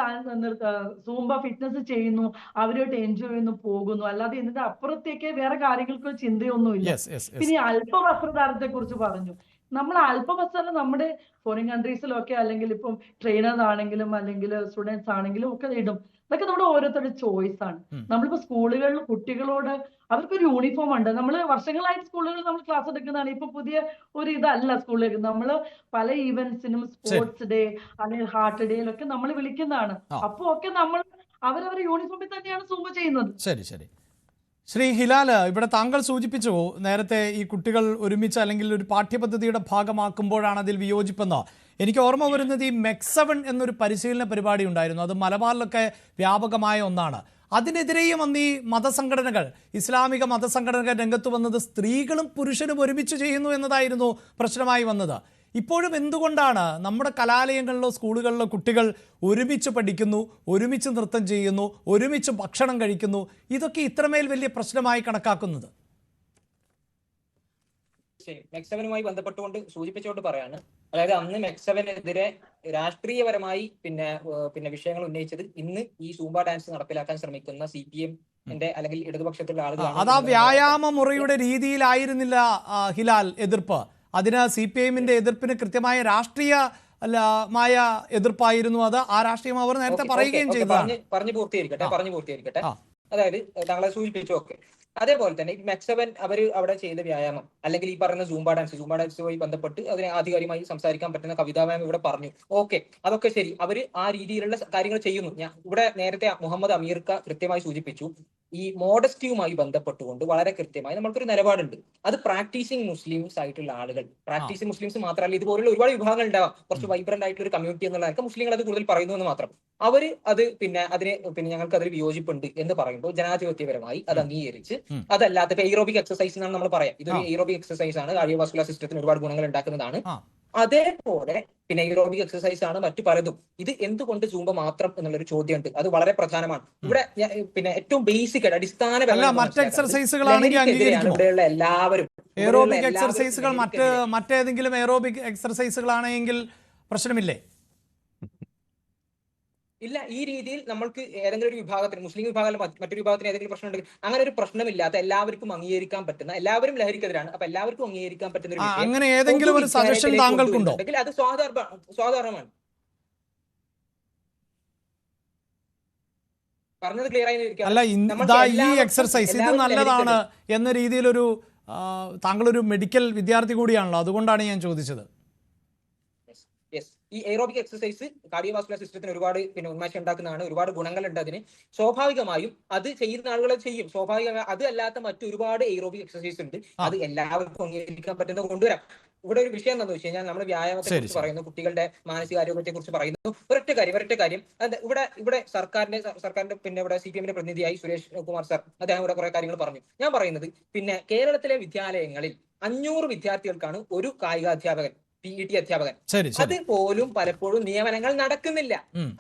സൂംബ ഫിറ്റ്നസ് ചെയ്യുന്നു, അവരോട്ട് എൻജോയ് ചെയ്യുന്നു, പോകുന്നു. അല്ലാതെ ഇതിന്റെ അപ്പുറത്തേക്ക് വേറെ കാര്യങ്ങൾക്ക് ചിന്തയൊന്നുമില്ല. പിന്നെ അല്പവസ്ത്രധാരണത്തെ കുറിച്ച് പറഞ്ഞു. നമ്മൾ അല്പവസ്ത്രം നമ്മുടെ ഫോറിൻ കൺട്രീസിലൊക്കെ അല്ലെങ്കിൽ ഇപ്പം ട്രെയിനേഴ്സ് ആണെങ്കിലും അല്ലെങ്കിൽ സ്റ്റുഡൻസ് ആണെങ്കിലും ഒക്കെ ഇടും. ഇതൊക്കെ നമ്മുടെ ഓരോരുത്തരുടെ ചോയ്സ് ആണ്. നമ്മളിപ്പോ സ്കൂളുകളിൽ കുട്ടികളോട് അവർക്കൊരു യൂണിഫോം ഉണ്ട്. നമ്മൾ വർഷങ്ങളായിട്ട് സ്കൂളുകളിൽ നമ്മൾ ക്ലാസ് എടുക്കുന്നതാണ്. ഇപ്പൊ പുതിയ ഒരു ഇതല്ല സ്കൂളിലേക്ക്. നമ്മൾ പല ഈവന്റ്സിനും സ്പോർട്സ് ഡേ അല്ലെങ്കിൽ ഹാർട്ട് ഡേയിലൊക്കെ നമ്മൾ വിളിക്കുന്നതാണ്. അപ്പൊ ഒക്കെ നമ്മൾ അവരവരുടെ യൂണിഫോമിൽ തന്നെയാണ് സൂംബ ചെയ്യുന്നത്. ശരി. ശ്രീ ഹിലാൽ, ഇവിടെ താങ്കൾ സൂചിപ്പിച്ചു നേരത്തെ ഈ കുട്ടികൾ ഒരുമിച്ച് അല്ലെങ്കിൽ ഒരു പാഠ്യപദ്ധതിയുടെ ഭാഗമാക്കുമ്പോഴാണ് അതിൽ വിയോജിപ്പെന്ന്. എനിക്ക് ഓർമ്മ വരുന്നത് ഈ മെക്സവൺ എന്നൊരു പരിശീലന പരിപാടി ഉണ്ടായിരുന്നു. അത് മലബാറിലൊക്കെ വ്യാപകമായ ഒന്നാണ്. അതിനെതിരെയും അന്ന് ഈ മതസംഘടനകൾ, ഇസ്ലാമിക മതസംഘടനകൾ രംഗത്ത് വന്നത് സ്ത്രീകളും പുരുഷനും ഒരുമിച്ച് ചെയ്യുന്നു എന്നതായിരുന്നു പ്രശ്നമായി വന്നത്. ഇപ്പോഴും എന്തുകൊണ്ടാണ് നമ്മുടെ കലാലയങ്ങളിലോ സ്കൂളുകളിലോ കുട്ടികൾ ഒരുമിച്ച് പഠിക്കുന്നു, ഒരുമിച്ച് നൃത്തം ചെയ്യുന്നു, ഒരുമിച്ച് ഭക്ഷണം കഴിക്കുന്നു, ഇതൊക്കെ ഇത്രമേൽ വലിയ പ്രശ്നമായി കണക്കാക്കുന്നത്? മെക്സവനുമായി ബന്ധപ്പെട്ടുകൊണ്ട് സൂചിപ്പിച്ചുകൊണ്ട് പറയാണ്, അതായത് അന്ന് മെക്സവനെതിരെ രാഷ്ട്രീയപരമായി പിന്നെ വിഷയങ്ങൾ ഉന്നയിച്ചത് ഇന്ന് ഈ സൂംബ ഡാൻസ് നടപ്പിലാക്കാൻ ശ്രമിക്കുന്ന CPM അല്ലെങ്കിൽ ഇടതുപക്ഷത്തിലുള്ള ആളുകളാണ്. അത് ആ വ്യായാമ മുറയുടെ രീതിയിലായിരുന്നില്ല ഹിലാൽ എതിർപ്പ്. അതിന് CPIന്റെ എതിർപ്പിന് കൃത്യമായ രാഷ്ട്രീയമായ എതിർപ്പായിരുന്നു. അത് ആ രാഷ്ട്രീയം അവർ നേരത്തെ പറയുകയും ചെയ്തതാണ്. പറഞ്ഞു പൂർത്തീകരിക്കട്ടെ. അതായത് താങ്കളെ സൂചിപ്പിച്ചു. ഓക്കെ, അതേപോലെ തന്നെ മെക്സവൻ അവർ അവിടെ ചെയ്ത വ്യായാമം അല്ലെങ്കിൽ ഈ പറയുന്ന സൂംബ ഡാൻസുമായി ബന്ധപ്പെട്ട് അതിനെ ആധികാരികമായി സംസാരിക്കാൻ പറ്റുന്ന കവിതാ മാം ഇവിടെ പറഞ്ഞു. ഓക്കെ, അതൊക്കെ ശരി, അവർ ആ രീതിയിലുള്ള കാര്യങ്ങൾ ചെയ്യുന്നു. ഞാൻ ഇവിടെ നേരത്തെ മുഹമ്മദ് അമീർക്ക കൃത്യമായി സൂചിപ്പിച്ചു, ഈ മോഡസ്റ്റിയുമായി ബന്ധപ്പെട്ടുകൊണ്ട് വളരെ കൃത്യമായി നമ്മൾക്കൊരു നിലപാടുണ്ട്. അത് പ്രാക്ടീസിങ് മുസ്ലിംസ് ആയിട്ടുള്ള ആളുകൾ, പ്രാക്ടീസിങ് മുസ്ലിംസ് മാത്രമല്ല, ഇതുപോലുള്ള ഒരുപാട് വിഭാഗങ്ങൾ ഉണ്ടാവാം. കുറച്ച് വൈബ്രന്റ് ആയിട്ടുള്ള ഒരു കമ്മ്യൂണിറ്റി എന്നുള്ളതൊക്കെ മുസ്ലിങ്ങൾ അത് കൂടുതൽ പറയുന്നു എന്ന് മാത്രം. അവര് അത് ഞങ്ങൾക്ക് അതിൽ വിയോജിപ്പുണ്ട് എന്ന് പറയുമ്പോൾ ജനാധിപത്യപരമായി അത് അംഗീകരിച്ച്, അതല്ലാത്ത ഇപ്പൊ എയ്റോബിക് എക്സസൈസ് എന്നാണ് നമ്മൾ പറയാം. ഇതൊരു എയ്റോബിക് എക്സസൈസ് ആണ്, കാർഡിയോവാസ്കുലർ സിസ്റ്റത്തിന് ഒരുപാട് ഗുണങ്ങൾ ഉണ്ടാക്കുന്നതാണ്. അതേപോലെ എയ്റോബിക് എക്സസൈസ് ആണ് മറ്റു പലതും. ഇത് എന്തുകൊണ്ട് സൂംബ മാത്രം എന്നുള്ളൊരു ചോദ്യമുണ്ട്. അത് വളരെ പ്രധാനമാണ്. ഇവിടെ ഏറ്റവും ബേസിക് ആയിട്ട് ഇവിടെയുള്ള എല്ലാവരും എയ്റോബിക് എക്സർസൈസുകൾ മറ്റേതെങ്കിലും എയ്റോബിക് എക്സർസൈസുകളാണെങ്കിൽ പ്രശ്നമില്ലേ? ഇല്ല, ഈ രീതിയിൽ നമ്മൾക്ക് ഏതെങ്കിലും ഒരു വിഭാഗത്തിന്, മുസ്ലിം വിഭാഗം മറ്റൊരു വിഭാഗത്തിന് ഏതെങ്കിലും പ്രശ്നം ഉണ്ടെങ്കിൽ അങ്ങനെ ഒരു പ്രശ്നമില്ലാത്ത, എല്ലാവർക്കും അംഗീകരിക്കാൻ പറ്റുന്ന, എല്ലാവരും ലഹരിക്കെതിരാണ്, അപ്പൊ എല്ലാവർക്കും അംഗീകരിക്കാൻ പറ്റുന്ന ഒരു വിഷയം അങ്ങനെ ഏതെങ്കിലും ഒരു സജഷൻ താങ്കൾക്കുണ്ടോ? അത് സ്വാധാരണമാണ്. പറഞ്ഞത് ക്ലിയർ ആയി. അല്ല, ഈ എക്സർസൈസ് ഇത് നല്ലതാണ് എന്ന രീതിയിലൊരു താങ്കളൊരു മെഡിക്കൽ വിദ്യാർത്ഥി കൂടിയാണല്ലോ, അതുകൊണ്ടാണ് ഞാൻ ചോദിച്ചത്. ഈ എയറോബിക് എക്സസൈസ് കാർഡിയോവാസ്കുലർ സിസ്റ്റത്തിന് ഒരുപാട് ഉന്മേഷം ഉണ്ടാക്കുന്നതാണ്, ഒരുപാട് ഗുണങ്ങളുണ്ട് അതിന്. സ്വാഭാവികമായും അത് ചെയ്യുന്ന ആളുകളെ ചെയ്യും. സ്വാഭാവികമായി അത് അല്ലാത്ത മറ്റൊരുപാട് എയറോബിക് എക്സസൈസ് ഉണ്ട്, അത് എല്ലാവർക്കും അംഗീകരിക്കാൻ പറ്റുന്ന കൊണ്ടുവരാം. ഇവിടെ ഒരു വിഷയം എന്താണെന്ന് വെച്ച് കഴിഞ്ഞാൽ, നമ്മൾ വ്യായാമത്തെ കുറിച്ച് പറയുന്നു, കുട്ടികളുടെ മാനസികാരോഗ്യത്തെ കുറിച്ച് പറയുന്നു. ഒരൊറ്റ കാര്യം ഇവിടെ സർക്കാരിന്റെ ഇവിടെ CPM പ്രതിനിധിയായി സുരേഷ് കുമാർ സാർ, അദ്ദേഹം ഇവിടെ കുറെ കാര്യങ്ങൾ പറഞ്ഞു. ഞാൻ പറയുന്നത്, കേരളത്തിലെ വിദ്യാലയങ്ങളിൽ 500 വിദ്യാർത്ഥികൾക്കാണ് ഒരു കായികാധ്യാപകൻ, PET അധ്യാപകൻ. അതുപോലും പലപ്പോഴും നിയമനങ്ങൾ നടക്കുന്നില്ല.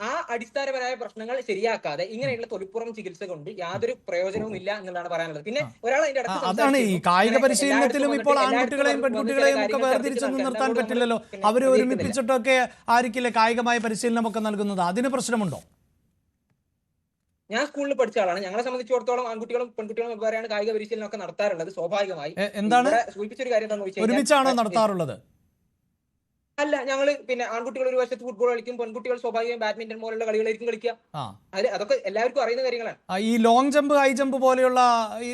ആ അടിസ്ഥാനപരമായ പ്രശ്നങ്ങൾ ശരിയാക്കാതെ ഇങ്ങനെയുള്ള തൊലിപ്പുറം ചികിത്സ കൊണ്ട് യാതൊരു പ്രയോജനവും ഇല്ല എന്നുള്ളതാണ് പറയാനുള്ളത്. പിന്നെ ഒരാൾ അതിന്റെ അതാണ് ഈ കായിക പരിശീലനത്തിലും ഇപ്പോൾ ആൺകുട്ടികളെയും പെൺകുട്ടികളെയും ഒക്കെ വേർതിരിച്ചൊന്നും നിർത്താൻ പറ്റില്ലല്ലോ. അവർ ഒരുമിപ്പിച്ചിട്ടൊക്കെ ആയിരിക്കില്ലേ കായികമായ പരിശീലനമൊക്കെ നൽകുന്നത്? അതിന് പ്രശ്നമുണ്ടോ? ഞാൻ സ്കൂളിൽ പഠിച്ച ആളാണ്. ഞങ്ങളെ സംബന്ധിച്ചിടത്തോളം ആൺകുട്ടികളും പെൺകുട്ടികളും വെവ്വേറെയാണ് കായിക പരിശീലനം ഒക്കെ നടത്താറുള്ളത്. സ്വാഭാവികമായി എന്താണ് സൂചിപ്പിച്ചൊരു കാര്യം എന്താണെന്ന് വെച്ചാൽ, ഒരുമിച്ചാണോ നടത്താറുള്ളത്? അല്ല, ഞങ്ങള് ആൺകുട്ടികൾ ഒരു വശത്ത് ഫുട്ബോൾ കളിക്കും, പെൺകുട്ടികൾ സ്വാഭാവികമായും ബാഡ്മിന്റൺ പോലുള്ള കളികളായിരിക്കും കളിക്കുക. അതൊക്കെ എല്ലാവർക്കും അറിയുന്ന കാര്യങ്ങളാണ്. ഈ ലോങ് ജമ്പ്, ഹൈ ജമ്പ് പോലെയുള്ള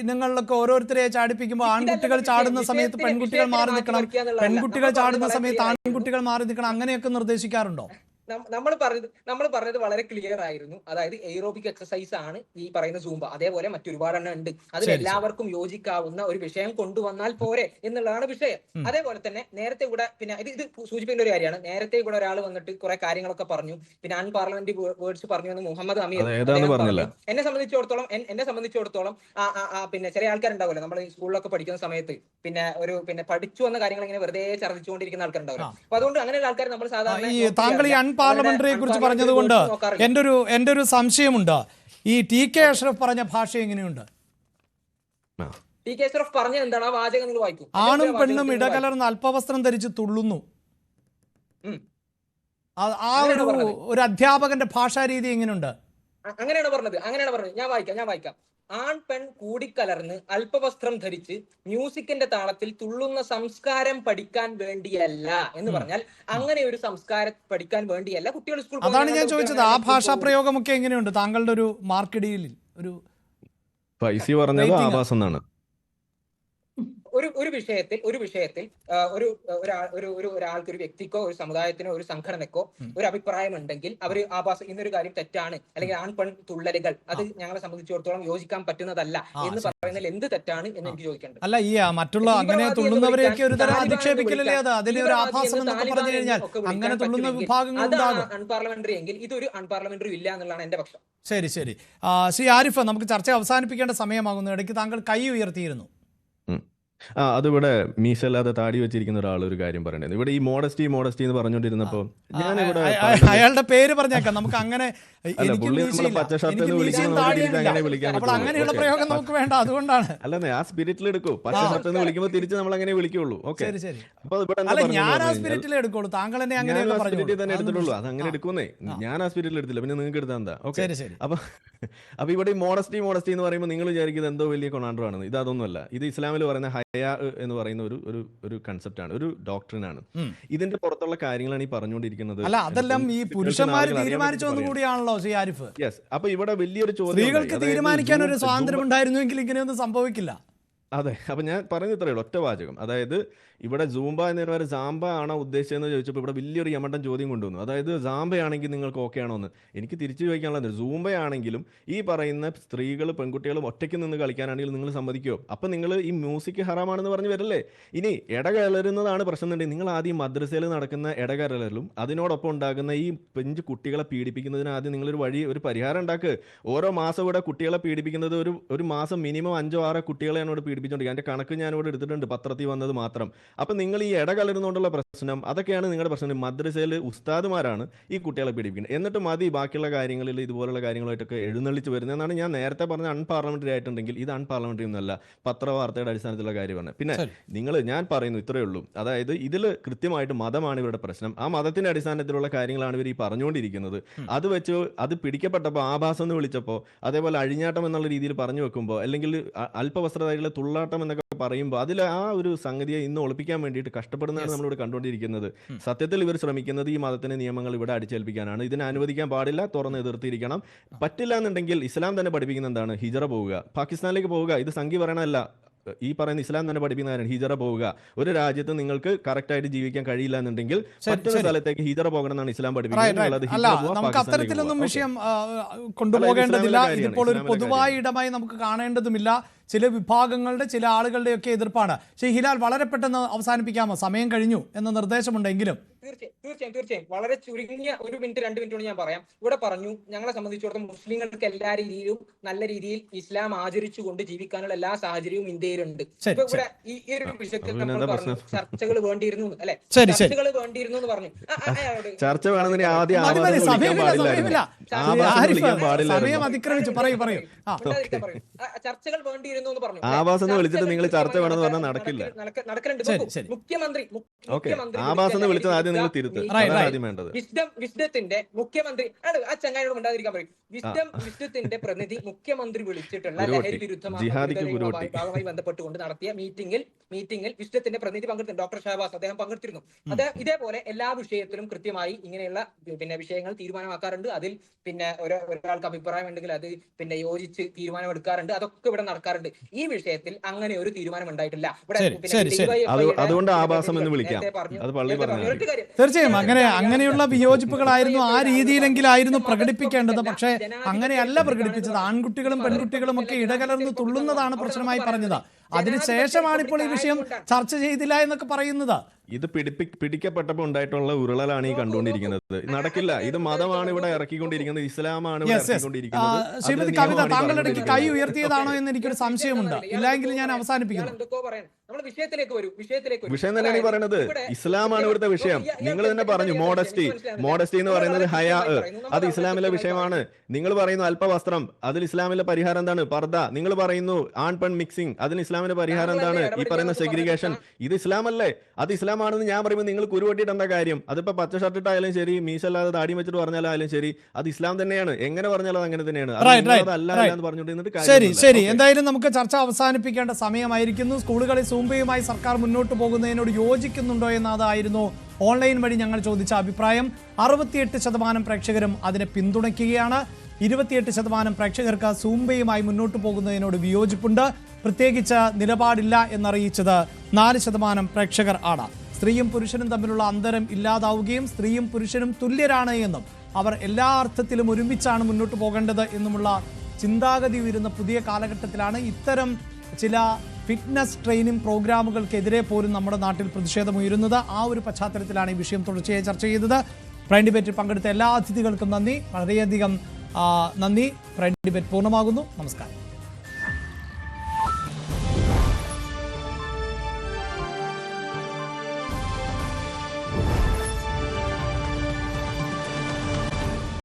ഇനങ്ങളിലൊക്കെ ഓരോരുത്തരെ ചാടിപ്പിക്കുമ്പോൾ ആൺകുട്ടികൾ ചാടുന്ന സമയത്ത് പെൺകുട്ടികൾ മാറി നിൽക്കണം, പെൺകുട്ടികൾ ചാടുന്ന സമയത്ത് ആൺകുട്ടികൾ മാറി നിൽക്കണം, അങ്ങനെയൊക്കെ നിർദ്ദേശിക്കാറുണ്ടോ? നമ്മൾ പറഞ്ഞത് വളരെ ക്ലിയർ ആയിരുന്നു. അതായത് എയ്റോബിക് എക്സസൈസ് ആണ് ഈ പറയുന്ന സൂംബ. അതേപോലെ മറ്റൊരുപാട് എണ്ണം ഉണ്ട്. അതിൽ എല്ലാവർക്കും യോജിക്കാവുന്ന ഒരു വിഷയം കൊണ്ടുവന്നാൽ പോരെ എന്നുള്ളതാണ് വിഷയം. അതേപോലെ തന്നെ നേരത്തെ ഇവിടെ ഇത് സൂചിപ്പിക്കേണ്ട ഒരു കാര്യമാണ്. നേരത്തെ ഇവിടെ ഒരാൾ വന്നിട്ട് കുറെ കാര്യങ്ങളൊക്കെ പറഞ്ഞു, അൺപാർലമെന്ററി വേർഡ്സ് പറഞ്ഞു എന്ന് മുഹമ്മദ് അമീർ. എന്നെ സംബന്ധിച്ചിടത്തോളം ചില ആൾക്കാരുണ്ടാവുമല്ലോ, നമ്മൾ സ്കൂളിലൊക്കെ പഠിക്കുന്ന സമയത്ത് പഠിച്ചു വന്ന കാര്യങ്ങൾ ഇങ്ങനെ വെറുതെ ഛർദ്ദിച്ചുകൊണ്ടിരിക്കുന്ന ആൾക്കാരുണ്ടാവില്ല. അപ്പൊ അതുകൊണ്ട് അങ്ങനെയുള്ള ആൾക്കാർ നമ്മൾ സാധാരണ പാർലമെന്ററിയെ കുറിച്ച് പറഞ്ഞതുകൊണ്ട് എന്റെ ഒരു സംശയമുണ്ട്. ഈ TK അഷ്റഫ് പറഞ്ഞ ഭാഷ എങ്ങനെയുണ്ട്? TK അഷ്റഫ് പറഞ്ഞ എന്താണ്? ആ വാചകം നിങ്ങൾ വായിക്കും. ആണും പെണ്ണും ഇടകലർന്ന് അല്പവസ്ത്രം ധരിച്ച് തുള്ളുന്നു. ആ ഒരു അധ്യാപകന്റെ ഭാഷാ രീതി എങ്ങനെയുണ്ട്? അങ്ങനെയാണ് പറഞ്ഞത്. ഞാൻ വായിക്കാം. ആൺ പെൺ കൂടിക്കലർന്ന് അല്പവസ്ത്രം ധരിച്ച് മ്യൂസിക്കിന്റെ താളത്തിൽ തുള്ളുന്ന സംസ്കാരം പഠിക്കാൻ വേണ്ടിയല്ല എന്ന് പറഞ്ഞാൽ, അങ്ങനെ ഒരു സംസ്കാരം പഠിക്കാൻ വേണ്ടിയല്ല കുട്ടികൾ സ്കൂൾ. അതാണ് ഞാൻ ചോദിച്ചത്. ആ ഭാഷാ പ്രയോഗമൊക്കെ എങ്ങനെയുണ്ട് താങ്കളുടെ ഒരു മാർക്കിടയിൽ? ഒരു ഒരു വിഷയത്തിൽ ഒരാൾക്ക്, ഒരു വ്യക്തിക്കോ ഒരു സമുദായത്തിനോ ഒരു സംഘടനക്കോ ഒരു അഭിപ്രായം ഉണ്ടെങ്കിൽ അവർ ഇന്നൊരു കാര്യം തെറ്റാണ്, അല്ലെങ്കിൽ ആൺ പെൺ തുള്ളലുകൾ അത് ഞങ്ങളെ സംബന്ധിച്ചിടത്തോളം യോജിക്കാൻ പറ്റുന്നതല്ല എന്ന് പറയുന്നതിൽ എന്ത് തെറ്റാണ് എന്ന് എനിക്ക് ചോദിക്കേണ്ടത്. അല്ല, ഈ മറ്റുള്ള അങ്ങനെ തുള്ളുന്നവരെയൊക്കെ ഒരു തരം അധിക്ഷേപിക്കലല്ലേ അത്? അതിലെ ഒരു ആഭാസം എന്നൊക്കെ പറഞ്ഞു കഴിഞ്ഞാൽ അങ്ങനെ തുള്ളുന്ന വിഭാഗങ്ങൾ ഉണ്ടാകും. അൺപാർലമെന്ററി എങ്കിൽ ഇതൊരു അൺപാർലമെന്ററി ഇല്ല എന്നുള്ളതാണ് എന്റെ പക്ഷം. ശരി. ശ്രീ ആരിഫ്, നമുക്ക് ചർച്ച അവസാനിപ്പിക്കേണ്ട സമയമാകുന്നു. ഇടയ്ക്ക് താങ്കൾ കൈ ഉയർത്തിയിരുന്നു. അതിവിടെ മീശല്ലാതെ താടി വെച്ചിരിക്കുന്ന ഒരാൾ ഒരു കാര്യം പറയണ്ടത്. ഇവിടെ ഈ മോഡസ്റ്റി എന്ന് പറഞ്ഞുകൊണ്ടിരുന്നപ്പോ അയാളുടെ പേര് പറഞ്ഞേക്കാം. നമുക്ക് അങ്ങനെ അങ്ങനെയുള്ള പ്രയോഗം നമുക്ക് വേണ്ട, അതുകൊണ്ടാണ്. അല്ലെന്നേ, ആ സ്പിരിറ്റിൽ എടുക്കൂ. പച്ച ഷർട്ട് എന്ന് വിളിക്കുമ്പോൾ തിരിച്ച് നമ്മൾ അങ്ങനെ വിളിക്കുള്ളൂ. ഓക്കെ, ഞാൻ ആ സ്പിരിറ്റിൽ എടുക്കുള്ളൂ. താങ്കൾ എന്നെ അങ്ങനെ സ്പിരിറ്റിൽ തന്നെ എടുത്തിട്ടുള്ളൂ. അത് അങ്ങനെ എടുക്കുന്നേ, ഞാൻ ആ സ്പിരിറ്റിൽ എടുത്തില്ല, പിന്നെ നിങ്ങൾക്ക് എടുത്താൽ എന്താ? ഓക്കെ. അപ്പൊ ഇവിടെ ഈ മോഡസ്റ്റി എന്ന് പറയുമ്പോൾ നിങ്ങൾ വിചാരിക്കുന്നത് എന്തോ വലിയ കൊണാണ്ടോ ആണെന്ന്. ഇത് അതൊന്നുമല്ല. ഇത് ഇസ്ലാമിൽ പറയുന്ന ഹയാ എന്ന് പറയുന്ന ഒരു കൺസെപ്റ്റ് ആണ്, ഒരു ഡോക്ട്രിനാണ്. ഇതിന്റെ പുറത്തുള്ള കാര്യങ്ങളാണ് ഈ പറഞ്ഞുകൊണ്ടിരിക്കുന്നത്. അല്ല, അതെല്ലാം ഈ പുരുഷന്മാർ തീരുമാനിച്ചൊന്നും കൂടിയാണല്ലോ ശ്രീ ആരിഫ്. യെസ്. അപ്പൊ ഇവിടെ വലിയൊരു ചോദ്യം, സ്ത്രീകൾക്ക് തീരുമാനിക്കാൻ ഒരു സ്വാതന്ത്ര്യം ഉണ്ടായിരുന്നുവെങ്കിൽ ഇങ്ങനെയൊന്നും സംഭവിക്കില്ല. അതെ. അപ്പൊ ഞാൻ പറയുന്നത് ഇത്രയേ ഉള്ളൂ, ഒറ്റ വാചകം. അതായത് ഇവിടെ സൂംബ എന്നൊരു സാമ്പ ആണോ ഉദ്ദേശിച്ചതെന്ന് ചോദിച്ചപ്പോൾ ഇവിടെ വലിയൊരു യമണ്ടൻ ചോദ്യം കൊണ്ടുവന്നു. അതായത് സാമ്പയാണെങ്കിൽ നിങ്ങൾക്ക് ഓക്കെ ആണോ എന്ന്. എനിക്ക് തിരിച്ചു ചോദിക്കാനുള്ളത്, സൂംബയാണെങ്കിലും ഈ പറയുന്ന സ്ത്രീകൾ പെൺകുട്ടികളും ഒറ്റയ്ക്ക് നിന്ന് കളിക്കാനാണെങ്കിൽ നിങ്ങൾ സമ്മതിക്കുമോ? അപ്പം നിങ്ങൾ ഈ മ്യൂസിക് ഹറാമാണെന്ന് പറഞ്ഞ് വരല്ലേ? ഇനി ഇടകലരുന്നതാണ് പ്രശ്നം എന്നുണ്ടെങ്കിൽ നിങ്ങൾ ആദ്യം മദ്രസയിൽ നടക്കുന്ന ഇടകലരലും അതിനോടൊപ്പം ഉണ്ടാകുന്ന ഈ പെഞ്ച് കുട്ടികളെ പീഡിപ്പിക്കുന്നതിന് ആദ്യം നിങ്ങളൊരു ഒരു പരിഹാരം ഉണ്ടാക്കുക. ഓരോ മാസം ഇവിടെ കുട്ടികളെ പീഡിപ്പിക്കുന്നത് ഒരു മാസം മിനിമം 5-6 കുട്ടികളെയാണ് ഇവിടെ പീഡിപ്പിക്കുന്നത്. പഠിപ്പിച്ചുകൊണ്ടിരിക്കുക. അതിന്റെ കണക്ക് ഞാനിവിടെ എടുത്തിട്ടുണ്ട്, പത്രത്തിൽ വന്നത് മാത്രം. അപ്പം നിങ്ങൾ ഈ ഇടകലരുന്നുകൊണ്ടുള്ള പ്രശ്നം, അതൊക്കെയാണ് നിങ്ങളുടെ പ്രശ്നം. മദ്രസയിൽ ഉസ്താദുമാരാണ് ഈ കുട്ടികളെ പഠിപ്പിക്കുന്നത്. എന്നിട്ട് മതി ബാക്കിയുള്ള കാര്യങ്ങളിൽ ഇതുപോലുള്ള കാര്യങ്ങളായിട്ടൊക്കെ എഴുന്നള്ളിച്ച് വരുന്നതെന്നാണ് ഞാൻ നേരത്തെ പറഞ്ഞ അൺപാർലമെന്ററി ആയിട്ടുണ്ടെങ്കിൽ ഇത് അൺപാർലമെന്ററി ഒന്നുമല്ല, പത്രവാർത്തയുടെ അടിസ്ഥാനത്തിലുള്ള കാര്യമാണ്. പിന്നെ ഞാൻ പറയുന്നു ഇത്രയേ ഉള്ളൂ, അതായത് ഇതിൽ കൃത്യമായിട്ട് മതമാണ് ഇവരുടെ പ്രശ്നം. ആ മതത്തിന്റെ അടിസ്ഥാനത്തിലുള്ള കാര്യങ്ങളാണ് ഇവർ ഈ പറഞ്ഞുകൊണ്ടിരിക്കുന്നത്. അത് വെച്ച് അത് പിടിക്കപ്പെട്ടപ്പോൾ ആഭാസം എന്ന് വിളിച്ചപ്പോൾ, അതേപോലെ അഴിഞ്ഞാട്ടം എന്നുള്ള രീതിയിൽ പറഞ്ഞു വെക്കുമ്പോൾ, അല്ലെങ്കിൽ അല്പവസ്ത്രധാരികളെ തുള്ളാട്ടം എന്നൊക്കെ പറയുമ്പോൾ അതിൽ ആ ഒരു സംഗതിയെ ഇന്ന് ഒളിപ്പിക്കാൻ വേണ്ടിയിട്ട് കഷ്ടപ്പെടുന്നതാണ് നമ്മളിവിടെ കണ്ടുകൊണ്ടിരിക്കുന്നത്. സത്യത്തിൽ ഇവർ ശ്രമിക്കുന്നത് ഈ മതത്തിന്റെ നിയമങ്ങൾ ഇവിടെ അടിച്ചേൽപ്പിക്കാനാണ്. ഇതിനെ അനുവദിക്കാൻ പാടില്ല, തുറന്ന് എതിർത്തിരിക്കണം. പറ്റില്ല എന്നുണ്ടെങ്കിൽ ഇസ്ലാം തന്നെ പഠിപ്പിക്കുന്ന എന്താണ്, ഹിജറ പോവുക, പാകിസ്ഥാനിലേക്ക് പോവുക. ഇത് സംഖ്യ പറയണമല്ല, ഈ പറയുന്ന ഇസ്ലാം തന്നെ പഠിപ്പിക്കുന്നവരാണ്. ഹിജറ പോവുക. ഒരു രാജ്യത്ത് നിങ്ങൾക്ക് കറക്റ്റ് ആയിട്ട് ജീവിക്കാൻ കഴിയില്ല എന്നുണ്ടെങ്കിൽ മറ്റൊരു സ്ഥലത്തേക്ക് ഹിജറ പോകണം എന്നാണ് ഇസ്ലാം പഠിപ്പിക്കുന്നത്. അല്ല, നമുക്ക് അത്തരത്തിലൊന്നും വിഷയം കൊണ്ടുപോകേണ്ടതില്ല. ഇതിപ്പോൾ ഒരു പൊതുവായ ഇടമായി നമുക്ക് കാണേണ്ടതുമില്ല. ചില വിഭാഗങ്ങളുടെ ചില ആളുകളുടെയൊക്കെ എതിർപ്പാണ്. പക്ഷേ ഹിലാൽ, വളരെ പെട്ടെന്ന് അവസാനിപ്പിക്കാമോ? സമയം കഴിഞ്ഞു എന്ന നിർദ്ദേശമുണ്ടെങ്കിലും. തീർച്ചയായും വളരെ ചുരുങ്ങിയ 1 മിനിറ്റ് 2 മിനിറ്റ് കൊണ്ട് ഞാൻ പറയാം. ഇവിടെ പറഞ്ഞു, ഞങ്ങളെ സംബന്ധിച്ചിടത്തോളം മുസ്ലിങ്ങൾക്ക് എല്ലാ രീതിയിലും നല്ല രീതിയിൽ ഇസ്ലാം ആചരിച്ചുകൊണ്ട് ജീവിക്കാനുള്ള എല്ലാ സാഹചര്യവും ഇന്ത്യയിലുണ്ട്. ഇപ്പൊ ഇവിടെ ഈ ഒരു വിഷയത്തിൽ നമ്മൾ പറഞ്ഞു ചർച്ചകൾ വേണ്ടിയിരുന്നു, അല്ലെ? ചർച്ചകൾ വേണ്ടിയിരുന്നു എന്ന് പറഞ്ഞു. ചർച്ച വേണമെന്ന് ആദ്യം സമയം അതിക്രമിച്ചു. പറയൂ. ചർച്ചകൾ വേണ്ടിയിരുന്നു എന്ന് പറഞ്ഞു. ആവാസം എന്ന് വിളിച്ചിട്ട് നിങ്ങൾ ചർച്ച വേണമെന്ന് പറഞ്ഞാൽ നടക്കില്ല. നടക്കലുണ്ട്. മുഖ്യമന്ത്രി വിസ്ഡത്തിന്റെ മുഖ്യമന്ത്രി ആ ചങ്ങായിയോട് ഉണ്ടാതിരിക്കാൻ പറയും. വിസ്ഡത്തിന്റെ പ്രതിനിധി മുഖ്യമന്ത്രി വിളിച്ചിട്ടുള്ള ലഹരി വിരുദ്ധ ഭാഗമായി ബന്ധപ്പെട്ടുകൊണ്ട് നടത്തിയ മീറ്റിംഗിൽ വിസ്ഡത്തിന്റെ പ്രതിനിധി പങ്കെടുത്തു. ഡോക്ടർ ഷഹബാസ് അദ്ദേഹം പങ്കെടുത്തിരുന്നു. ഇതേപോലെ എല്ലാ വിഷയത്തിലും കൃത്യമായി ഇങ്ങനെയുള്ള വിഷയങ്ങൾ തീരുമാനമാക്കാറുണ്ട്. അതിൽ ഒരാൾക്ക് അഭിപ്രായം ഉണ്ടെങ്കിൽ അത് യോജിച്ച് തീരുമാനമെടുക്കാറുണ്ട്. അതൊക്കെ ഇവിടെ നടക്കാറുണ്ട്. ഈ വിഷയത്തിൽ അങ്ങനെ ഒരു തീരുമാനം ഉണ്ടായിട്ടില്ല. അതുകൊണ്ട് ആഭാസം എന്ന് വിളിക്കാം. തീർച്ചയായും അങ്ങനെയുള്ള വിയോജിപ്പുകളായിരുന്നു ആ രീതിയിലെങ്കിലായിരുന്നു പ്രകടിപ്പിക്കേണ്ടത്. പക്ഷേ അങ്ങനെയല്ല പ്രകടിപ്പിച്ചത്. ആൺകുട്ടികളും പെൺകുട്ടികളും ഒക്കെ ഇടകലർന്ന് തുള്ളുന്നതാണ് പ്രശ്നമായി പറഞ്ഞത്. അതിനുശേഷമാണ് ഇപ്പോൾ ഈ വിഷയം ചർച്ച ചെയ്തില്ല എന്നൊക്കെ പറയുന്നത്. ഇത് പിടിക്കപ്പെട്ടപ്പോൾ ഉണ്ടായിട്ടുള്ള ഉരുളലാണ് ഈ കണ്ടുകൊണ്ടിരിക്കുന്നത്. നടക്കില്ല. ഇത് മതമാണ് ഇവിടെ ഇറക്കിക്കൊണ്ടിരിക്കുന്നത്, ഇസ്ലാമാണ് ഇവിടെ ഇറക്കിക്കൊണ്ടിരിക്കുന്നത്. ശ്രീമതി കവിത, താങ്കളുടെ ഇടയ്ക്ക് കൈ ഉയർത്തിയതാണോ എന്ന് എനിക്കൊരു സംശയമുണ്ട്. ഇല്ലെങ്കിൽ ഞാൻ അവസാനിപ്പിക്കുന്നു. വിഷയം തന്നെയാണ് ഈ പറയുന്നത്. ഇസ്ലാമാണ് ഇവിടുത്തെ വിഷയം. നിങ്ങൾ തന്നെ പറഞ്ഞു മോഡസ്റ്റി എന്ന് പറയുന്നത് ഹയാ, അത് ഇസ്ലാമിലെ വിഷയമാണ്. നിങ്ങൾ പറയുന്നു അല്പവസ്ത്രം, അതിൽ ഇസ്ലാമിലെ പരിഹാരം എന്താണ്? പർദ. നിങ്ങൾ പറയുന്നു ആൺ പെൺ മിക്സിംഗ്, അതിന് ഇസ്ലാമിന്റെ പരിഹാരം എന്താണ്? ഈ പറയുന്ന സെഗ്രിഗേഷൻ. ഇത് ഇസ്ലാം അല്ലേ? അത് ഇസ്ലാമാണെന്ന് ഞാൻ പറയുമ്പോൾ നിങ്ങൾ കുരുവട്ടിട്ട് എന്താ കാര്യം? അതിപ്പോ പച്ച ഷർട്ട് ഇട്ടായാലും ശരി, മീശല്ലാതെ താടി വെച്ചിട്ട് പറഞ്ഞാലും ശരി, അത് ഇസ്ലാം തന്നെയാണ്. എങ്ങനെ പറഞ്ഞാലും അത് അങ്ങനെ തന്നെയാണ്. ശരി. എന്തായാലും നമുക്ക് ചർച്ച അവസാനിപ്പിക്കേണ്ട സമയമായിരിക്കുന്നു. സ്കൂളുകളിൽ സൂംബയുമായി സർക്കാർ മുന്നോട്ട് പോകുന്നതിനോട് യോജിക്കുന്നുണ്ടോ എന്നതായിരുന്നു ഓൺലൈൻ വഴി ഞങ്ങൾ ചോദിച്ച അഭിപ്രായം. 68% പ്രേക്ഷകരും അതിനെ പിന്തുണയ്ക്കുകയാണ്. 28% പ്രേക്ഷകർക്ക് സൂംബയുമായി മുന്നോട്ട് പോകുന്നതിനോട് വിയോജിപ്പുണ്ട്. പ്രത്യേകിച്ച് നിലപാടില്ല എന്നറിയിച്ചത് 4% പ്രേക്ഷകർ ആണ്. സ്ത്രീയും പുരുഷനും തമ്മിലുള്ള അന്തരം ഇല്ലാതാവുകയും സ്ത്രീയും പുരുഷനും തുല്യരാണ് എന്നും അവർ എല്ലാ അർത്ഥത്തിലും ഒരുമിച്ചാണ് മുന്നോട്ട് പോകേണ്ടത് എന്നുമുള്ള ചിന്താഗതി ഉയരുന്ന പുതിയ കാലഘട്ടത്തിലാണ് ഇത്തരം ചില ഫിറ്റ്നസ് ട്രെയിനിങ് പ്രോഗ്രാമുകൾക്കെതിരെ പോലും നമ്മുടെ നാട്ടിൽ പ്രതിഷേധമുയരുന്നത്. ആ ഒരു പശ്ചാത്തലത്തിലാണ് ഈ വിഷയം തുടർച്ചയായി ചർച്ച ചെയ്തത്. പ്രൈം ഡിബേറ്റിൽ പങ്കെടുത്ത എല്ലാ അതിഥികൾക്കും നന്ദി, വളരെയധികം നന്ദി. പ്രൈം ഡിബേറ്റ് പൂർണ്ണമാകുന്നു. നമസ്കാരം.